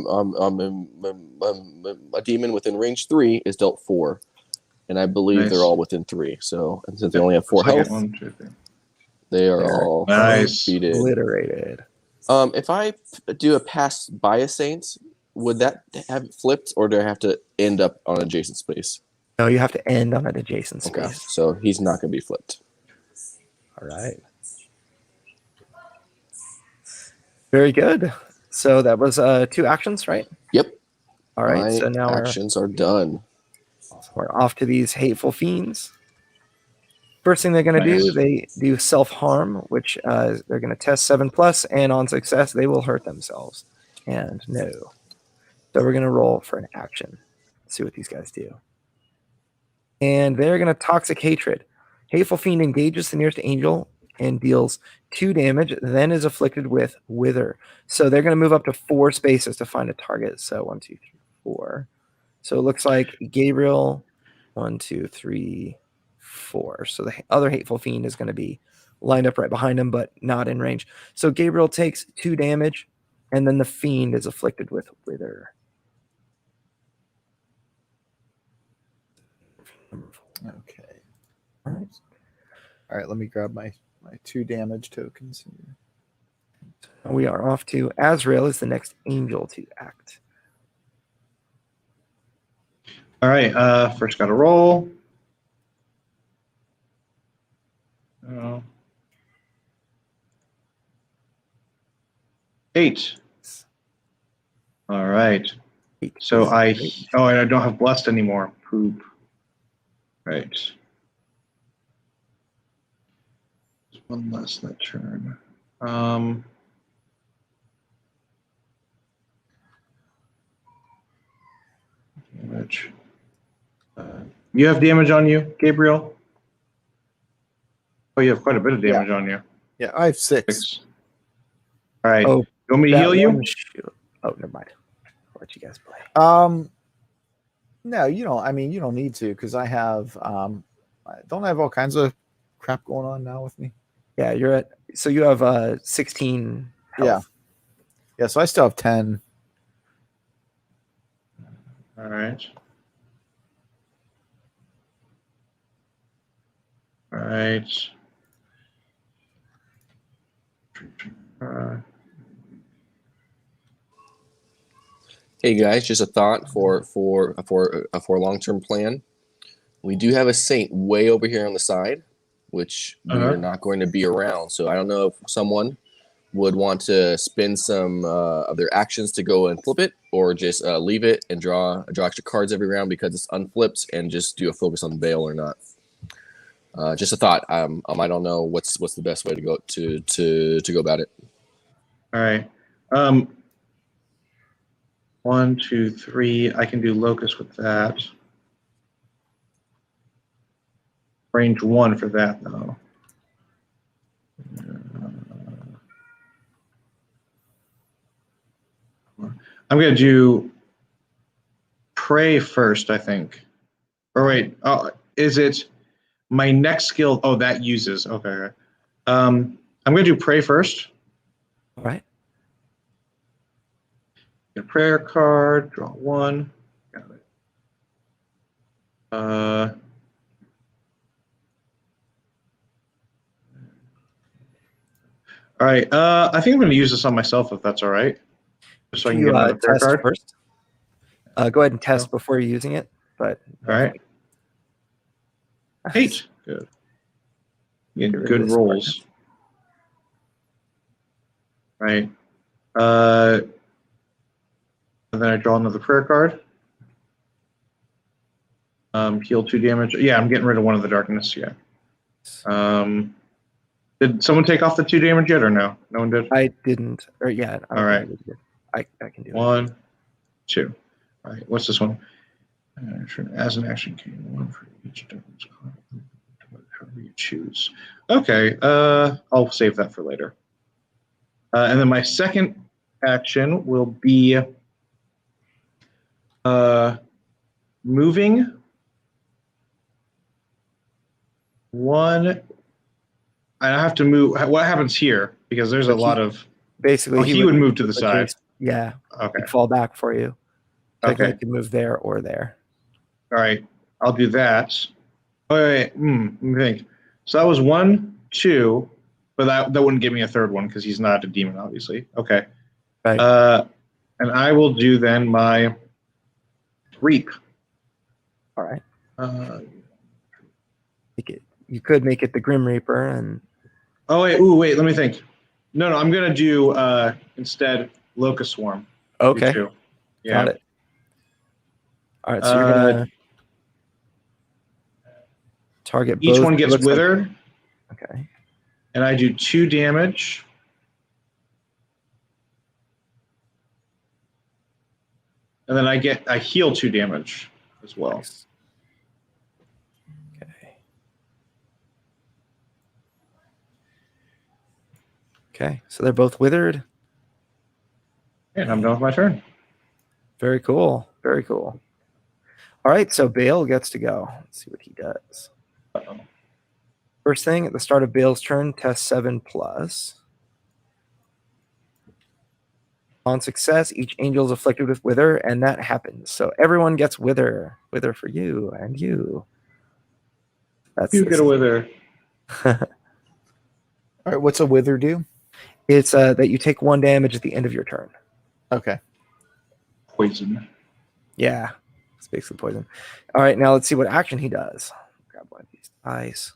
demon within range 3 is dealt 4, and I believe they're all within 3. So and since they only have 4 health, 1, 2, 3. they are all defeated. Obliterated. If I do a pass by a saint, would that have it flipped, or do I have to end up on adjacent space? No, you have to end on an adjacent space. Okay, so he's not going to be flipped. All right. Very good. So that was 2 actions, right? Yep. All right. My so now actions are done. we're off to these Hateful Fiends. First thing they're going to do, they do self-harm, which they're going to test 7+, and on success, they will hurt themselves. And no. So we're going to roll for an action. Let's see what these guys do. And they're going to Toxic Hatred. Hateful Fiend engages the nearest angel and deals 2 damage, then is afflicted with Wither. So they're going to move up to 4 spaces to find a target. So 1, 2, 3, 4. So it looks like Gabriel, 1, 2, 3, 4. So the other Hateful Fiend is going to be lined up right behind him, but not in range. So Gabriel takes 2 damage, and then the Fiend is afflicted with Wither. Okay. All right. Let me grab my 2 damage tokens here. We are off to Azrael is the next angel to act. All right. First, got to roll. Oh. 8. All right. So and I don't have blessed anymore. Poop. Right. One less that turn. Damage. You have damage on you, Gabriel? Oh, you have quite a bit of damage on you. Yeah, I have 6. All right. Oh, you want me to heal you? Oh, never mind. I'll let you guys play. No, you don't. I mean, you don't need to because I have. Don't I have all kinds of crap going on now with me? Yeah, you're at. So you have 16 health. Yeah. So I still have 10. All right. All right. Hey guys, just a thought for a long-term plan. We do have a saint way over here on the side, which we are not going to be around. So I don't know if someone would want to spend some of their actions to go and flip it, or just leave it and draw extra cards every round because it's unflipped, and just do a focus on Veil or not. Just a thought. I don't know what's the best way to go about it. All right. 1, 2, 3. I can do Locust with that. Range 1 for that, though. I'm going to do Pray first, I think. Or wait, is it my next skill? Oh, that uses. Okay. I'm going to do Pray first. All right. Get a prayer card, draw 1. Got it. All right. I think I'm going to use this on myself if that's all right. Just so I can get another prayer test card. first. Go ahead and test before you're using it. But all right. 8. Good. Get good rolls. Right. And then I draw another prayer card. Heal 2 damage. Yeah, I'm getting rid of 1 of the darkness. Yeah. Did someone take off the 2 damage yet, or no? No one did. I didn't. Or yeah. All right. I can do 1, 2. All right. What's this one? As an action, gain 1 for each darkness card. However you choose. Okay. I'll save that for later. And then my second action will be moving 1. I have to move. What happens here? Because there's a lot of. Basically, he would move to the side. Yeah. Okay. He'd fall back for you. Okay. You can move there or there. All right. I'll do that. Oh, wait. Let me think. So that was 1, 2, but that wouldn't give me a third one because he's not a demon, obviously. Okay. Right. And I will do then my reap. All right. You could make it the Grim Reaper and. Oh wait! Ooh, wait. Let me think. No. I'm gonna do instead Locust Swarm. Okay. Yeah. Got it. All right. So you're gonna target. Each both. one gets withered. Okay. And I do 2 damage. And then I heal 2 damage as well. Nice. Okay, so they're both withered. And I'm done with my turn. Very cool. Very cool. All right, so Bale gets to go. Let's see what he does. First thing, at the start of Bale's turn, test 7+. On success, each angel is afflicted with wither, and that happens. So everyone gets wither. Wither for you and you. You get a wither. All right, what's a wither do? It's that you take 1 damage at the end of your turn. Okay. Poison. Yeah, it's basically poison. All right, now let's see what action he does. Grab one of these dice.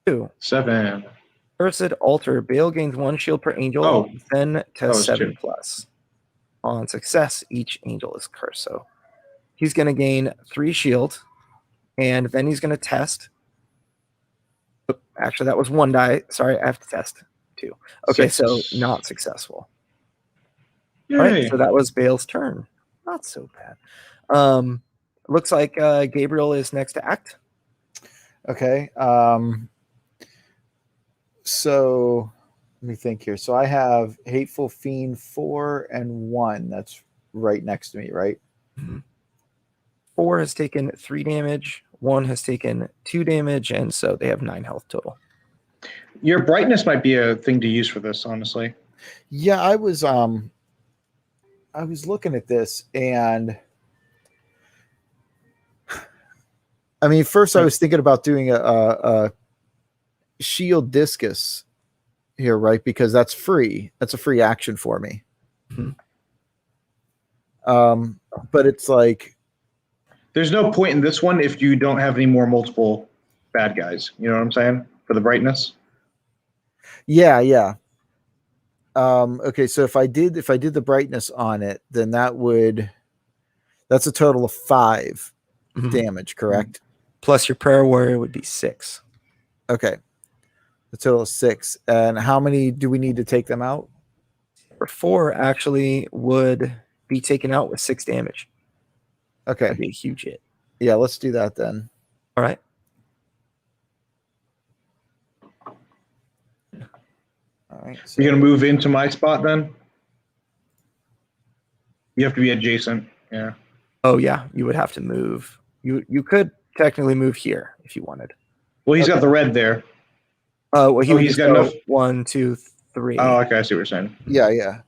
2. 7. Cursed Altar. Bale gains 1 shield per angel, Oh. then to Oh, it's 7 2. plus. On success, each angel is cursed. So he's going to gain 3 shield, and then he's going to test. Oh, actually, that was 1 die. Sorry, I have to test 2. Okay, 6. so not successful. Yay. All right, so that was Bale's turn. Not so bad. Looks like Gabriel is next to act. Okay. So let me think here. So I have Hateful Fiend 4 and 1. That's right next to me, right? 4 has taken 3 damage. 1 has taken 2 damage, and so they have 9 health total. Your brightness might be a thing to use for this, honestly. Yeah, I was looking at this, and I mean, first I was thinking about doing a shield discus here, right? Because that's free. That's a free action for me. Mhm. But it's like, There's no point in this one if you don't have any more multiple bad guys. You know what I'm saying? For the brightness. yeah. Okay, so if I did the brightness on it, then that's a total of 5 Mhm. damage, correct? Plus your prayer warrior would be 6. Okay. A total of 6. And how many do we need to take them out? Or 4 actually would be taken out with 6 damage. Okay. That'd be a huge hit. Yeah, let's do that then. All right. All right. So, You're gonna move into my spot then. You have to be adjacent. Yeah. Oh yeah, you would have to move. You could technically move here if you wanted. Well, he's Okay. got the red there. Well, he Oh, would he's just got go enough. 1, 2, 3. Oh, okay. I see what you're saying. yeah.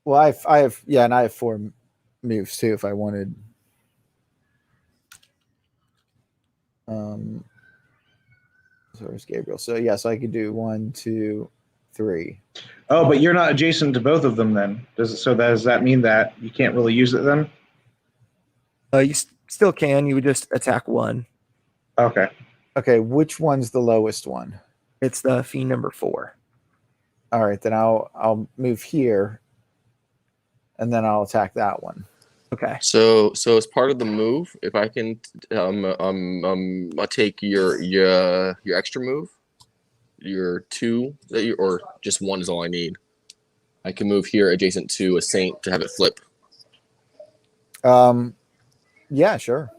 Well, I have and I have 4 moves too if I wanted. So where's Gabriel? So yes, I could do 1, 2, 3. Oh, but you're not adjacent to both of them then. Does that mean that you can't really use it then? You still can. You would just attack 1. Okay. Okay, which one's the lowest one? It's the fiend number 4. All right, then I'll move here, and then I'll attack that one. Okay. So as part of the move, if I can, I'll take your extra move, your 2 that you, or just 1 is all I need. I can move here adjacent to a saint to have it flip. Yeah, sure.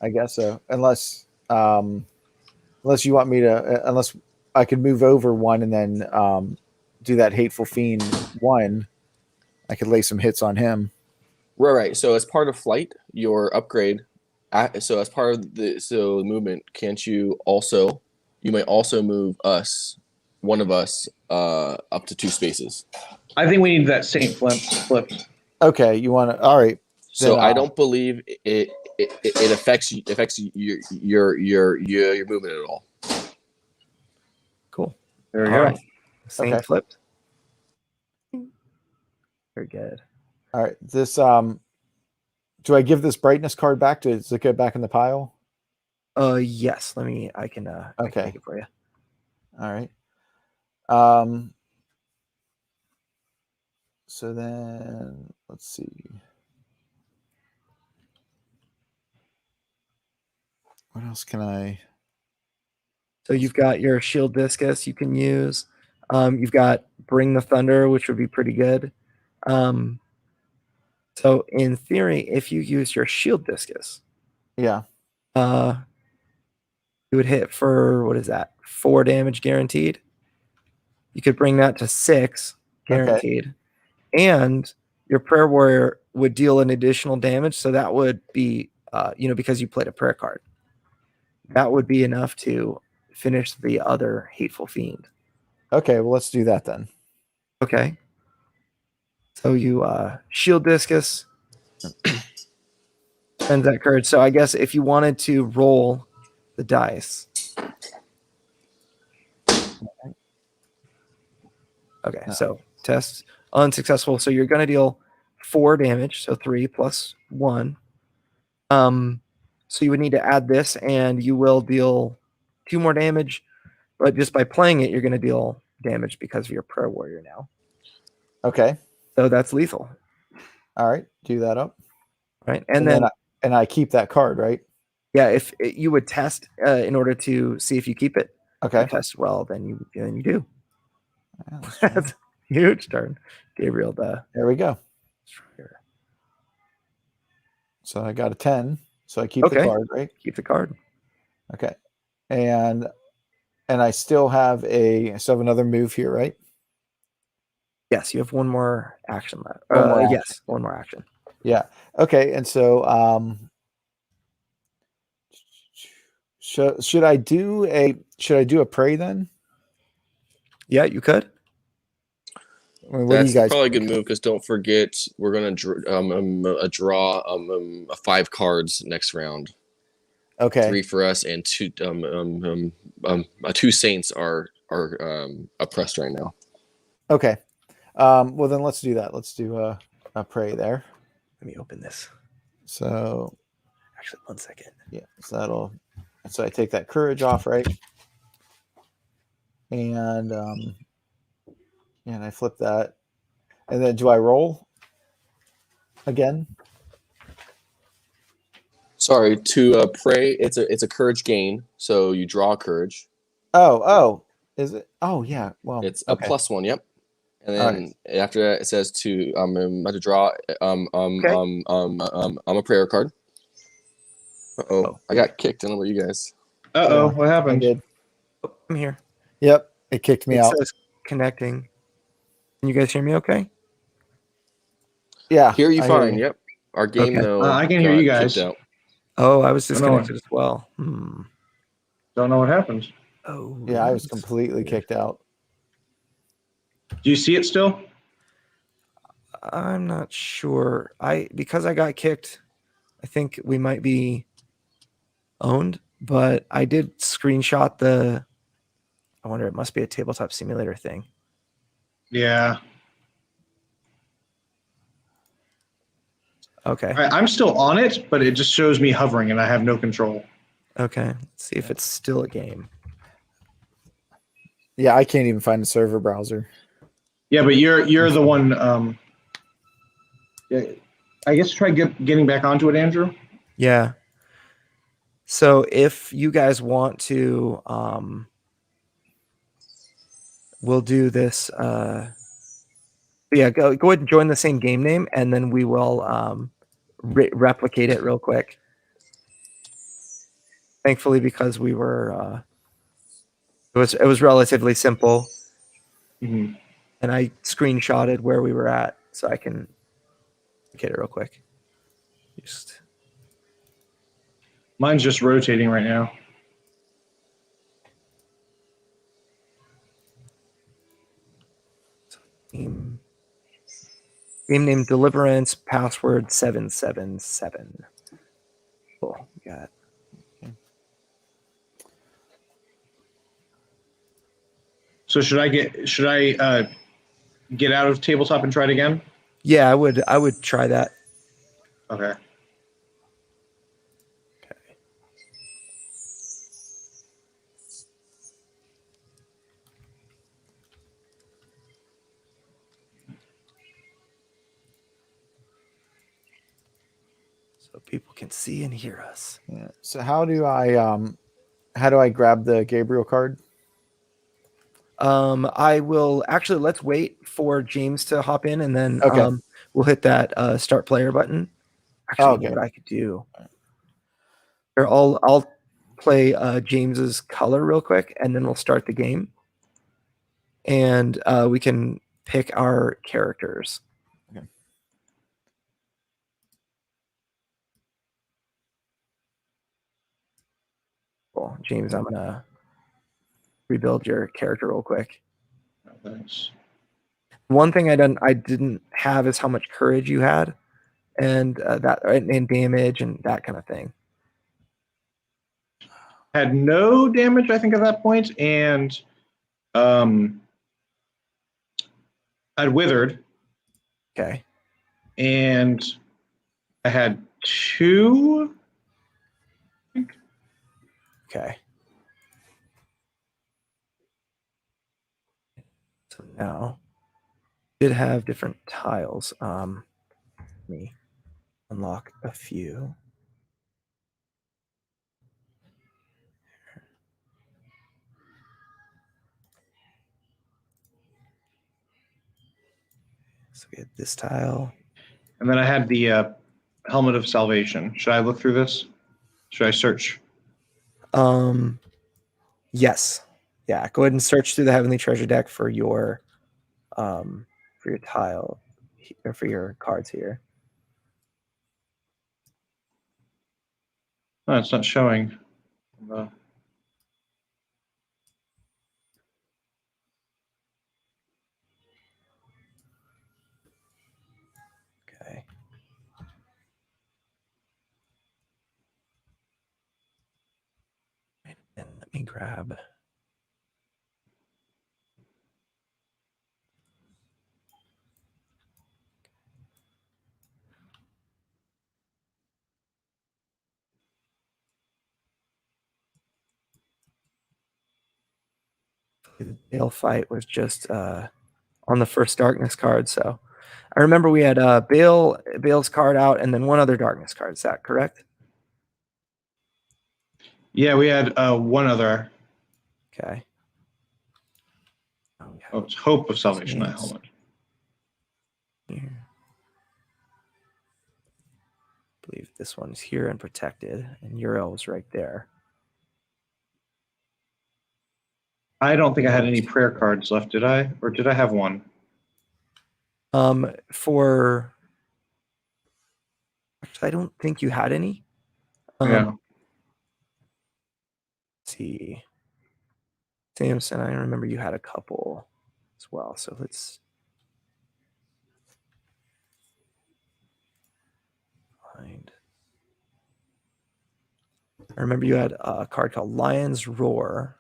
I guess so. Unless you want me to, unless I could move over 1 and then do that Hateful Fiend 1. I could lay some hits on him. Right. So as part of flight, your upgrade. So as part of the movement, can't you also? You might also move one of us, up to 2 spaces. I think we need that saint flipped. Okay, you want to? All right. So Then, I don't believe it affects your movement at all. Cool. There we All go. right. Saint Okay. flipped. Very good. All right. This do I give this brightness card back? Does it go back in the pile? Yes. I can Okay. make it for you. All right. So then let's see. What else can I? So you've got your shield discus you can use. You've got bring the thunder, which would be pretty good. So in theory, if you use your shield discus, Yeah. you would hit for, what is that? 4 damage guaranteed. You could bring that to 6 guaranteed. And your prayer warrior would deal an additional damage. So that would be, because you played a prayer card, that would be enough to finish the other hateful fiend. Okay. Well, let's do that then. Okay. So you shield discus spends that courage. So I guess if you wanted to roll the dice, Okay, No. so test unsuccessful. So you're going to deal 4 damage, so 3 plus 1. So you would need to add this, and you will deal 2 more damage. But just by playing it, you're going to deal damage because of your prayer warrior now. Okay. So that's lethal, All right. Do that up. right? And then I keep that card, right? yeah, if you would test in order to see if you keep it. Okay. If you test well, then you do. Yeah, let's try. That's a huge turn, Gabriel. There we go. So I got a 10. So I keep the Okay. card, right? Keep the card. Okay. And I still have another move here, right? Yes, you have one more action left. One more action. Yes, one more action. Yeah. Okay. And so should I do a prey then? Yeah, you could. I mean, what do you guys probably a think? good move because don't forget we're gonna draw 5 cards next round. Okay. 3 for us and 2 2 saints are oppressed right now. Okay. Well then let's do that. Let's do a prey there. Let me open this. So Actually, 1 second. yeah, so I take that courage off, right? And I flip that. And then do I roll again? Sorry, to pray. It's a courage gain, so you draw a courage. Oh, is it? Oh yeah. Well, It's a okay. +1. Yep. And then after that, it says to draw I'm a prayer card. Uh-oh. I got kicked. I don't know about you guys. Uh-oh, Yeah, what I happened? did. Oh, I'm here. Yep, it kicked me It out. says connecting. Can you guys hear me okay? Yeah, Hear you I fine. you. Yep. Our game Okay. though. I can hear you got guys. kicked out. Oh, I was I don't know. disconnected as well. Don't know what happened. Oh, Yeah, I was that's completely weird. kicked out. Do you see it still? I'm not sure. Because I got kicked, I think we might be owned, but I did screenshot I wonder, it must be a tabletop simulator thing. Yeah. Okay. All right, I'm still on it, but it just shows me hovering and I have no control. Okay. Let's see if it's still a game. Yeah, I can't even find the server browser. Yeah, but you're the one. Yeah, I guess try getting back onto it, Andrew. Yeah. So if you guys want to, we'll do this. Yeah, go ahead and join the same game name, and then we will replicate it real quick. Thankfully, because we were, it was relatively simple, Mm-hmm. and I screenshotted where we were at, so I can get it real quick. Mine's just rotating right now. Game name Deliverance, password 777. Cool. Got it. So should I get out of tabletop and try it again? Yeah, I would try that. Okay. So people can see and hear us. Yeah. So how do I grab the Gabriel card? I will actually, let's wait for James to hop in, and then Okay. we'll hit that start player button. Actually, Okay. you know what I could do? Here, I'll play James's color real quick, and then we'll start the game, and we can pick our characters. Okay. Cool. James, I'm gonna rebuild your character real quick. Thanks. One thing I didn't have is how much courage you had, and and damage and that kind of thing. Had no damage, I think, at that point, and I'd withered, Okay. and I had 2. Okay. So now did have different tiles. Let me unlock a few. So we had this tile. And then I had the helmet of salvation. Should I look through this? Should I search? Yes. Yeah. Go ahead and search through the Heavenly Treasure deck for your tile or for your cards here. No, it's not showing. Uh, Okay. And let me grab. The Bale fight was just on the first darkness card. So I remember we had Bale's card out and then one other darkness card. Is that correct? yeah, we had one other. Okay. Oh, it's Hope of Salvation, not Names. helmet. Here. I believe this one's here and protected, and Uriel's right there. I don't think I had any prayer cards left, did I? Or did I have one? For actually, I don't think you had any. Yeah. Let's see. Samson, I remember you had a couple as well. So let's find. I remember you had a card called Lion's Roar.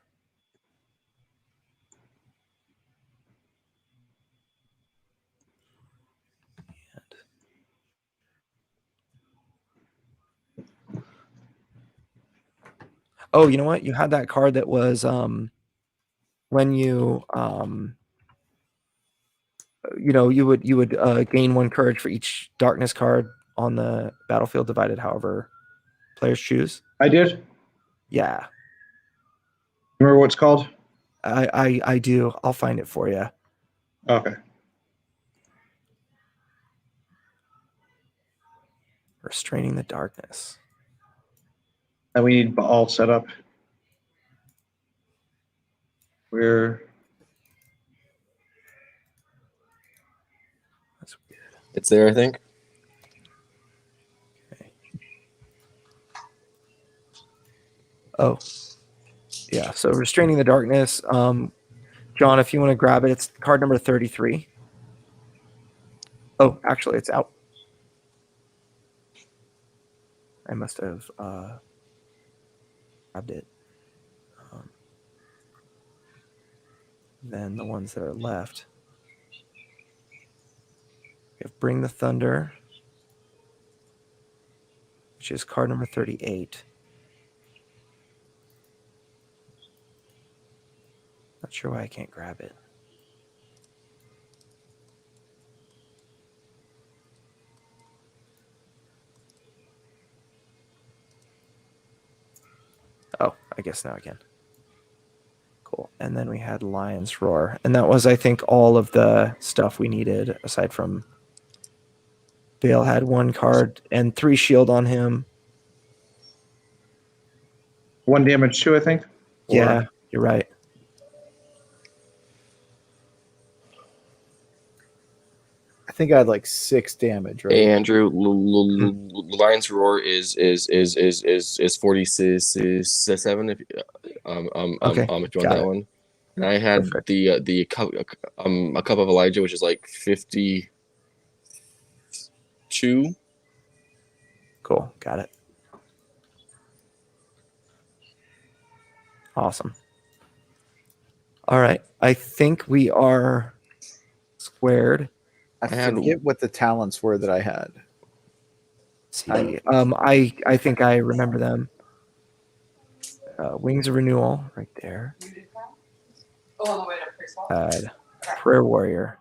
Oh, you know what? You had that card that was when you you would gain 1 courage for each darkness card on the battlefield, divided however players choose. I did. Yeah, Remember what it's called? I do. I'll find it for you. Okay. Restraining the darkness. And we need all set up. We're That's weird. It's there, I think. Okay. Oh, yeah. So restraining the darkness. John, if you want to grab it, it's card number 33. Oh, actually, it's out. I must have grabbed it. Then the ones that are left. We have Bring the Thunder, which is card number 38. Not sure why I can't grab it. Oh, I guess now I can. Cool. And then we had Lion's Roar. And that was, I think, all of the stuff we needed, aside from Bale had 1 card and 3 shield on him. 1 damage too, I think. Yeah, you're right. I think I had like 6 damage, right? Hey Andrew, Lion's Roar is 47 if Okay, if you want got that it. one. And I had Perfect. the cup a cup of Elijah, which is like 52. Cool. Got it. Awesome. All right. I think we are squared. I had- forget what the talents were that I had. See, I think I remember them. Wings of Renewal, right there. Prayer Warrior,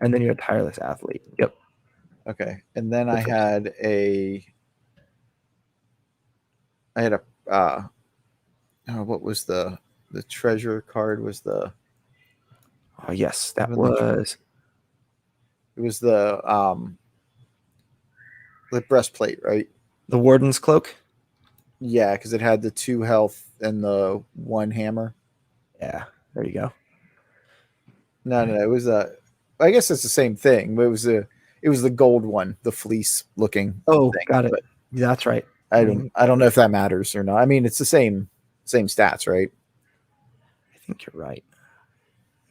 and then you had Tireless Athlete. Yep. Okay, and then I had a what was the treasure card? Was the Oh yes, that Heavenly was it was the breastplate, right? the Warden's Cloak. Yeah, because it had the 2 health and the 1 hammer. Yeah, there you go. No, it was I guess it's the same thing, but it was the gold one, the fleece looking. Oh, thing, got it. but That's right. I don't know if that matters or not. I mean, it's the same stats, right? I think you're right.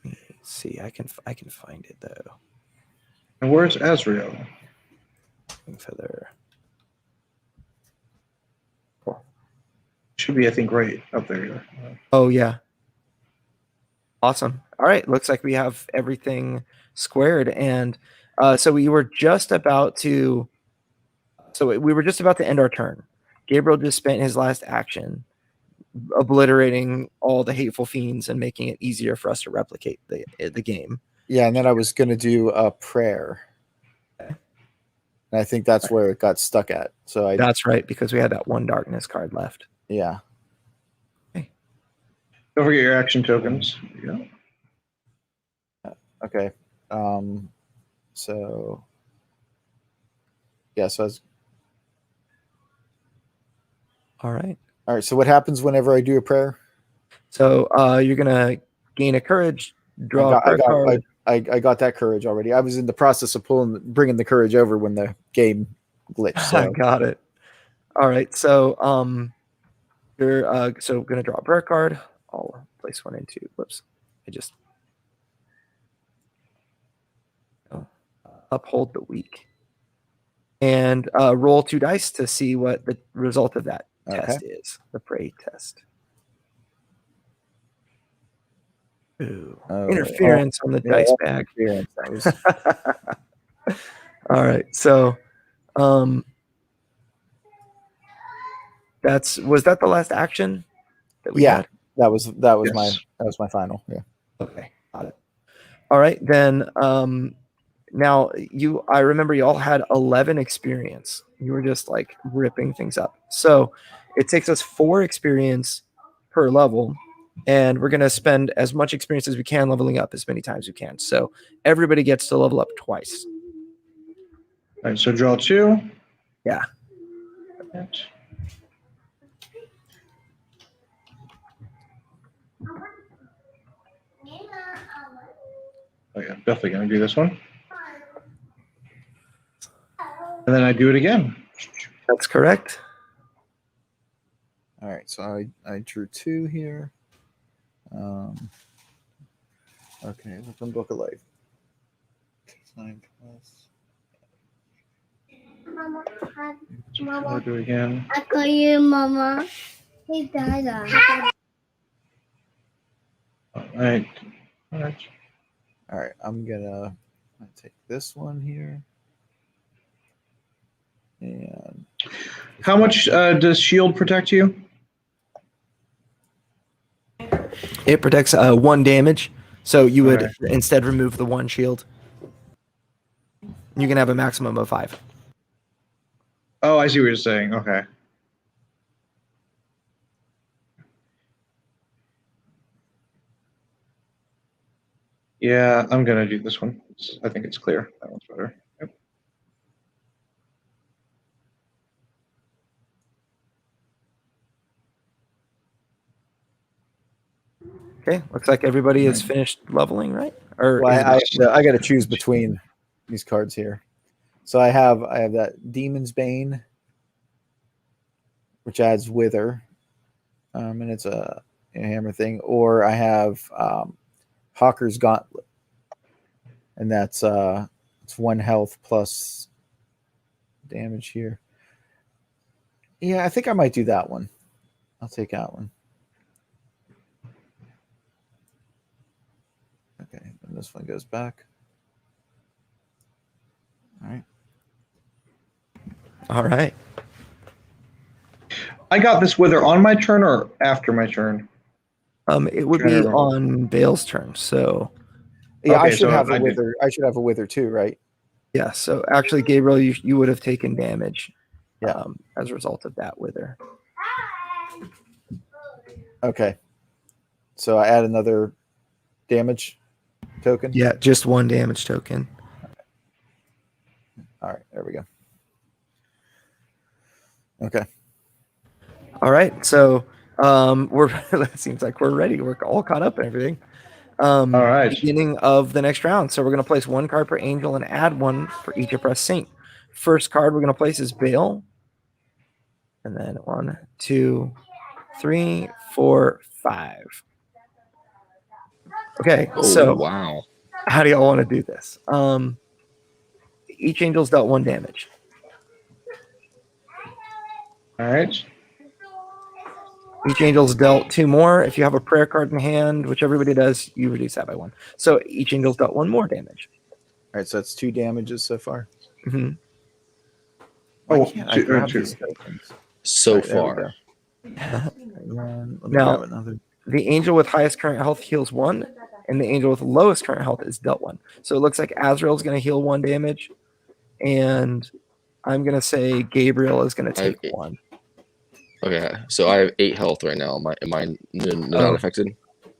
Let me see, I can find it though. And where's Azrael? Feather. Should be, I think, right up there. Oh yeah. Awesome. All right. Looks like we have everything squared, and so we were just about to. So we were just about to end our turn. Gabriel just spent his last action obliterating all the hateful fiends and making it easier for us to replicate the game. Yeah, and then I was going to do a prayer. And I think that's where it got stuck at. So That's right, because we had that 1 darkness card left. yeah. Don't forget your action tokens. Yeah. Okay. So yeah, so I was All right. all right. So what happens whenever I do a prayer? So you're gonna gain a courage, draw a prayer card. I got that courage already. I was in the process of bringing the courage over when the game glitched. I So got it. All right. So you're gonna draw a prayer card. I'll place one into. Whoops. I just uphold the weak. And roll 2 dice to see what the result of that test is. The pray test. Ooh. Interference on the dice bag. All right. So was that the last action that we had? That was Yes. my final. Yeah. Okay, got it. All right, then now I remember you all had 11 experience. You were just like ripping things up. So it takes us 4 experience per level, and we're gonna spend as much experience as we can leveling up as many times as we can. So everybody gets to level up twice. All right, so draw 2. Yeah. Oh yeah, definitely gonna do this one. And then I do it again. That's correct. All right. So I drew 2 here. Okay. Open book of life. 9 plus. Mama, I'll do it again. I call you Mama. Hey, Dada. All right. All right. All right. I'm gonna take this one here. And How much does shield protect you? It protects 1 damage. So you would Okay. instead remove the 1 shield. You can have a maximum of 5. Oh, I see what you're saying. Okay. Yeah, I'm gonna do this one. I think it's clear. That one's better. Yep. Okay, looks like everybody has finished leveling, right? Or well, is it- I got to choose between these cards here. So I have that Demon's Bane, which adds Wither, and it's a hammer thing, or I have Hawker's Gauntlet, and that's it's 1 health plus damage here. Yeah, I think I might do that one. I'll take that one. And this one goes back. All right. All right. I got this wither on my turn or after my turn. It would Trying to be remember. on Bale's turn. So Yeah, I Okay, should so have a I did- wither. I should have a wither too, right? yeah. So actually, Gabriel, you would have taken damage. Yeah. As a result of that wither. Okay. So I add another damage token. Yeah, just one damage token. All right. There we go. Okay. All right. So we're it seems like we're ready. We're all caught up and everything. All right. Beginning of the next round. So we're going to place one card per angel and add one for each oppressed saint. First card we're going to place is Bale. And then 1, 2, 3, 4, 5. Okay, Oh, so wow. how do y'all want to do this? Each angel's dealt 1 damage. All right. Each angel's dealt 2 more. If you have a prayer card in hand, which everybody does, you reduce that by 1. So each angel's dealt 1 more damage. All right. So that's 2 damages so far. Mhm. Why Oh, can't I two- grab two. these tokens? So All right, there we far. go. And then let me Now- grab another. The angel with highest current health heals 1, and the angel with lowest current health is dealt 1. So it looks like Azrael's going to heal 1 damage, and I'm going to say Gabriel is going to take 1. Okay, so I have 8 health right now. Am I not Oh. affected?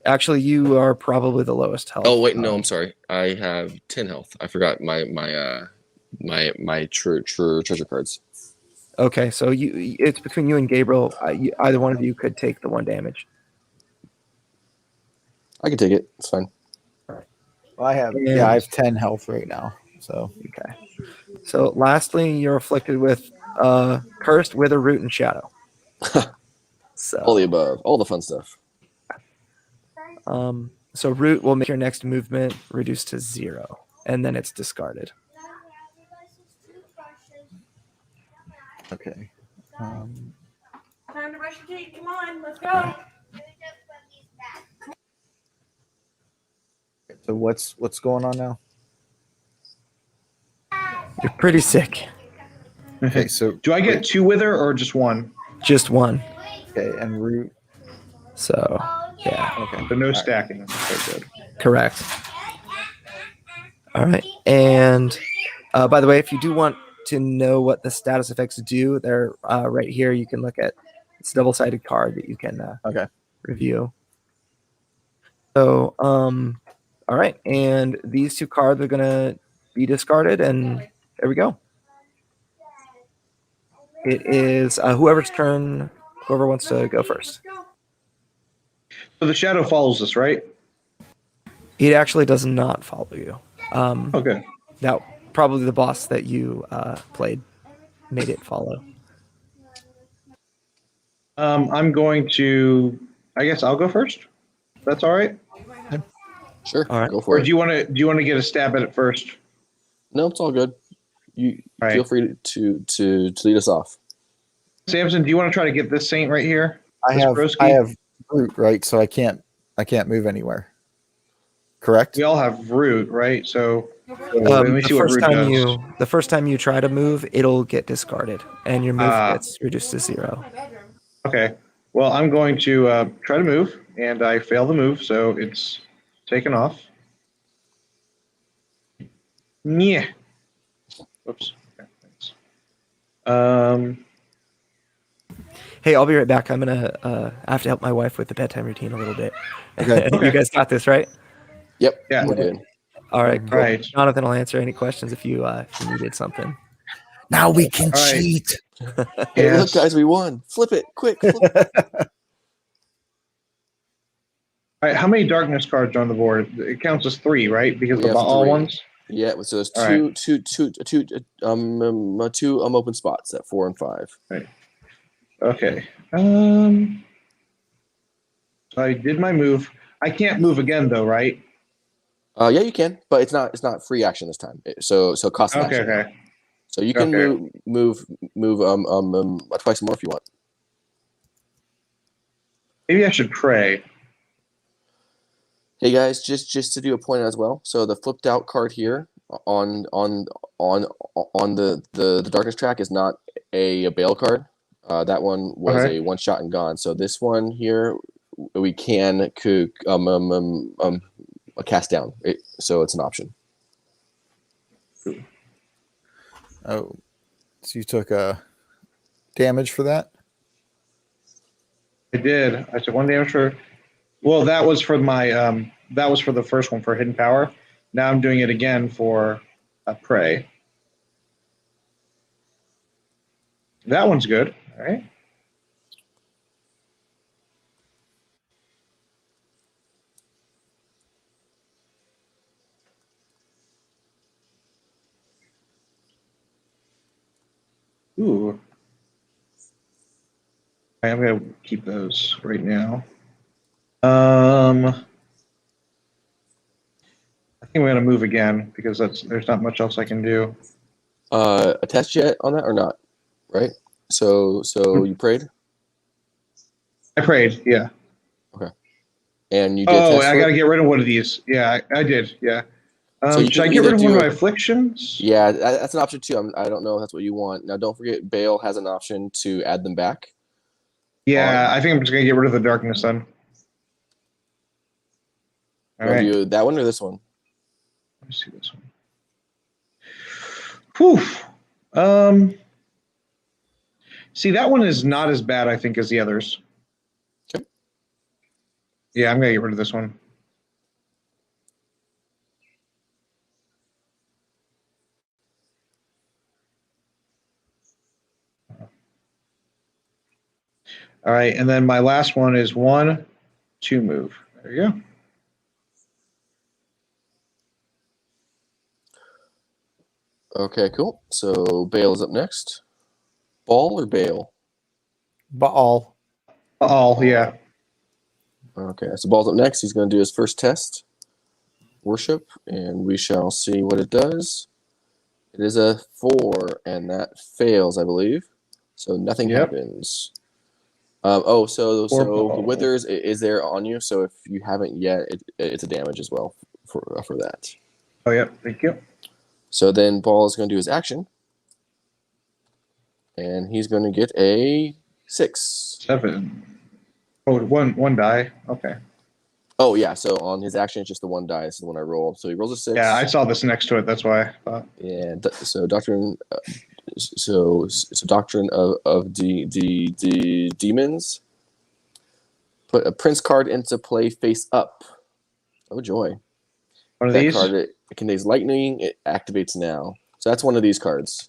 Actually, you are probably the lowest health. Oh wait, no, I'm sorry. I have 10 health. I forgot my treasure cards. Okay, so it's between you and Gabriel. Either one of you could take the 1 damage. I can take it. It's fine. Well, I have And- I have 10 health right now. So Okay. So lastly, you're afflicted with cursed, wither, root, and shadow. All the So, above, all the fun stuff. so root will make your next movement reduced to 0, and then it's discarded. okay. Time to brush your teeth. Come on, let's go. So what's going on now? You're pretty sick. Okay, so Do I get 2 wither or just 1? Just 1. okay, and root. So, yeah, Okay. So no stacking. Okay, good. correct. All right. And by the way, if you do want to know what the status effects do, they're right here. You can look at it's a double-sided card that you can Okay. review. So, all right. And these 2 cards are going to be discarded. And there we go. It is whoever wants to go first. So the shadow follows us, right? It actually does not follow you. Okay. Now, probably the boss that you played made it follow. I'm going to. I guess I'll go first. That's all right. Sure, All right. go for Or it. do you want to get a stab at it first? No, it's all good. You All right. feel free to lead us off. Samson, do you want to try to get this saint right here? I This have broski? root, right? So I can't move anywhere. Correct? We all have root, right? So let me see what root does. The first time you try to move, it'll get discarded, and your move Ah. gets reduced to 0. Okay. Well, I'm going to try to move, and I fail the move, so it's taken off. Yeah. Whoops. Okay, thanks. Hey, I'll be right back. I'm gonna I have to help my wife with the bedtime routine a little bit. Okay. You guys got this, right? Yep, Yeah. we're good. All right, cool. Right. Jonathan will answer any questions if you needed something. Now we can All right. cheat. Hey, Yes. look, guys, we won. Flip it, quick. Flip it. All right. How many darkness cards are on the board? It counts as 3, right? Because We of have all 3. ones. Yeah, so there's All right. two open spots at 4 and 5. Okay. So I did my move. I can't move again though, right? Yeah, you can, but it's not free action this time. So cost an Okay. action. Okay. So you can Okay. move twice more if you want. Maybe I should pray. Hey guys, just to do a point as well. So the flipped out card here on the darkness track is not a Bale card. That one was Okay. a one shot and gone. So this one here we can cast down. So it's an option. Oh, so you took a damage for that? I did. I took 1 damage for. Well, that was for my. That was for the first one for hidden power. Now I'm doing it again for prey. That one's good. All right. Ooh. I'm gonna keep those right now. I think we're gonna move again because there's not much else I can do. A test yet on that or not? Right. So you prayed. I prayed, yeah. And you did. Oh, test I for gotta it? get rid of one of these. Yeah, I did. Yeah. So you Should I can get rid either of one do of my a- afflictions? Yeah, that's an option too. I don't know if that's what you want. Now, don't forget, Bale has an option to add them back. Yeah, I think I'm just gonna get rid of the darkness then. All You want right. to do that one or this one? Let me see this one. Whew. See, that one is not as bad, I think, as the others. Okay. Yeah, I'm gonna get rid of this one. All right, and then my last one is 1, 2 move. There you go. Okay, cool. So Bale is up next. Ball or Bale? Baal. Oh, yeah. Okay, so Ball's up next. He's going to do his first test, worship, and we shall see what it does. It is a 4, and that fails, I believe. So nothing Yep. happens. So the Ball. withers is there on you. So if you haven't yet, it's a damage as well for that. Oh, yep. Thank you. So then Ball is going to do his action, and he's going to get a 6. 7. Oh, one die. Okay. Oh yeah, so on his action, it's just the one die. This is the one I rolled. So he rolls a 6. Yeah, I saw this next to it. That's why I thought. Yeah. So doctrine. So doctrine of the demons. Put a prince card into play face up. Oh joy! One of That these. card it contains lightning. It activates now. So that's one of these cards.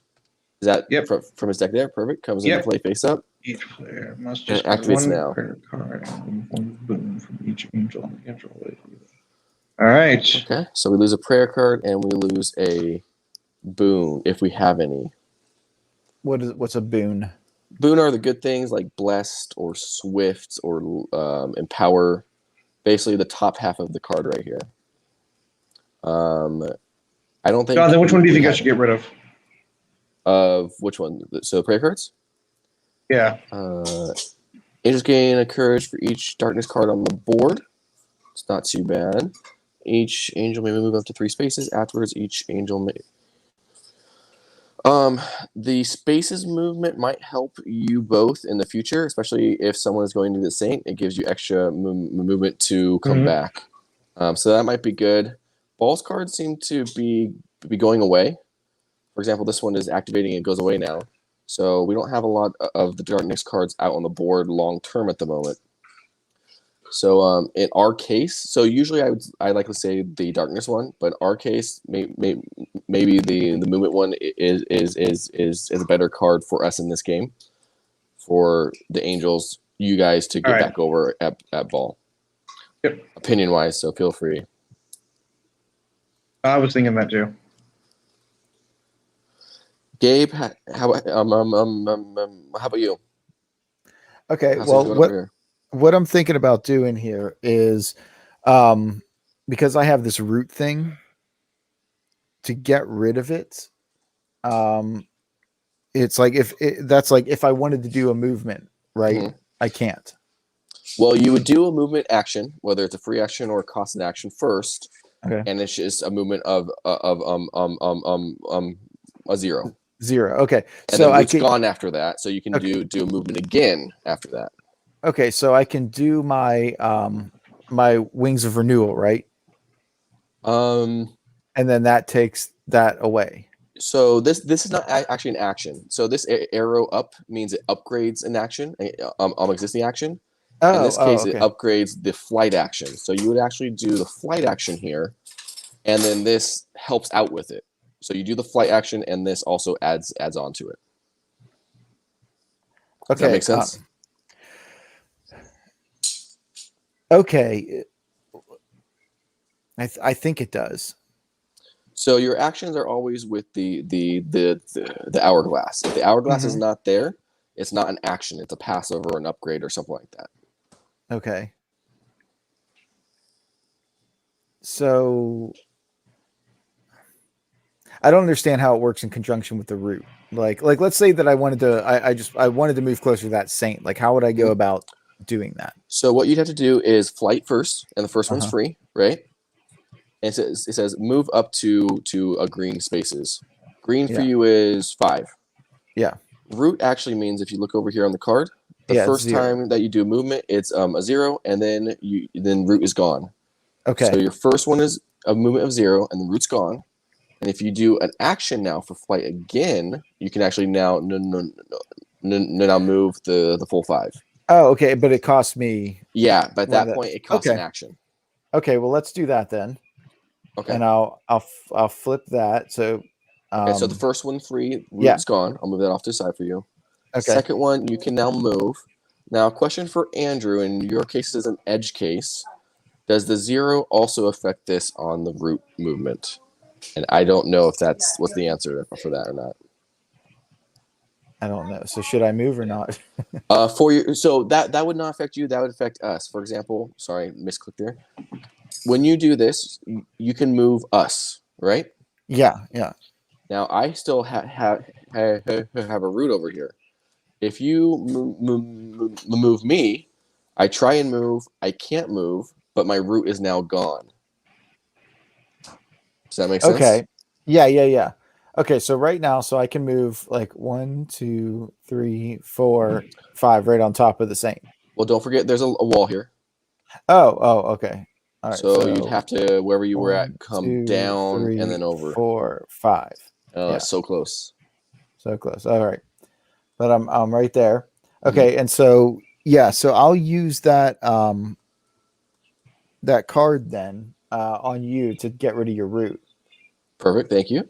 Is that Yep. from his deck there? Perfect. Comes Yep. into play face up. Each player must And it discard activates one now. prayer card and one boon from each angel on the angel list. All right. Okay. So we lose a prayer card and we lose a boon if we have any. What's a boon? Boon are the good things like blessed or swift or empower. Basically, the top half of the card right here. I don't think. John, then which one do you we think I have- should get rid of? Of which one? So prayer cards. Yeah. Angels gain a courage for each darkness card on the board. It's not too bad. Each angel may move up to 3 spaces. Afterwards, each angel may. The spaces movement might help you both in the future, especially if someone is going to the saint. It gives you extra movement to come back. So that might be good. Balls cards seem to be going away. For example, this one is activating and goes away now. So we don't have a lot of the darkness cards out on the board long term at the moment. So in our case, so usually I like to say the darkness one, but in our case, maybe the movement one is a better card for us in this game. For the angels, you guys to get back over at ball. Yep. Opinion wise, so feel free. I was thinking that too. Gabe, how about you? Okay, How's well, it going over here? what I'm thinking about doing here is, because I have this root thing, to get rid of it. It's like if I wanted to do a movement, right? Mhm. I can't. Well, you would do a movement action, whether it's a free action or a cost an action first, Okay. and it's just a movement of a 0. 0. Okay. And So then it's gone after that, so you can do a movement again after that. Okay, so I can do my my Wings of Renewal, right? And then that takes that away. So this is not actually an action. So this arrow up means it upgrades an action, existing action. In this case, okay. it upgrades the flight action. So you would actually do the flight action here, and then this helps out with it. So you do the flight action, and this also adds on to it. Does that make sense? Okay. I think it does. So your actions are always with the hourglass. If the hourglass is not there, it's not an action. It's a passive or an upgrade or something like that. Okay. So I don't understand how it works in conjunction with the root. Like let's say that I wanted to I wanted to move closer to that saint. Like how would I go about doing that? So what you'd have to do is flight first, and the first one's free, right? And it says move up to a green spaces. Green for you is 5. Yeah. Root actually means, if you look over here on the card, the first time that you do a movement, it's a 0, and then root is gone. Okay. So your first one is a movement of 0, and the root's gone. And if you do an action now for flight again, you can actually now move the full 5. Oh, okay, but it costs me. Yeah, but at that point, it costs an action. Okay, well, let's do that then. Okay. And I'll flip that. So. Okay, so the first one free, root's gone. I'll move that off to the side for you. Okay. Second one, you can now move. Now, a question for Andrew. In your case, is an edge case. Does the 0 also affect this on the root movement? And I don't know if that's what's the answer for that or not. I don't know. So should I move or not? For you, so that would not affect you. That would affect us. For example, sorry, misclicked there. When you do this, you can move us, right? Yeah. Now I still have a root over here. If you move me, I try and move. I can't move, but my root is now gone. Does that make sense? Okay. Yeah. Okay, so right now, so I can move like 1, 2, 3, 4, 5 right on top of the saint. Well, don't forget there's a wall here. Oh, okay. All right. So you'd have to, wherever you were at, come down 3, and then over. 4, 5. So close. So close. All right. But I'm right there. Okay, and so so I'll use that that card then on you to get rid of your root. Perfect. Thank you.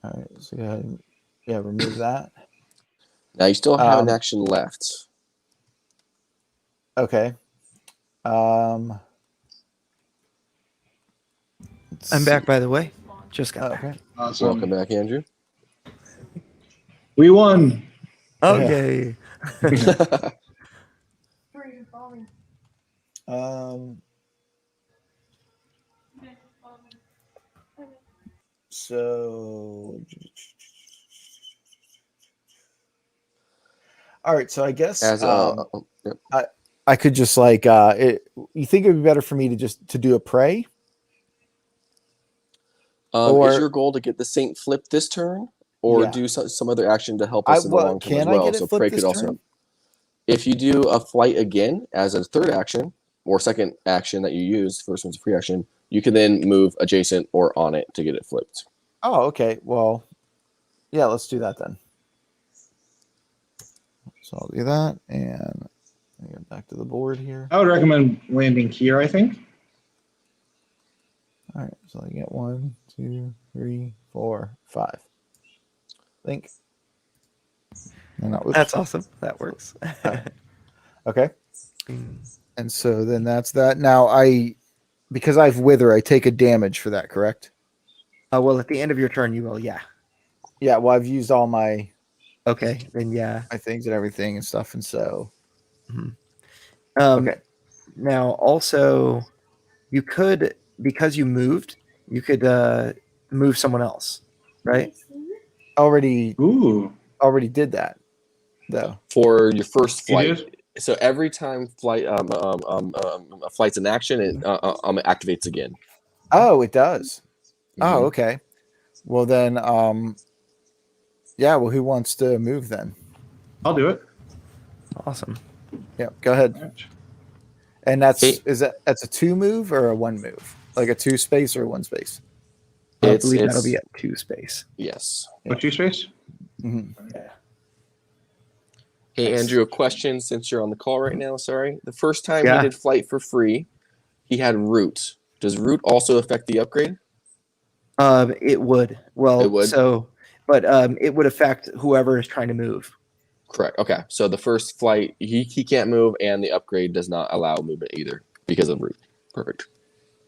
All right. So go ahead and remove that. Now you still have an action left. Okay. I'm back, by the way. Just got back. Awesome. Welcome back, Andrew. We won. Okay. So all right, so I guess I could just like you think it would be better for me to do a pray? Is your goal to get the saint flipped this turn, or do some other action to help us in the long term as well? So pray could also. If you do a flight again as a third action or second action that you use, first one's a free action, you can then move adjacent or on it to get it flipped. Oh, okay. Well, yeah, let's do that then. So I'll do that, and get back to the board here. I would recommend landing here, I think. All right, so I get 1, 2, 3, 4, 5. Think. That's awesome. That works. Okay. And so then that's that. Now because I have Wither, I take a damage for that, correct? Well, at the end of your turn, you will. Yeah. Yeah. Well, I've used all my. Okay. Then yeah. My things and everything and stuff, and so. Okay. Now, also, you could, because you moved, you could move someone else, right? Already did that, though. For your first flight, So every time a flight's in action, it activates again. Oh, it does. Mhm. Oh, okay. Well then, yeah. Well, who wants to move then? I'll do it. Awesome. Yeah, go ahead. All right. And Hey. that's a 2 move or a 1 move? Like a 2 space or a 1 space? I It's believe that'll be at 2 space. yes. What two space? Mhm. Yeah. Hey Nice. Andrew, a question since you're on the call right now. Sorry, the first time Yeah. he did flight for free, he had root. Does root also affect the upgrade? It would. Well, It would? so, but it would affect whoever is trying to move. Correct. Okay, so the first flight he can't move, and the upgrade does not allow movement either because of root. Perfect.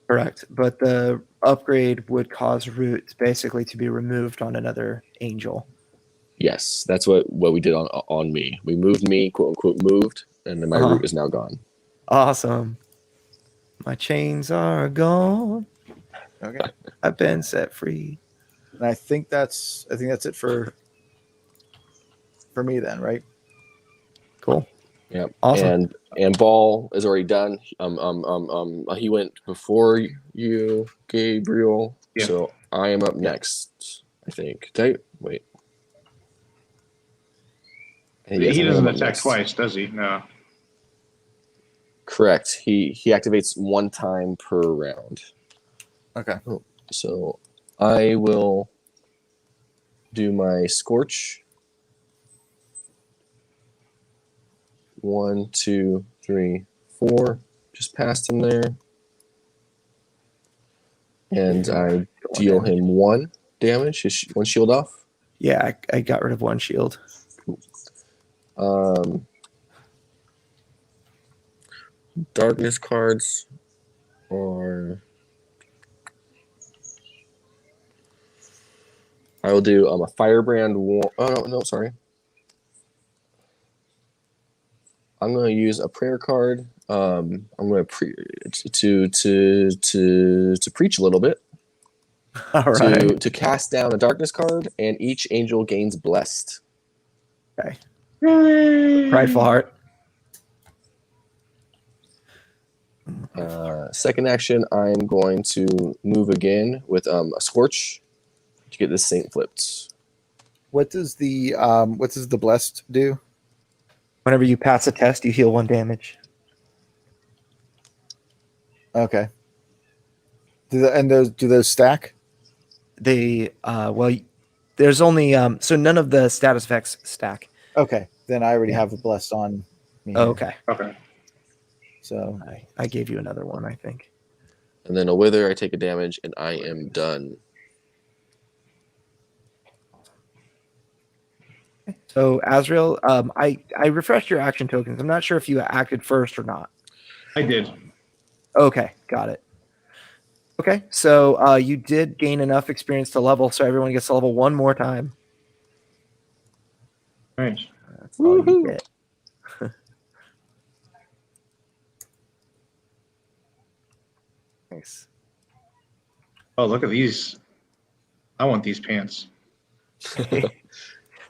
Correct. But the upgrade would cause root basically to be removed on another angel. Yes, that's what we did on me. We moved me, quote unquote, moved, and then my Uh-huh. root is now gone. Awesome. My chains are gone. Okay. I've been set free. And I think that's it for me then, right? Cool. Yeah. Awesome. And ball is already done. He went before you, Gabriel. Yeah. So I am up next. I think. Wait. Yes, I He think doesn't I'm up attack next. twice, does he? No. Correct. He activates 1 time per round. Okay. So I will do my scorch. 1, 2, 3, 4. Just past him there. And I deal him 1 damage. 1 shield off. Yeah, I got rid of 1 shield. Darkness cards are. I will do a firebrand. Oh no, sorry. I'm going to use a prayer card. I'm going to preach a little bit. All right. To cast down a darkness card, and each angel gains blessed. Okay. Prideful heart. Second action, I'm going to move again with a scorch to get this saint flipped. What does the blessed do? Whenever you pass a test, you heal 1 damage. Okay. Do those stack? They well, there's only so none of the status effects stack. Okay. Then I already Yeah. have a blessed on me. Oh, here. okay. Okay. So I gave you another one, I think. And then a wither, I take a damage, and I am done. So Azrael, I refreshed your action tokens. I'm not sure if you acted first or not. I did. Okay, got it. Okay, so you did gain enough experience to level, so everyone gets to level 1 more time. Right. That's all you get. Nice. Oh, look at these. I want these pants.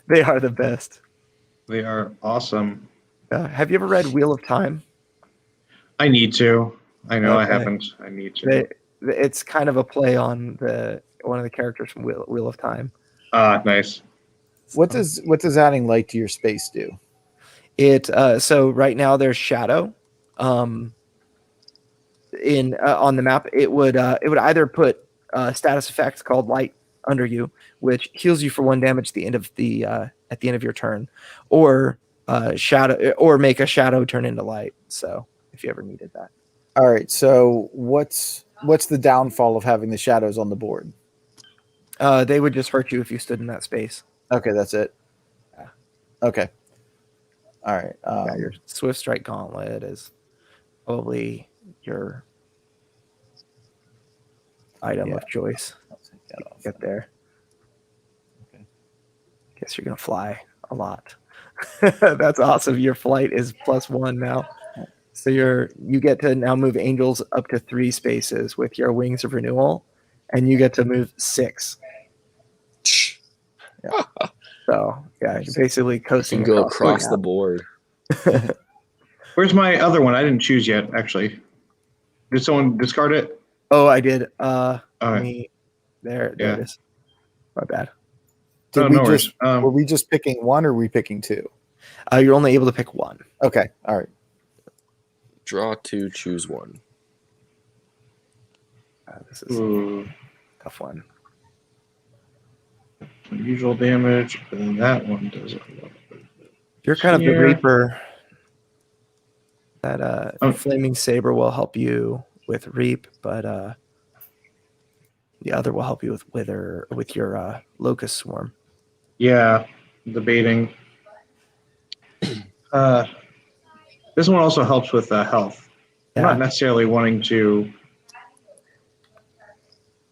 They are the best. They are awesome. Have you ever read Wheel of Time? I need to. I know I Okay. haven't. I need to. It's kind of a play on one of the characters from Wheel of Time. Nice. what does adding light to your space do? It so right now there's shadow. In on the map, it would either put status effects called light under you, which heals you for 1 damage at the end of your turn, or shadow, or make a shadow turn into light. So if you ever needed that, All right. So what's the downfall of having the shadows on the board? they would just hurt you if you stood in that space. Okay, that's it. Yeah. Okay. All right. Yeah, your Swift Strike Gauntlet is probably your item Yeah. of choice. I'll take that off. Get there. Okay. Guess you're gonna fly a lot. That's awesome. Your flight is +1 now. So you get to now move angels up to 3 spaces with your Wings of Renewal, and you get to move 6. So yeah, you're basically You coasting can go across across the board. Where's my other one? I didn't choose yet, actually. Did someone discard it? Oh, I did. All Let right. me. There Yeah. it is. My bad. Did Oh, we no worries. just were we just picking one or were we picking two? You're only able to pick one. Okay, all right. Draw 2, choose 1. This is Ooh, a tough one. unusual damage, and then that one does it. You're kind of the Here. Reaper. That Oh. Flaming Saber will help you with Reap, but the other will help you with Wither with your Locust Swarm. Yeah, debating. This one also helps with health. I'm Yeah. not necessarily wanting to.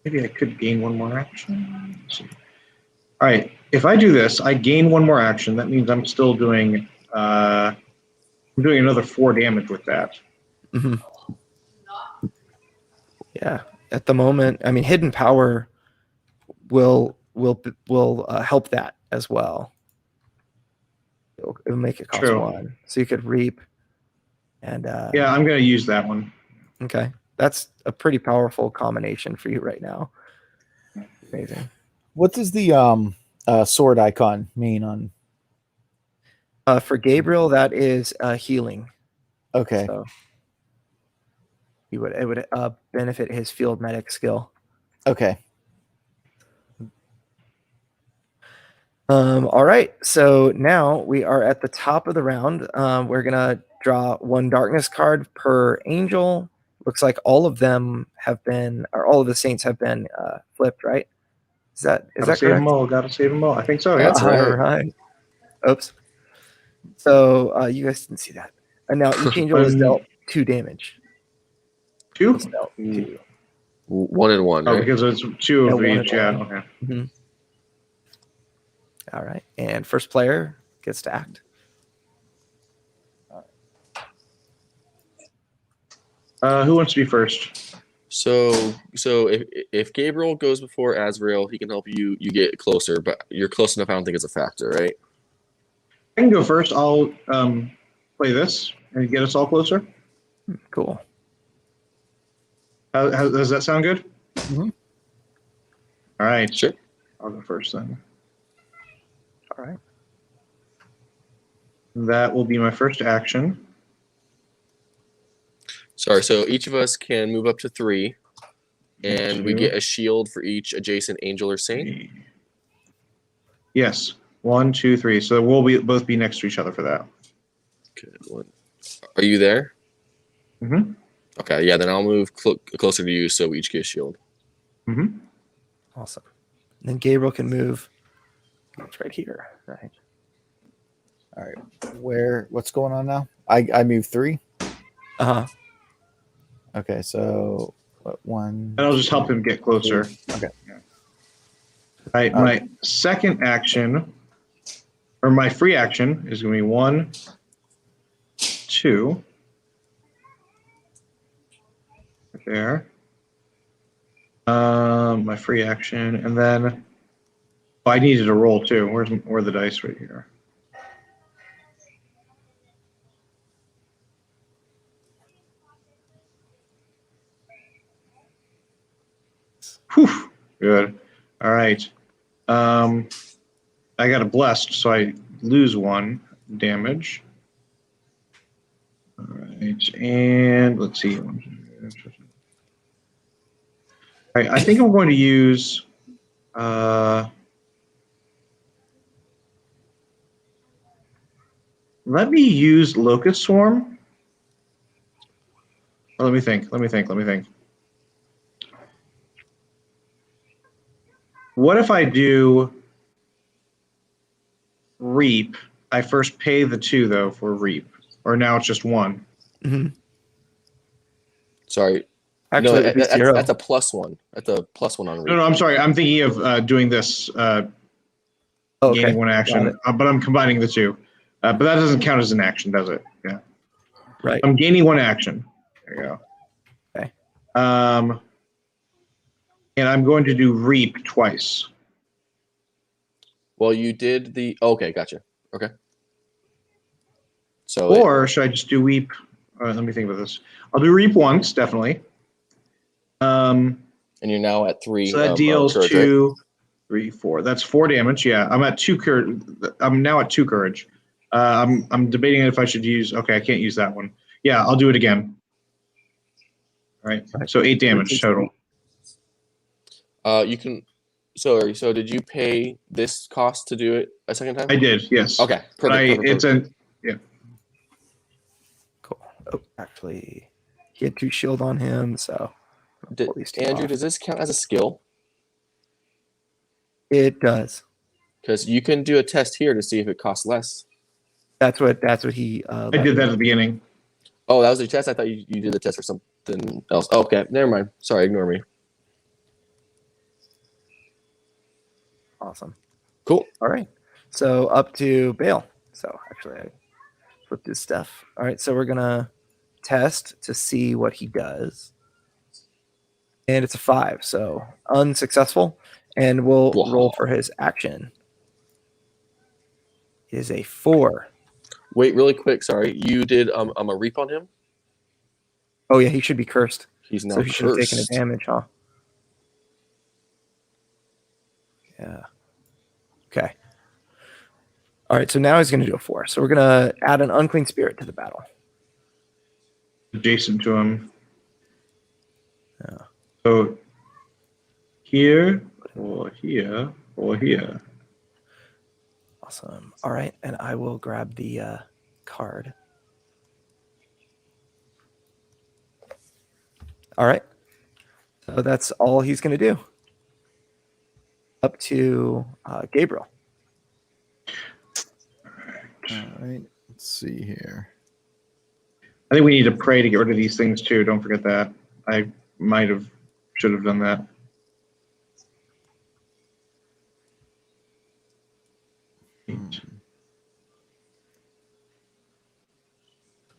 Maybe I could gain one more action. Let's see. All right, if I do this, I gain one more action. That means I'm still doing. I'm doing another 4 damage with that. Mm-hmm. Yeah. At the moment, I mean, Hidden Power will help that as well. It'll make it cost True. 1, so you could Reap. And Yeah, I'm going to use that one. okay, that's a pretty powerful combination for you right now. Amazing. What does the sword icon mean on? For Gabriel, that is healing. Okay. So it would benefit his field medic skill. Okay. All right. So now we are at the top of the round. We're gonna draw 1 darkness card per angel. Looks like all of them have been, or all of the saints have been flipped, right? Is that Gotta save correct? them all. Gotta save them all. I think so. Yeah, Yeah. that's right. All right. Oops. So you guys didn't see that. And now each angel is dealt 2 damage. 2? It's dealt 2. 1 and 1, Oh, right? because it's 2 Yeah, of 1 and each. Yeah. 1. Okay. Mm-hmm. All right. And first player gets to act. Who wants to be first? So if Gabriel goes before Azrael, he can help you. You get closer, but you're close enough. I don't think it's a factor, right? I can go first. I'll play this and get us all closer. Cool. Does that sound good? Mm-hmm. All right. Sure. I'll go first then. All right. That will be my first action. Sorry. So each of us can move up to 3, and we 2, get a shield for each adjacent angel or saint. 3. Yes. 1, 2, 3. So we'll both be next to each other for that. Okay. 1. Are you there? Mm-hmm. Okay. Yeah. Then I'll move closer to you, so we each get a shield. Mm-hmm. Awesome. And then Gabriel can move. It's right here. Right. All right. What's going on now? I moved 3. Uh-huh. Okay, so what, 1? And I'll just help him get closer. Okay. All right. My second action, or my free action, is going to be 1, 2. Right there. My free action, and then I needed to roll too. Where are the dice right here? Whew. Good. All right. I got a blessed, so I lose 1 damage. All right, and let's see. All right, I think I'm going to use. Let me use Locust Swarm. Oh, let me think. What if I do Reap? I first pay the 2 though for Reap, or now it's just 1. Mm-hmm. Sorry. Actually, no, it would be 0. that's a +1. That's a +1 on read. No, I'm sorry. I'm thinking of doing this, gaining 1 action, but I'm combining the 2. But that doesn't count as an action, does it? Yeah. Right. I'm gaining 1 action. There you go. Okay. And I'm going to do Reap twice. Well, you did the. Okay, gotcha. Okay. So Or should I just do weep? All right, let me think about this. I'll do reap once, definitely. and you're now at 3. So that deals courage, 2, right? 3, 4. That's 4 damage. Yeah, I'm at 2 courage. I'm now at 2 courage. I'm debating if I should use. Okay, I can't use that one. Yeah, I'll do it again. All right. So 8 damage total. You can. So did you pay this cost to do it a second time? I did. Yes. Okay. Perfect. It's a. Cool. Oh, actually, he had 2 shield on him, so pull these 2 Andrew, off. does this count as a skill? It does. Because you can do a test here to see if it costs less. That's what he. I did that at the beginning. Oh, that was your test? I thought you did the test for something else. Oh, okay, never mind. Sorry, ignore me. Awesome. Cool. All right. So up to Bale. So actually, I flipped his stuff. All right. So we're gonna test to see what he does, and it's a 5, so unsuccessful. And we'll roll for his action. It is a 4. Wait, really quick. Sorry, you did a reap on him. Oh yeah, he should be cursed. He's now So he should have taken a cursed. damage, huh? Yeah. Okay. All right, so now he's going to do a 4. So we're going to add an unclean spirit to the battle. Adjacent to him. Yeah. So here, or here, or here. Awesome. All right, and I will grab the card. All right. So that's all he's going to do. Up to Gabriel. All right. Let's see here. I think we need to pray to get rid of these things too. Don't forget that. I should have done that.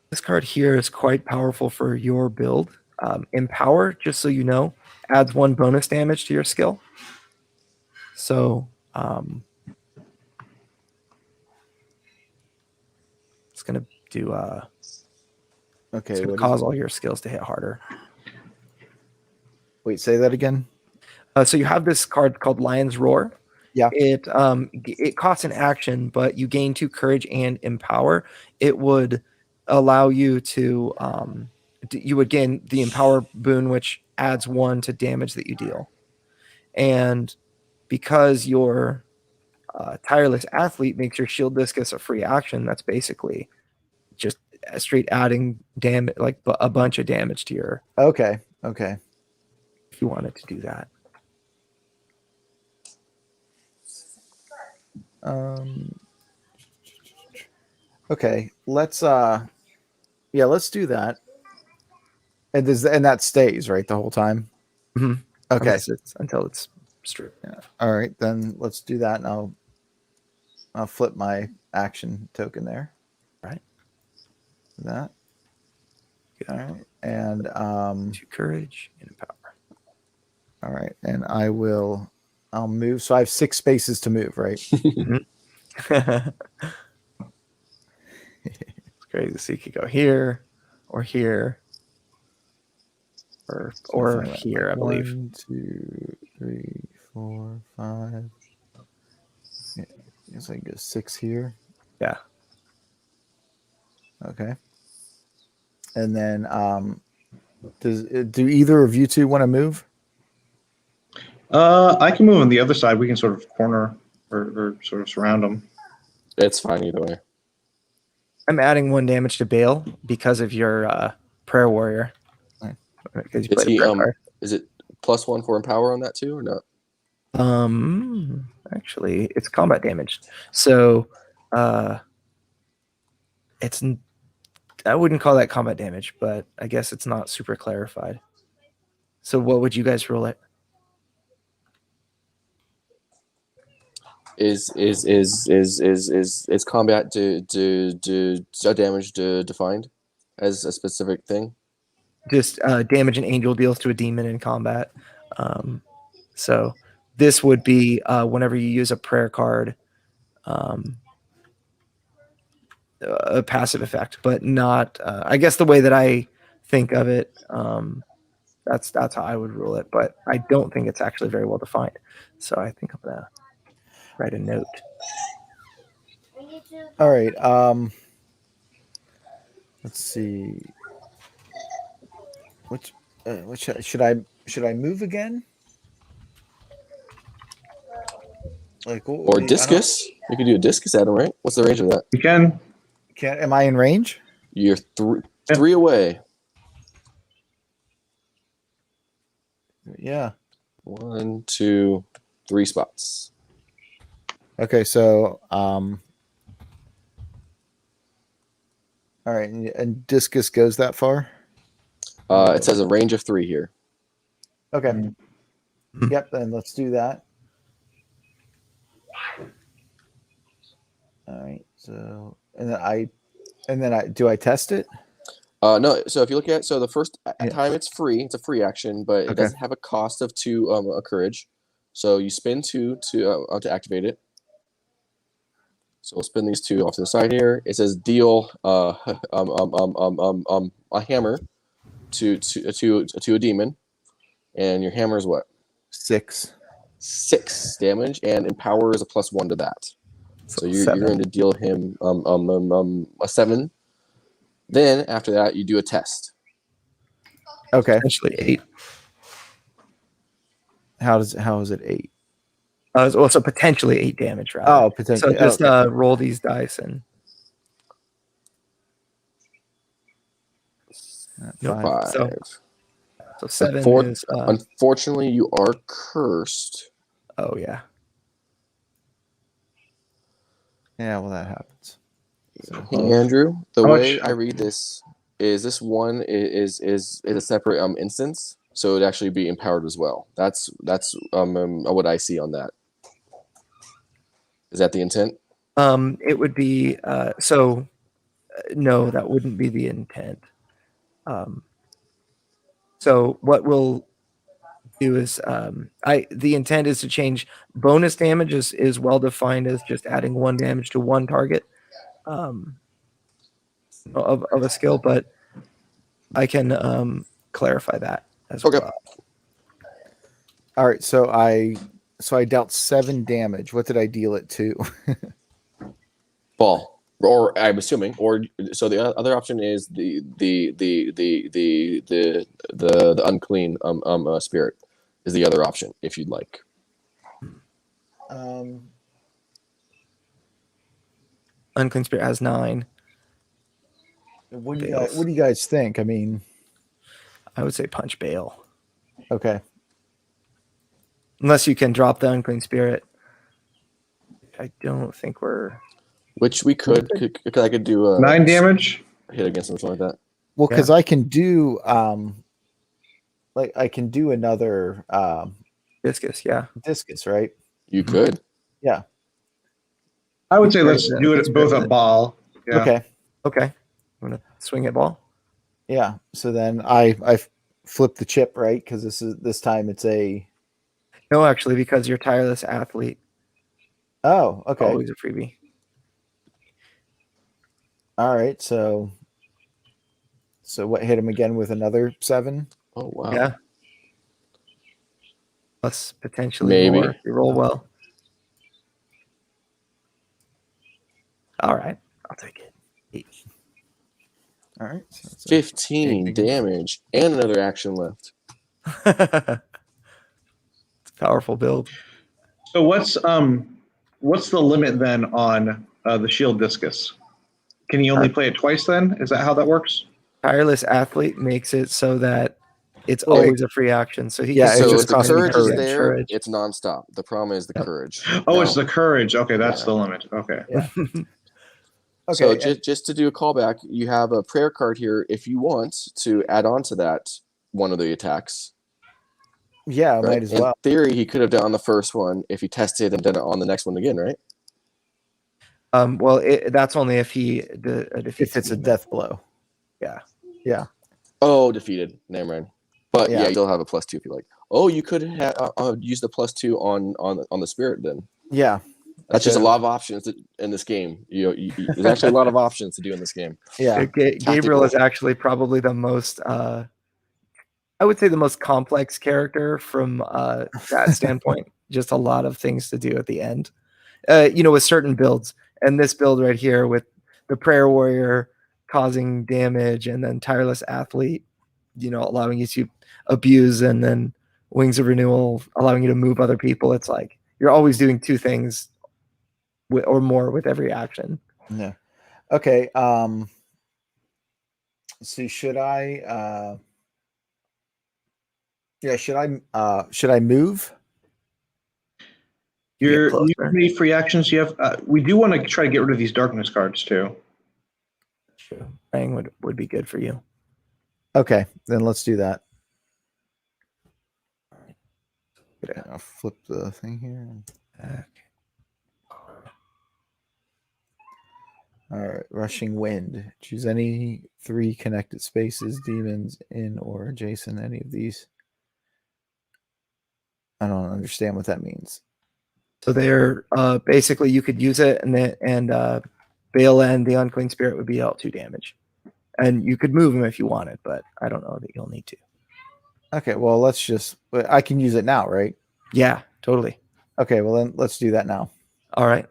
This card here is quite powerful for your build. Empower, just so you know, adds 1 bonus damage to your skill. So it's going to do. Okay. It's going to cause all your skills to hit harder. Wait, say that again. So you have this card called Lion's Roar. Yeah. It costs an action, but you gain 2 courage and empower. It would allow you to you would gain the empower boon, which adds 1 to damage that you deal. And because your tireless athlete makes your shield discus a free action, that's basically just straight adding damage, like a bunch of damage to your. Okay. If you wanted to do that. Okay. Let's do that. And that stays right the whole time. Mm-hmm. Okay. Until it's stripped. Yeah. All right, then let's do that, and I'll flip my action token there. Right. That. All right, and 2 courage and empower. All right, and I'll move. So I have 6 spaces to move, right? It's crazy. So you could go here, or here, or here, I believe. 1, 2, 3, 4, 5. Yeah, I guess I can go 6 here. Yeah. Okay. And then, do either of you two want to move? I can move on the other side. We can sort of corner or sort of surround them. It's fine either way. I'm adding 1 damage to Bale because of your prayer warrior. Because you played a prayer card. Is it +1 for empower on that too, or not? Actually, it's combat damage. So, I wouldn't call that combat damage, but I guess it's not super clarified. So, what would you guys roll it? Is combat damage defined as a specific thing? Just damage an angel deals to a demon in combat. So this would be whenever you use a prayer card. a passive effect, but not. I guess the way that I think of it, that's how I would rule it. But I don't think it's actually very well defined. So I think I'm gonna write a note. All right. Let's see. Which should I move again? Like Or discus. You could do a discus, Adam, right? What's the range of that? You can. Am I in range? You're three away. Yeah. 1, 2, 3 spots. Okay, so all right, and discus goes that far? It says a range of 3 here. Okay. Mhm. Yep, then let's do that. All right. So and then I do I test it? No, so if you look at the first Yeah. time it's free. It's a free action, but it Okay. doesn't have a cost of 2 a courage. So you spin 2 to activate it. So we'll spin these 2 off to the side here. It says deal a hammer to a demon, and your hammer is what? 6. 6 damage, and empower is a +1 to that. So you're 7. going to deal him a 7. Then after that, you do a test. Okay. Potentially 8. How is it 8? Well, so potentially 8 damage, rather. Oh, potentially. So just okay. roll these dice and nope. 5. So 7 is. Unfortunately, you are cursed. Oh yeah. Yeah, well that happens. So, Andrew, the How way much- I read this is this one is a separate instance, so it'd actually be empowered as well. That's what I see on that. Is that the intent? It would be so. No, that wouldn't be the intent. So what we'll do is the intent is to change bonus damage is well defined as just adding 1 damage to 1 target of a skill, but I can clarify that as Okay. well. all right, so I dealt 7 damage. What did I deal it to? Ball, or I'm assuming, or so the other option is the unclean spirit is the other option if you'd like. Unclean spirit has 9. What do you guys think? I mean, I would say punch bail, okay. unless you can drop the unclean spirit. I don't think we're. Which we could I could do a 9 damage. hit against them or something like that. Well, because I can do I can do another Discus, yeah. discus, right? You could. Yeah. I would say let's Yeah, do let's it both do at it. ball. Yeah. Okay. I'm gonna swing at ball. Yeah. So then I flip the chip, right? Because this time it's a. No, actually, because you're tireless athlete. Oh, okay. Always a freebie. All right. So what, hit him again with another 7? Oh wow. Yeah. Plus potentially Maybe. more if you roll well. All right. I'll take it. 8. All right. So that's 15 8 damage and another action left. It's a powerful build. So what's the limit then on the shield discus? Can he only play it twice then? Is that how that works? Tireless athlete makes it so that it's Well, always a free action. So he yeah, can it's So just if the costing me courage is courage. there, Courage. it's nonstop. The problem is the Yep. courage. Oh, Now, it's the courage. Okay, that's Yeah. the limit. Okay. Okay. So just to do a callback, you have a prayer card here if you want to add on to that one of the attacks. yeah, I Right? might as In well. theory, he could have done on the first one if he tested and done it on the next one again, right? Well, that's only if he defeats If it's a demon. death blow. Yeah. Yeah. Oh, defeated. Never mind. But Yeah. yeah, you'll have a +2 if you like. Oh, you could have use the +2 on the spirit then. Yeah. That's just a lot of options in this game. There's actually a lot of options to do in this game. Yeah. Gabriel is actually probably the most, I would say, the most complex character from that standpoint. Just a lot of things to do at the end, with certain builds. And this build right here with the Prayer Warrior causing damage, and then Tireless Athlete, allowing you to abuse, and then Wings of Renewal allowing you to move other people. It's like you're always doing two things or more with every action. Yeah. Okay. So should I? Should I move? You have any free actions you have? We do want to try to get rid of these darkness cards too. Sure. Praying would be good for you. Okay, then let's do that. I'll flip the thing here. Okay. All right, Rushing Wind. Choose any 3 connected spaces, demons in or adjacent any of these. I don't understand what that means. So they're basically, you could use it, and Bale and the Unclean Spirit would be dealt 2 damage. And you could move them if you wanted, but I don't know that you'll need to. Okay, well, I can use it now, right? Yeah, totally. Okay, well, then let's do that now. All right.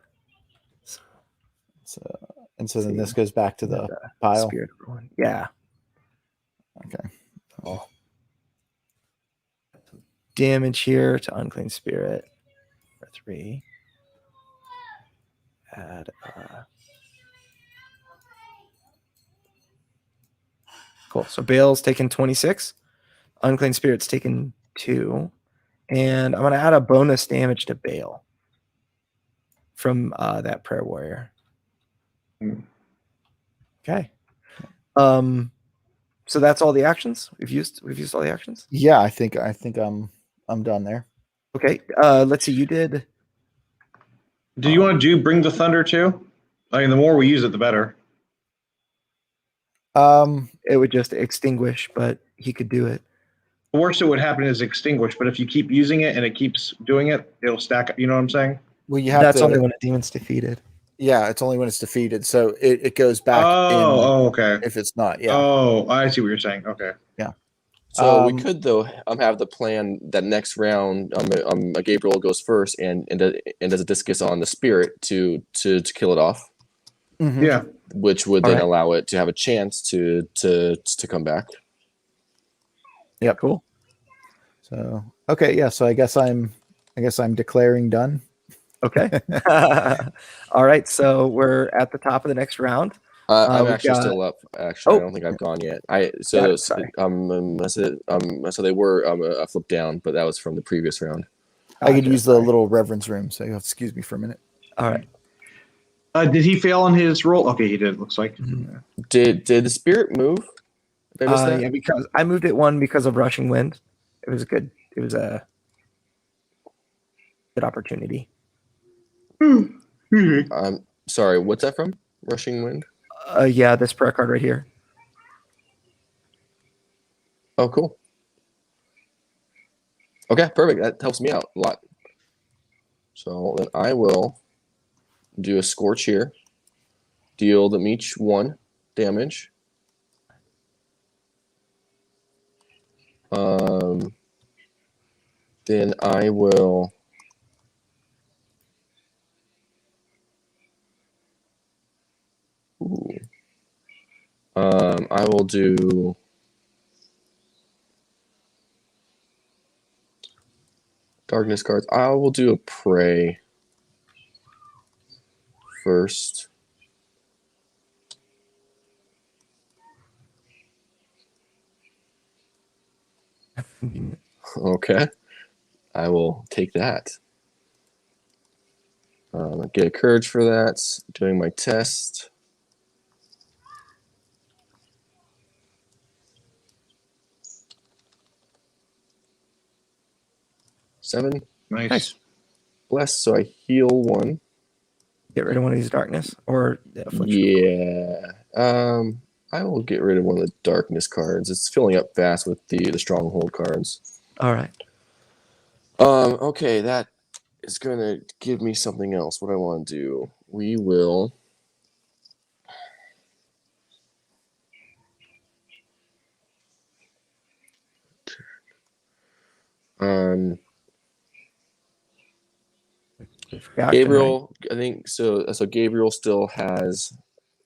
So then this goes back to the pile. Spirit of Ruin. Yeah. Okay. Oh. Damage here to Unclean Spirit for 3. Add cool. So Bale's taken 26. Unclean Spirit's taken 2. And I'm going to add a bonus damage to Bale from that Prayer Warrior. Okay. So that's all the actions we've used. We've used all the actions. Yeah, I think I'm done there. Okay. Let's see. You did. Do you want to bring the thunder too? I mean, the more we use it, the better. It would just extinguish, but he could do it. The worst that would happen is extinguish, but if you keep using it and it keeps doing it, it'll stack up. You know what I'm saying? Well, that's only when a demon's defeated. Yeah, it's only when it's defeated. So it goes back. Okay. If it's not, yeah. Oh, I see what you're saying. Okay. Yeah. So we could though have the plan that next round Gabriel goes first and does a discus on the spirit to kill it off. Mm-hmm. Yeah. Which would then allow it to have a chance to come back. Yeah, cool. So okay, yeah. So I guess I'm declaring done. Okay. All right. So we're at the top of the next round. I'm actually still up. Actually, I don't think I've gone yet. So they were flipped down, but that was from the previous round. I could use the little reverence room, so you have to excuse me for a minute. All right. Did he fail on his roll? Okay, he did. Looks like. Mm-hmm. Did the spirit move? Yeah, because I moved it 1 because of Rushing Wind. It was a good opportunity. Sorry, what's that from? Rushing Wind? Yeah, this prayer card right here. Oh, cool. Okay, perfect. That helps me out a lot. So then I will do a Scorch here. Deal them each 1 damage. Then I will I will do darkness cards. I will do a pray first. Okay. I will take that. Get a courage for that. Doing my test. Seven. Nice. Bless, so I heal 1. Get rid of one of these darkness or yeah. I will get rid of one of the darkness cards. It's filling up fast with the stronghold cards. All right. Okay, that is going to give me something else. What I want to do, we will. Gabriel, I think so. So Gabriel still has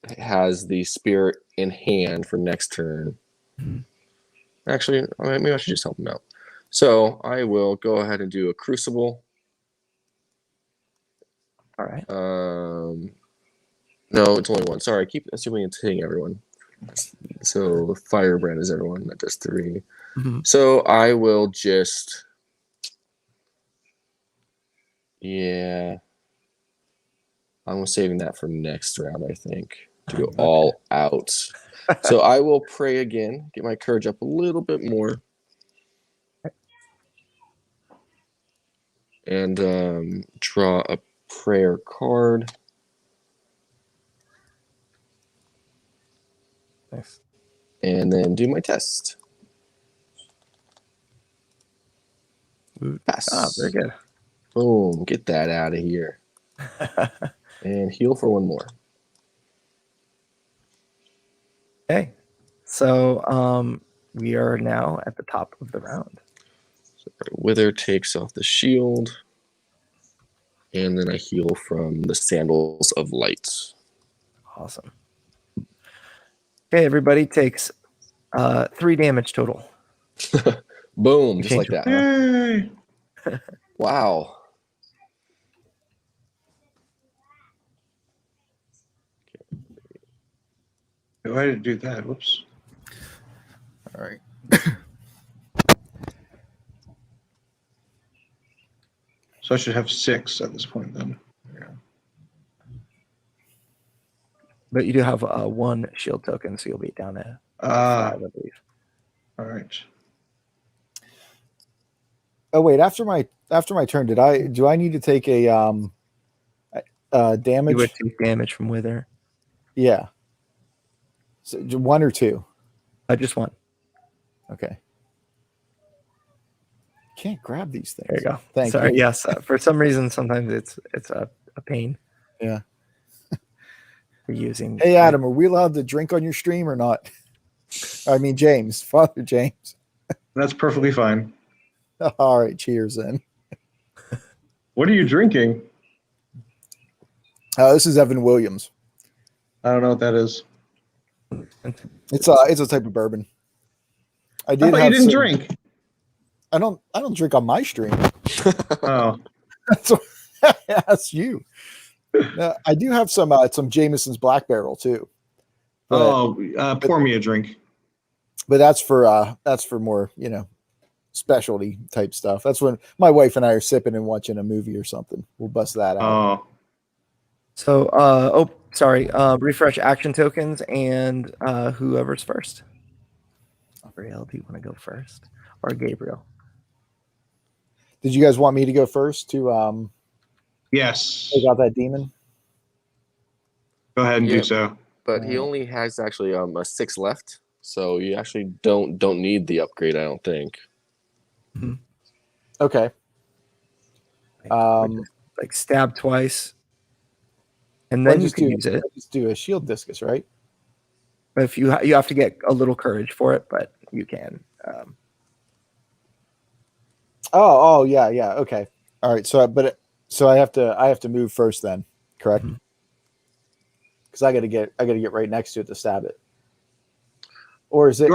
the spirit in hand for next turn. Actually, maybe I should just help him out. So I will go ahead and do a crucible. All right. No, it's only one. Sorry, I keep assuming it's hitting everyone. So the firebrand is everyone. That does 3. Mm-hmm. So I will just. Yeah. I'm saving that for next round, I think, to go all out. So I will pray again, get my courage up a little bit more. And draw a prayer card. Nice. And then do my test. Pass. Ah, very good. Boom. Get that out of here. And heal for 1 more. Okay. So we are now at the top of the round. So Wither takes off the shield. And then I heal from the Sandals of Light. Awesome. Okay, everybody takes 3 damage total. Boom. Just like that, huh? Yay! Wow. Why did it do that? Whoops. All right. So I should have 6 at this point then. Yeah. But you do have 1 shield token, so you'll be down to 5, I believe. All right. Oh wait, after my turn, do I need to take a damage? You would take damage from Wither. Yeah. So 1 or 2? Just 1. Okay. Can't grab these things. There you go. Thank Sorry. you. Yes. For some reason, sometimes it's a pain. Yeah. For using. Hey Adam, are we allowed to drink on your stream or not? I mean James, Father James. That's perfectly fine. All right, cheers then. What are you drinking? This is Evan Williams. I don't know what that is. It's a type of bourbon. I I thought you didn't drink. I don't drink on my stream. Oh. That's you. I do have some Jameson's Black Barrel too. But, pour me a drink. But that's for more, specialty type stuff. That's when my wife and I are sipping and watching a movie or something. We'll bust that out. Oh. So, refresh action tokens and whoever's first. Gabriel, do you want to go first? Or Gabriel? Did you guys want me to go first to Yes. take out that demon? Go ahead and do so. But he only has actually a 6 left, so you actually don't need the upgrade, I don't think. Mm-hmm. Okay. Like stab twice, and then you can use it. Just do a shield discus, right? But if you have to get a little courage for it, but you can. Oh yeah. Okay. All right. So I have to move first then, correct? Because I got to get right next to it to stab it. Or is it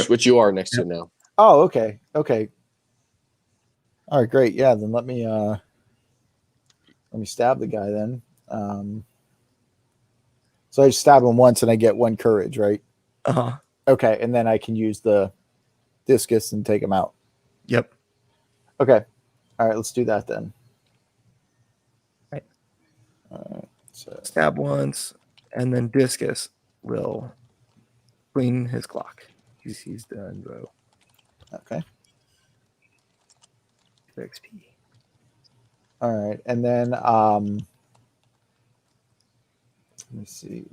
which you are next to now? Oh, okay. Okay. All right, great. Yeah, then let me stab the guy then. So I just stab him once and I get 1 courage, right? Uh-huh. Okay, and then I can use the discus and take him out. Yep. Okay. All right, let's do that then. Right. All right. So stab once, and then discus will clean his clock. He's done, bro. Okay. XP. All right, and then let me see.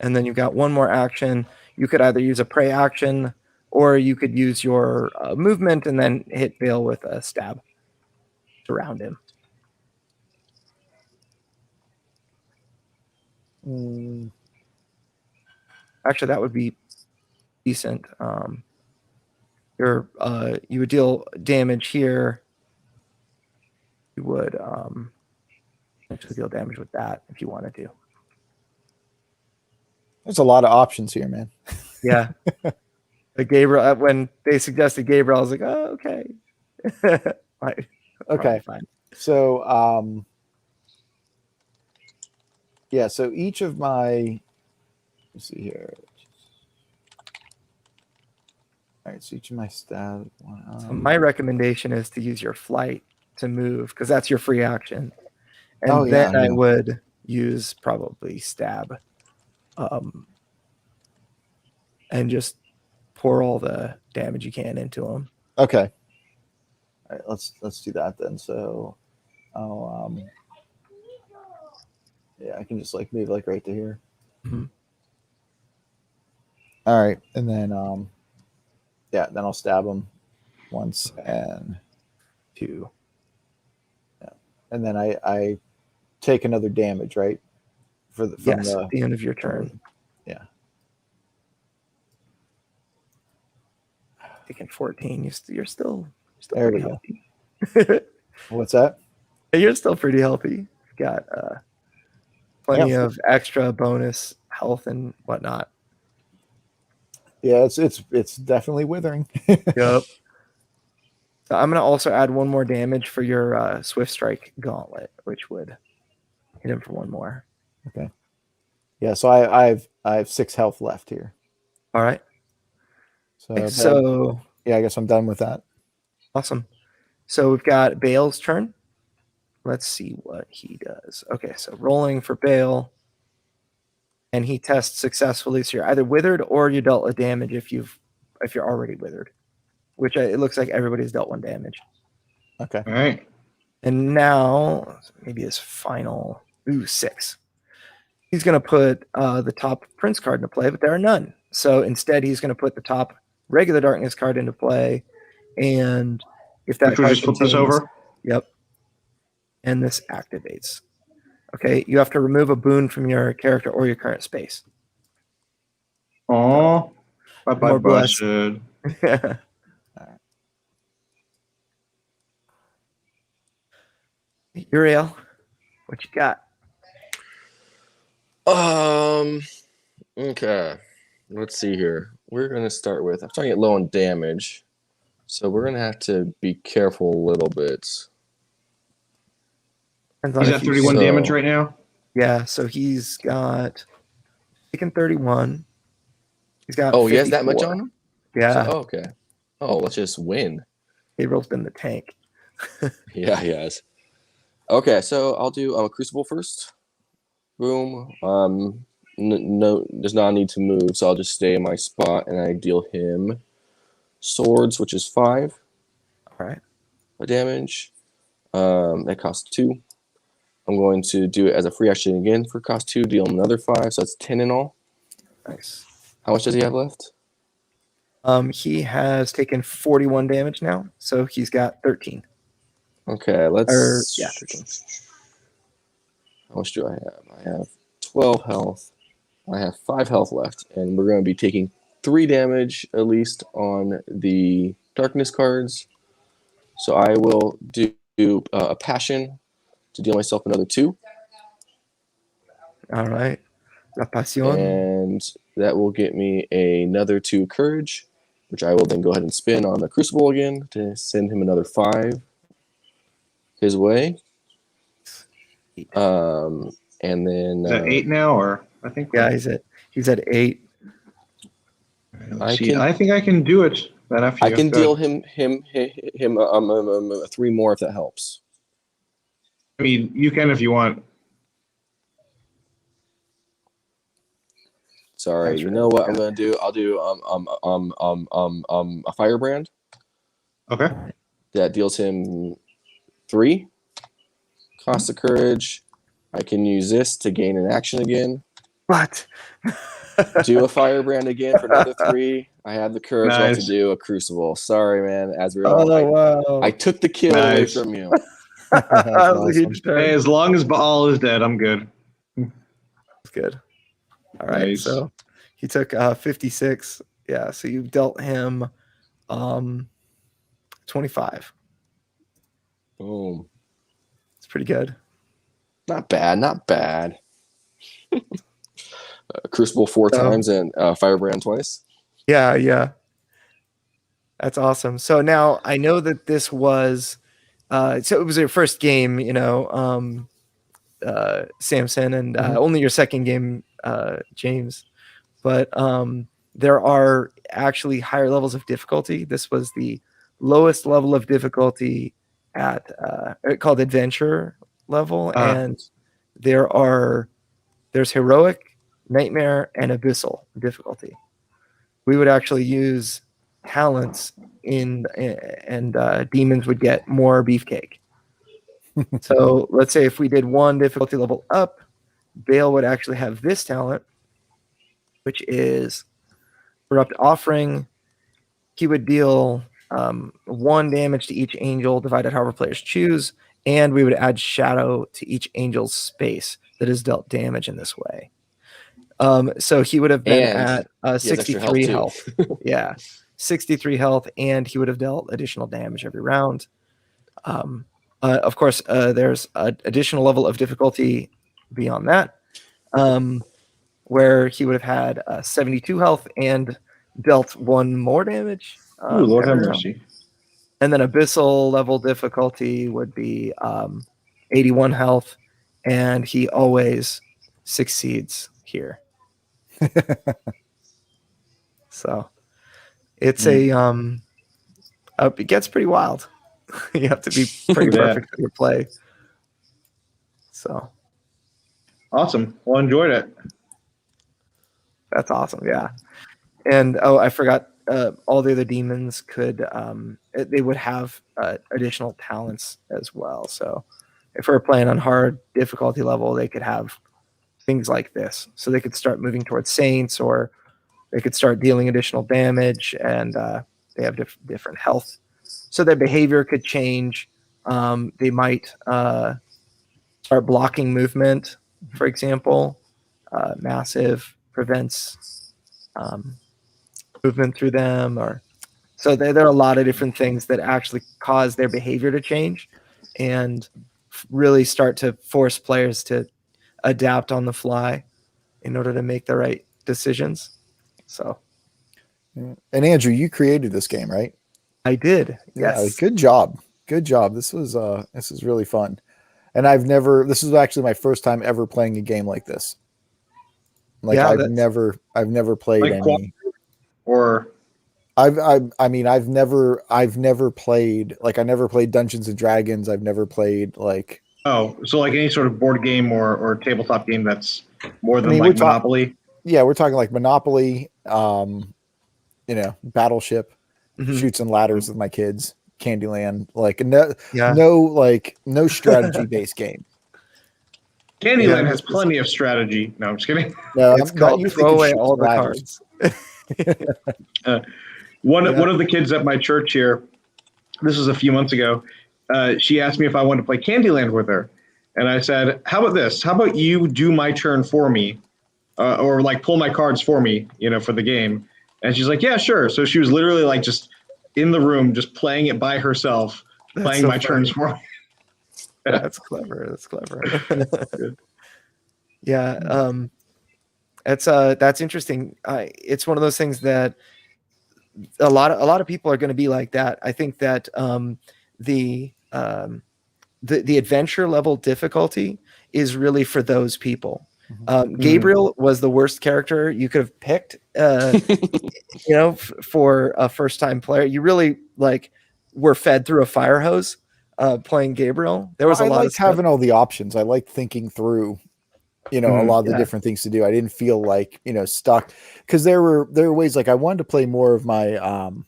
and then you've got one more action. You could either use a prey action, or you could use your movement and then hit Bale with a stab to round him. Actually, that would be decent. You would deal damage here. You would actually deal damage with that if you wanted to. There's a lot of options here, man. Yeah. Gabriel, when they suggested Gabriel, I was like, oh, okay. Right. Okay. Fine. So, yeah, so each of my, let's see here. All right, so each of my stats. So my recommendation is to use your flight to move, because that's your free action. And then I would use probably stab. And just pour all the damage you can into him. Okay. All right, let's do that then. So I'll yeah, I can just like move like right to here. Mm-hmm. All right, and then yeah, then I'll stab him once and 2. Yeah. And then I take another damage, right? From yes, at the end of your turn. Yeah. Taking 14, you're still there pretty we healthy. What's that? You're still pretty healthy. You've got plenty of extra bonus health and whatnot. Yeah, it's definitely withering. Yep. So I'm gonna also add one more damage for your Swift Strike Gauntlet, which would hit him for one more. Okay. Yeah, so I have 6 health left here. All right. So yeah, I guess I'm done with that. Awesome. So we've got Bale's turn. Let's see what he does. Okay, so rolling for Bale. And he tests successfully. So you're either withered or you dealt a damage if you're already withered. Which it looks like everybody's dealt 1 damage. Okay. All right. And now maybe his final 6. He's gonna put the top Prince card into play, but there are none. So instead he's gonna put the top regular darkness card into play, and if that Which we just flip this over. Yep. And this activates. Okay, you have to remove a boon from your character or your current space. Oh, bye More blessed. Uriel, what you got? Okay. Let's see here. We're gonna start with. I'm starting to get low on damage, so we're gonna have to be careful a little bit. He's at 31 damage right now. Yeah, so he's got taken 31. He's got. Oh, he has that much on him? Yeah. So, okay. Oh, let's just win. Gabriel's been the tank. Yeah, he has. Okay, so I'll do a Crucible first. Boom. No, there's not a need to move, so I'll just stay in my spot, and I deal him Swords, which is 5. All right. Damage. That costs 2. I'm going to do it as a free action again for cost 2, deal him another 5, so that's 10 in all. Nice. How much does he have left? He has taken 41 damage now, so he's got 13. Okay, let's. 13. How much do I have? I have 12 health. I have 5 health left, and we're going to be taking 3 damage at least on the darkness cards. So I will do a passion to deal myself another 2. All right. La Pasión. And that will get me another 2 courage, which I will then go ahead and spin on the Crucible again to send him another 5 his way. And then Is that 8 now, or I think? Yeah, he's at 8. I think I can do it. I can deal him 3 more if that helps. I mean, you can if you want. Sorry, you know what I'm gonna do? I'll do a firebrand. Okay. That deals him 3. Cost of courage. I can use this to gain an action again. What? Do a firebrand again for another 3. I have the courage left to Nice. do a crucible. Sorry, man. Oh Azrael, wow! I took the kill away Nice. from you. That's awesome. Hey, as long as Baal is dead, I'm good. That's good. All right, Nice. so he took 56. Yeah, so you dealt him 25. Boom. It's pretty good. Not bad. Not bad. Crucible 4 times and firebrand twice. Yeah. That's awesome. So now I know that this was so it was your first game, Samson, and only your second game, James. But there are actually higher levels of difficulty. This was the lowest level of difficulty at called adventure level, and there's heroic, nightmare, and abyssal difficulty. We would actually use talents and demons would get more beefcake. So let's say if we did 1 difficulty level up, Bale would actually have this talent, which is Corrupt Offering. He would deal 1 damage to each angel, divided however players choose, and we would add Shadow to each angel's space that is dealt damage in this way. So he would have been And at 63 health. Yeah, 63 health, and he would have dealt additional damage every round. Of course, there's an additional level of difficulty beyond that, where he would have had 72 health and dealt 1 more damage. Ooh, Lord have every round. mercy. And then abyssal level difficulty would be 81 health, and he always succeeds here. So it's it gets pretty wild. You have to be pretty perfect with your play. So Awesome. Well, enjoyed it. that's awesome. Yeah. And I forgot, all the other demons could they would have additional talents as well. So if we're playing on hard difficulty level, they could have things like this. So they could start moving towards saints, or they could start dealing additional damage, and they have different health. So their behavior could change. They might start blocking movement, for example. Massive prevents movement through them, or so there are a lot of different things that actually cause their behavior to change and really start to force players to adapt on the fly in order to make the right decisions. So, And Andrew, you created this game, right? I did. Yeah, Yes. good job. This is really fun. And this is actually my first time ever playing a game like this. Like Yeah, I've never played Like any. Or I've never played, like, I never played Dungeons and Dragons. I've never played like, so like any sort of board game or tabletop game that's more than I mean, like Monopoly. we're talking like Monopoly, Battleship, Mhm. Shoots and Ladders with my kids, Candyland, like Yeah. no strategy based game. Candyland Yeah. has plenty of strategy. No, I'm just kidding. No, It's called you throw think of away Shoots all and the Ladders. cards. One Yeah. of the kids at my church here, this was a few months ago, she asked me if I wanted to play Candyland with her. And I said, how about this? How about you do my turn for me, or like pull my cards for me, for the game? And she's like, yeah, sure. So she was literally like just in the room, just playing it by herself, That's playing so my funny. turns for me. That's clever. Yeah. That's interesting. It's one of those things that a lot of people are going to be like that. I think that the adventure level difficulty is really for those people. Gabriel was the worst character you could have picked, for a first time player. You really were fed through a fire hose playing Gabriel. There was a lot of having all the options. I liked thinking through, a lot of the Yeah. different things to do. I didn't feel like, stuck, because there were ways, like I wanted to play more of my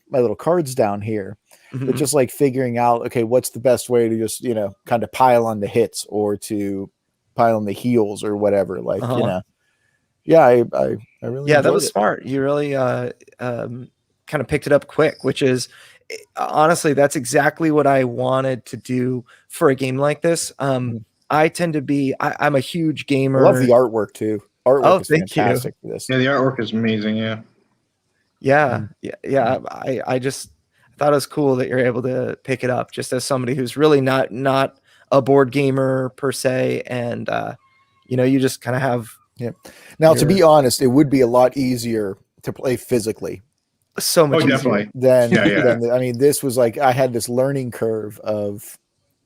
my little cards down here, but Mhm. just like figuring out, okay, what's the best way to just, kind of pile on the hits or to pile on the heals or whatever. Like, yeah, I really Yeah, that enjoyed was it. smart. You really kind of picked it up quick, which is honestly, that's exactly what I wanted to do for a game like this. I tend to be, I'm a huge gamer. I love the artwork too. Artwork is thank you. fantastic for this. Yeah, the artwork is amazing. Yeah. Yeah. I just thought it was cool that you're able to pick it up just as somebody who's really not a board gamer per se. And, you just kind of have. Yeah. Now, to be honest, it would be a lot easier to play physically. So much easier definitely. than I mean, this was like I had this learning curve of,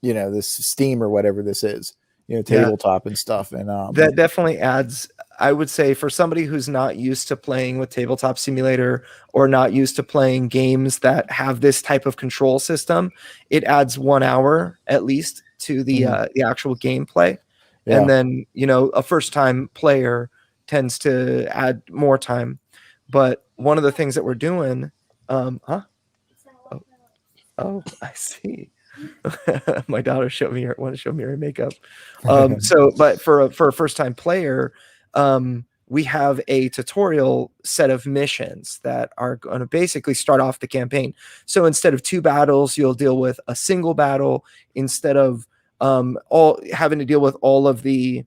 this Steam or whatever this is, tabletop and stuff, and that definitely adds. I would say for somebody who's not used to playing with Tabletop Simulator or not used to playing games that have this type of control system, it adds 1 hour at least to the actual gameplay. Yeah. And then, a first time player tends to add more time. But one of the things that we're doing, Oh, I see. My daughter want to show me her makeup. But for a first time player, we have a tutorial set of missions that are going to basically start off the campaign. So instead of 2 battles, you'll deal with a single battle instead of all having to deal with all of the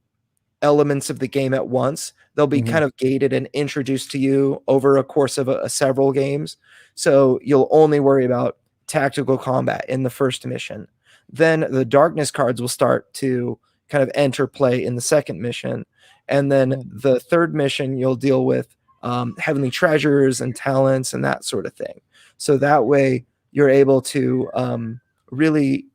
elements of the game at once. They'll be kind of gated and introduced to you over a course of several games. So you'll only worry about tactical combat in the first mission. Then the darkness cards will start to kind of enter play in the second mission. And then the third mission, you'll deal with heavenly treasures and talents and that sort of thing. So that way you're able to really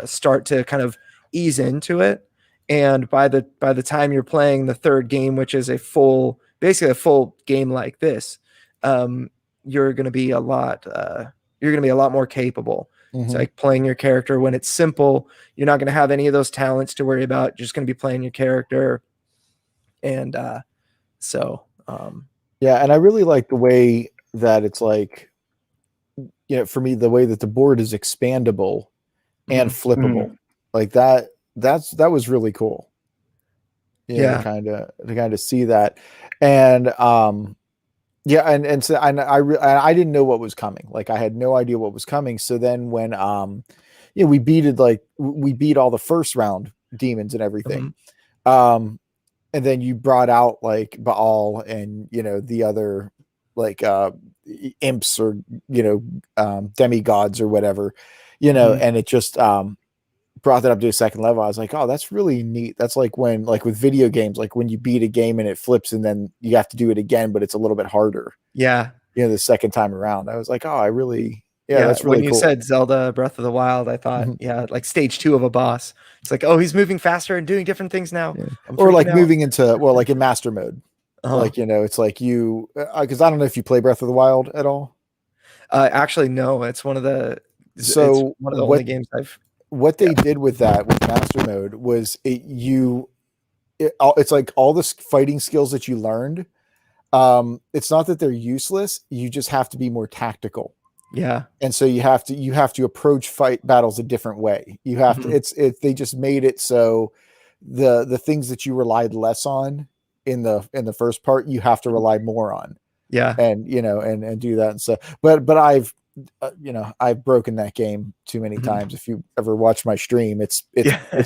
start to kind of ease into it. And by the time you're playing the third game, which is basically a full game like this, you're going to be a lot more capable. It's like playing your character when it's simple. You're not going to have any of those talents to worry about. You're just going to be playing your character. And yeah, and I really like the way that it's like, for me, the way that the board is expandable and flippable, like that was really cool. To kind of see that. And yeah, and so I didn't know what was coming. Like I had no idea what was coming. So then when we beat all the first round demons and everything. And then you brought out like Baal and the other like imps or demigods or whatever, and it just brought that up to a second level. I was like, oh, that's really neat. That's like when, like with video games, like when you beat a game and it flips and then you have to do it again, but it's a little bit harder. Yeah. The second time around. I was like, oh, that's really cool. When you said Zelda Breath of the Wild, I thought, like stage 2 of a boss. It's like, oh, he's moving faster and doing different things now. Yeah. Or like moving into, like in master mode. Like, it's like you, because I don't know if you play Breath of the Wild at all. Actually, no, it's one of the only games what they did with that with master mode was it's like all the fighting skills that you learned. It's not that they're useless. You just have to be more tactical. Yeah. And so you have to approach fight battles a different way. You have to, they just made it so the things that you relied less on in the first part, you have to rely more on. Yeah. And, and do that. And so, but I've broken that game too many times. If you ever watch my stream, it's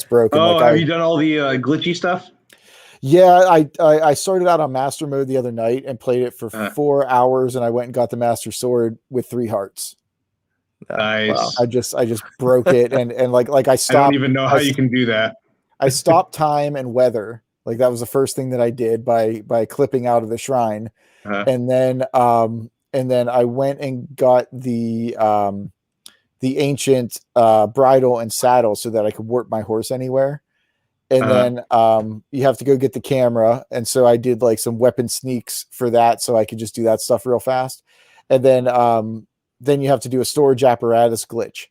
broken. Oh, have you done all the glitchy stuff? Yeah, I started out on master mode the other night and played it for 4 hours, and I went and got the master sword with 3 hearts. Nice. Wow. I just broke it, and like I stopped. I don't even know how you can do that. I stopped time and weather. Like that was the first thing that I did by clipping out of the shrine, and then I went and got the ancient bridle and saddle so that I could warp my horse anywhere. And then you have to go get the camera. And so I did like some weapon sneaks for that. So I could just do that stuff real fast. And then you have to do a storage apparatus glitch,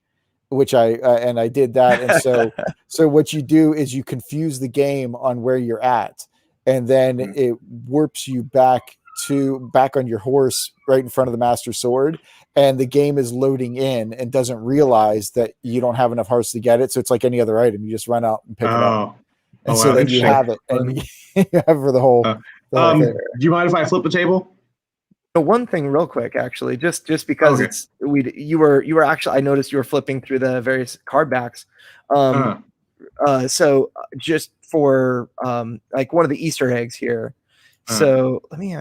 which I did that. And so what you do is you confuse the game on where you're at. And then it warps you back on your horse right in front of the master sword. And the game is loading in and doesn't realize that you don't have enough hearts to get it. So it's like any other item. You just run out and pick it up. And so then you have it, and you have for the whole Do you mind if I flip the table? The one thing real quick, actually, just because Okay. you were actually, I noticed you were flipping through the various card backs. So just for like one of the Easter eggs here. So let me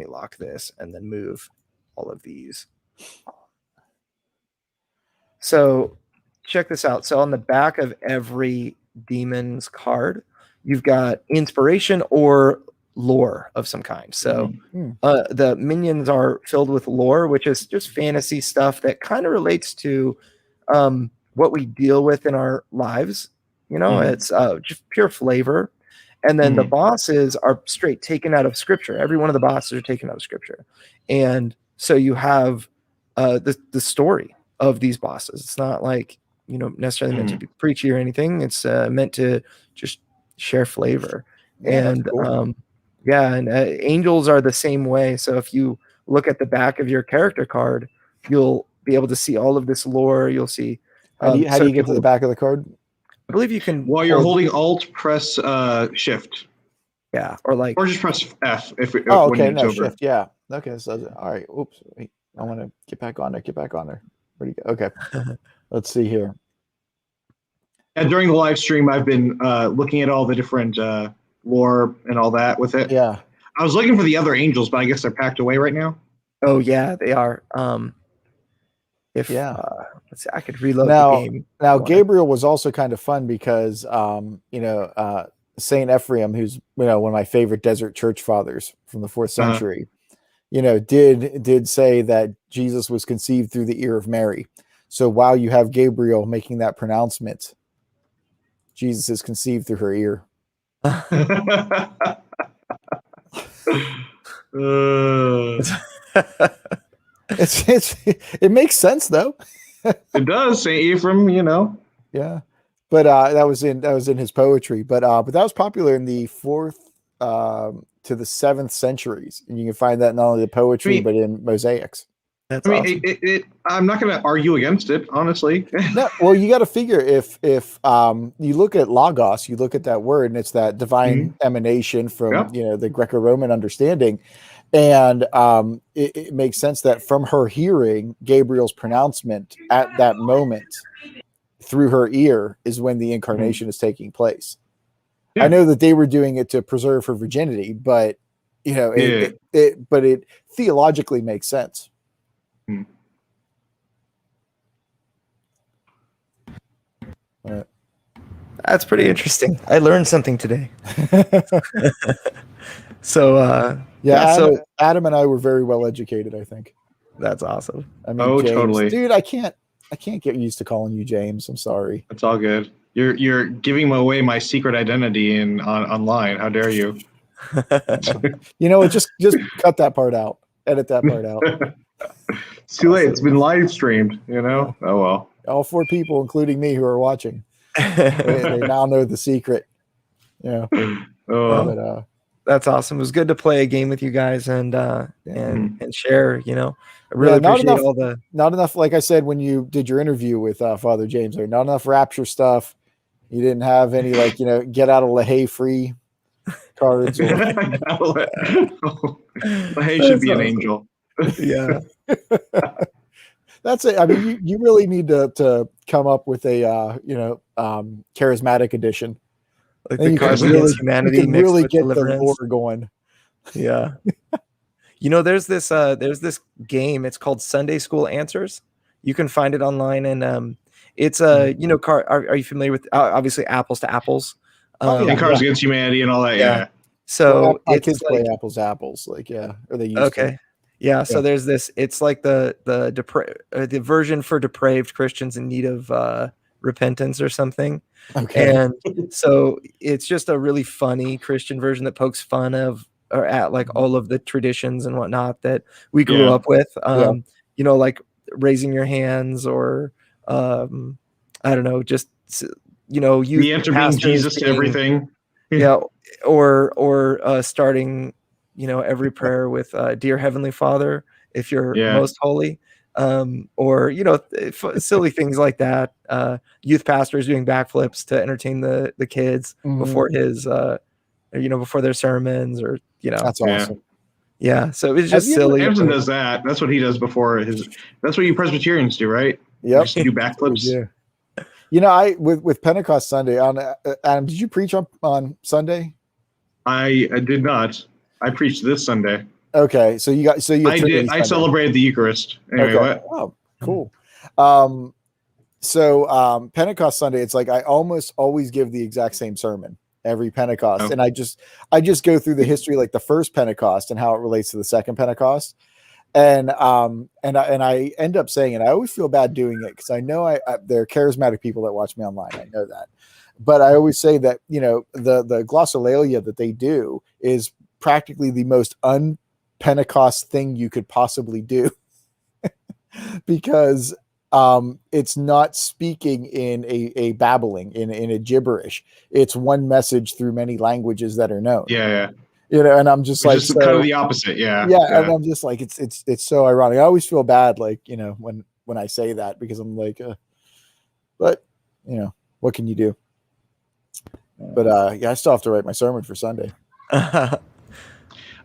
lock this and then move all of these. So check this out. So on the back of every demon's card, you've got inspiration or lore of some kind. So the minions are filled with lore, which is just fantasy stuff that kind of relates to what we deal with in our lives. It's just pure flavor. And then the bosses are straight taken out of scripture. Every one of the bosses are taken out of scripture. And so you have the story of these bosses. It's not like, necessarily meant to be preachy or anything. It's meant to just share flavor. Yeah, and cool. Angels are the same way. So if you look at the back of your character card, you'll be able to see all of this lore. You'll see. How do you get to the back of the card? I believe you can. While you're holding Alt, press Shift. Yeah, or just press F if. Okay, no Shift. Yeah. Okay, so all right. Oops, wait. I want to get back on there. Where'd you go? Okay. Let's see here. And during the live stream, I've been looking at all the different lore and all that with it. Yeah. I was looking for the other angels, but I guess they're packed away right now. Oh yeah, they are. Let's see, I could reload the game. Now Gabriel was also kind of fun because Saint Ephraim, who's one of my favorite desert church fathers from the 4th century, did say that Jesus was conceived through the ear of Mary. So while you have Gabriel making that pronouncement, Jesus is conceived through her ear. It makes sense though. It does, Saint Ephraim, Yeah, but that was in his poetry. But that was popular in the 4th to the 7th centuries, and you can find that not only the poetry but in mosaics. That's awesome. I'm not going to argue against it, honestly. No, well, you got to figure if you look at logos, you look at that word, and it's that divine emanation from the Greco-Roman understanding, and it makes sense that from her hearing Gabriel's pronouncement at that moment through her ear is when the incarnation is taking place. I know that they were doing it to preserve her virginity, but it theologically makes sense. That's pretty interesting. I learned something today. So Adam and I were very well educated, I think. That's awesome. I mean, James, totally, dude. I can't get used to calling you James. I'm sorry. It's all good. You're giving away my secret identity online. How dare you? Just cut that part out. Edit that part out. It's too late. It's been live streamed. Oh well. All 4 people, including me, who are watching, they now know the secret. That's awesome. It was good to play a game with you guys and share. I really appreciate all the. Not enough, like I said when you did your interview with Father James. Not enough Rapture stuff. You didn't have any get out of LaHaye free cards. LaHaye should be an angel. Yeah. That's it. I mean, you really need to come up with a charismatic edition. Like the Cards Against Humanity, you can really get the lore going. Yeah. There's this game. It's called Sunday School Answers. You can find it online, and it's are you familiar with obviously Apples to Apples? And Cards Against Humanity and all that. Yeah. So my kids play Apples to Apples, or they used to. Yeah, so there's this. It's like the version for depraved Christians in need of repentance or something. Okay. And so it's just a really funny Christian version that pokes fun of or at all of the traditions and whatnot that we grew up with. Like raising your hands or I don't know, just youth being Jesus to everything. or starting every prayer with Dear Heavenly Father, if you're most holy, or silly things like that. Youth pastors doing backflips to entertain the kids before his before their sermons, or That's Yeah. awesome. yeah. So it was just silly. Emerson does that. That's what he does before his. That's what you Presbyterians do, right? You Yep. just do backflips. Yeah. I with Pentecost Sunday on Adam, did you preach on Sunday? I did not. I preached this Sunday. Okay, so you got I did. I celebrated the Eucharist. Anyway, what? Oh, cool. Pentecost Sunday, it's like I almost always give the exact same sermon every Pentecost, and I just go through the history, like the first Pentecost and how it relates to the second Pentecost, and I end up saying it. I always feel bad doing it because I know there are charismatic people that watch me online. I know that, but I always say that the glossolalia that they do is practically the most un-Pentecost thing you could possibly do because it's not speaking in a babbling in a gibberish. It's one message through many languages that are known. Yeah. And I'm just Which is kind of the opposite. Yeah. And I'm just like, it's so ironic. I always feel bad, like, when I say that, because I'm like, but what can you do? But I still have to write my sermon for Sunday.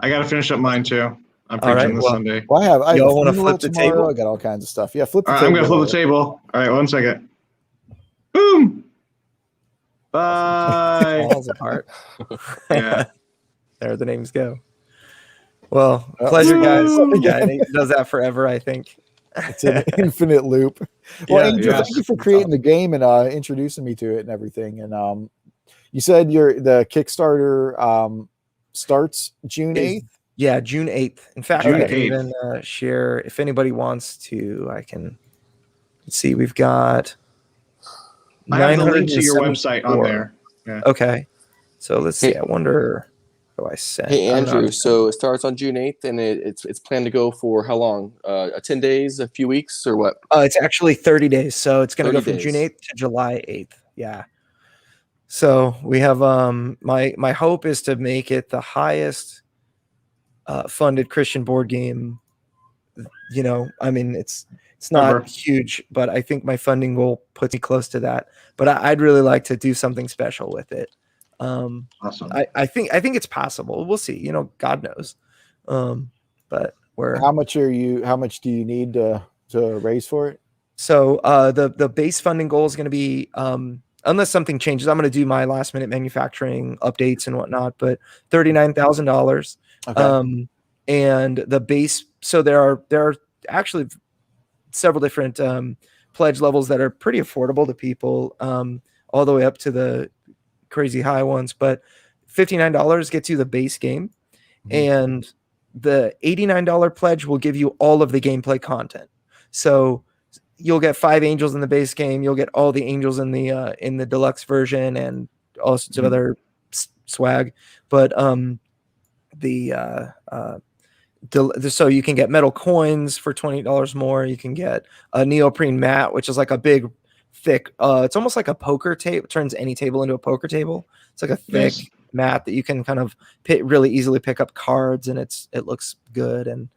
I got to finish up mine too. I'm preaching this Sunday. Well, I y'all want to flip the table? I got all kinds of stuff. Yeah, flip the All right, table. I'm going to flip the table. All right, 1 second. Boom. Bye. Falls apart. Yeah. There the names go. Well, pleasure, guys. Yeah, Again. he does that forever, I think. It's an infinite loop. Well, Yeah, Angel, yes. thank you for creating the game and introducing me to it and everything. And you said the Kickstarter starts June 8th? Yeah, June 8th. In fact, June I can 8th. even share, if anybody wants to, I can see. We've got I have the link to your website on 974. there. Yeah. Okay. So let's see. Hey. I wonder how I sent. Hey, I'm not- Andrew. So it starts on June 8th, and it's planned to go for how long? 10 days, a few weeks, or what? It's actually 30 days. So it's going to go 30 from June days. 8th to July 8th. Yeah. So we have my hope is to make it the highest funded Christian board game. I mean, it's not Ever. huge, but I think my funding goal puts me close to that. But I'd really like to do something special with it. Awesome. I think it's possible. We'll see. God knows. But How much do you need to raise for it? so the base funding goal is going to be unless something changes, I'm going to do my last minute manufacturing updates and whatnot. But $39,000. Okay. And the base. So there are actually several different pledge levels that are pretty affordable to people, all the way up to the crazy high ones. But $59 gets you the base game, and the $89 pledge will give you all of the gameplay content. So you'll get 5 angels in the base game. You'll get all the angels in the deluxe version and all sorts of other swag. But so you can get metal coins for $20 more. You can get a neoprene mat, which is like a big, thick. It's almost like a poker table. Turns any table into a poker table. It's like a thick mat that you can kind of really easily pick up cards, and it looks good. And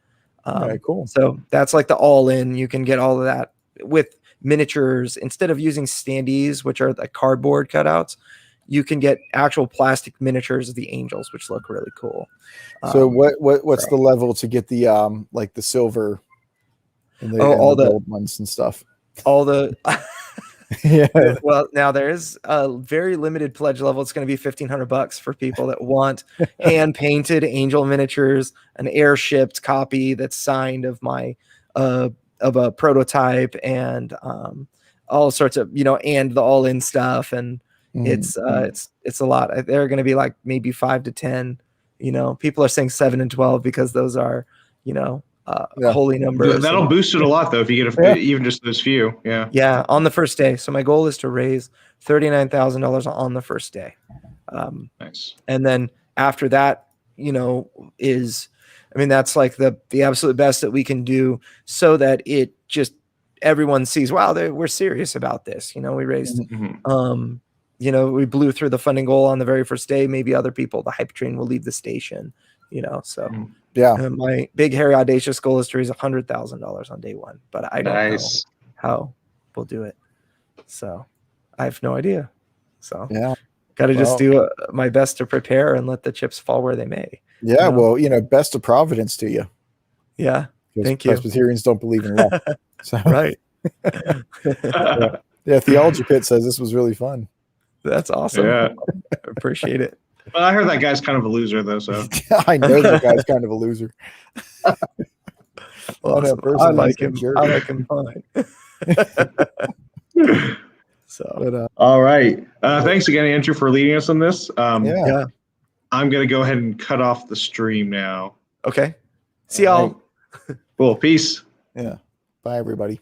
Very cool. So that's like the all-in. You can get all of that with miniatures instead of using standees, which are the cardboard cutouts. You can get actual plastic miniatures of the angels, which look really cool. So what's the level to get the like the silver and all the the gold ones and stuff? All the Yeah. Well, now there is a very limited pledge level. It's going to be $1,500 for people that want hand painted angel miniatures, an air shipped copy that's signed of my of a prototype, and all sorts of and the all in stuff. And it's a lot. They're going to be like maybe 5 to 10. People are saying 7 and 12 because those are holy numbers. That'll boost it a lot though if you get even just those few. Yeah. On the first day. So my goal is to raise $39,000 on the first day. Nice. And then after that, that's like the absolute best that we can do, so that it just everyone sees, wow, we're serious about this. We raised we blew through the funding goal on the very first day. Maybe other people, the hype train will leave the station, so my big, hairy, audacious goal is to raise $100,000 on day one, but I don't know how we'll do it. So I have no idea. So Got to just Well- do my best to prepare and let the chips fall where they may. Yeah, No. well, best of Providence to you. Yeah. 'Cause Thank you. Presbyterians don't believe in luck. So Right. yeah, Theology Pit says this was really fun. That's awesome. Yeah. Appreciate it. Well, I heard that guy's kind of a loser though, so I know that guy's kind of a loser. Awesome. person I is like a him. jerk. I like him fine. So But all right. Thanks again, Andrew, for leading us on this. yeah. I'm gonna go ahead and cut off the stream now. okay. See y'all. All right. Cool. Peace. Yeah. Bye everybody.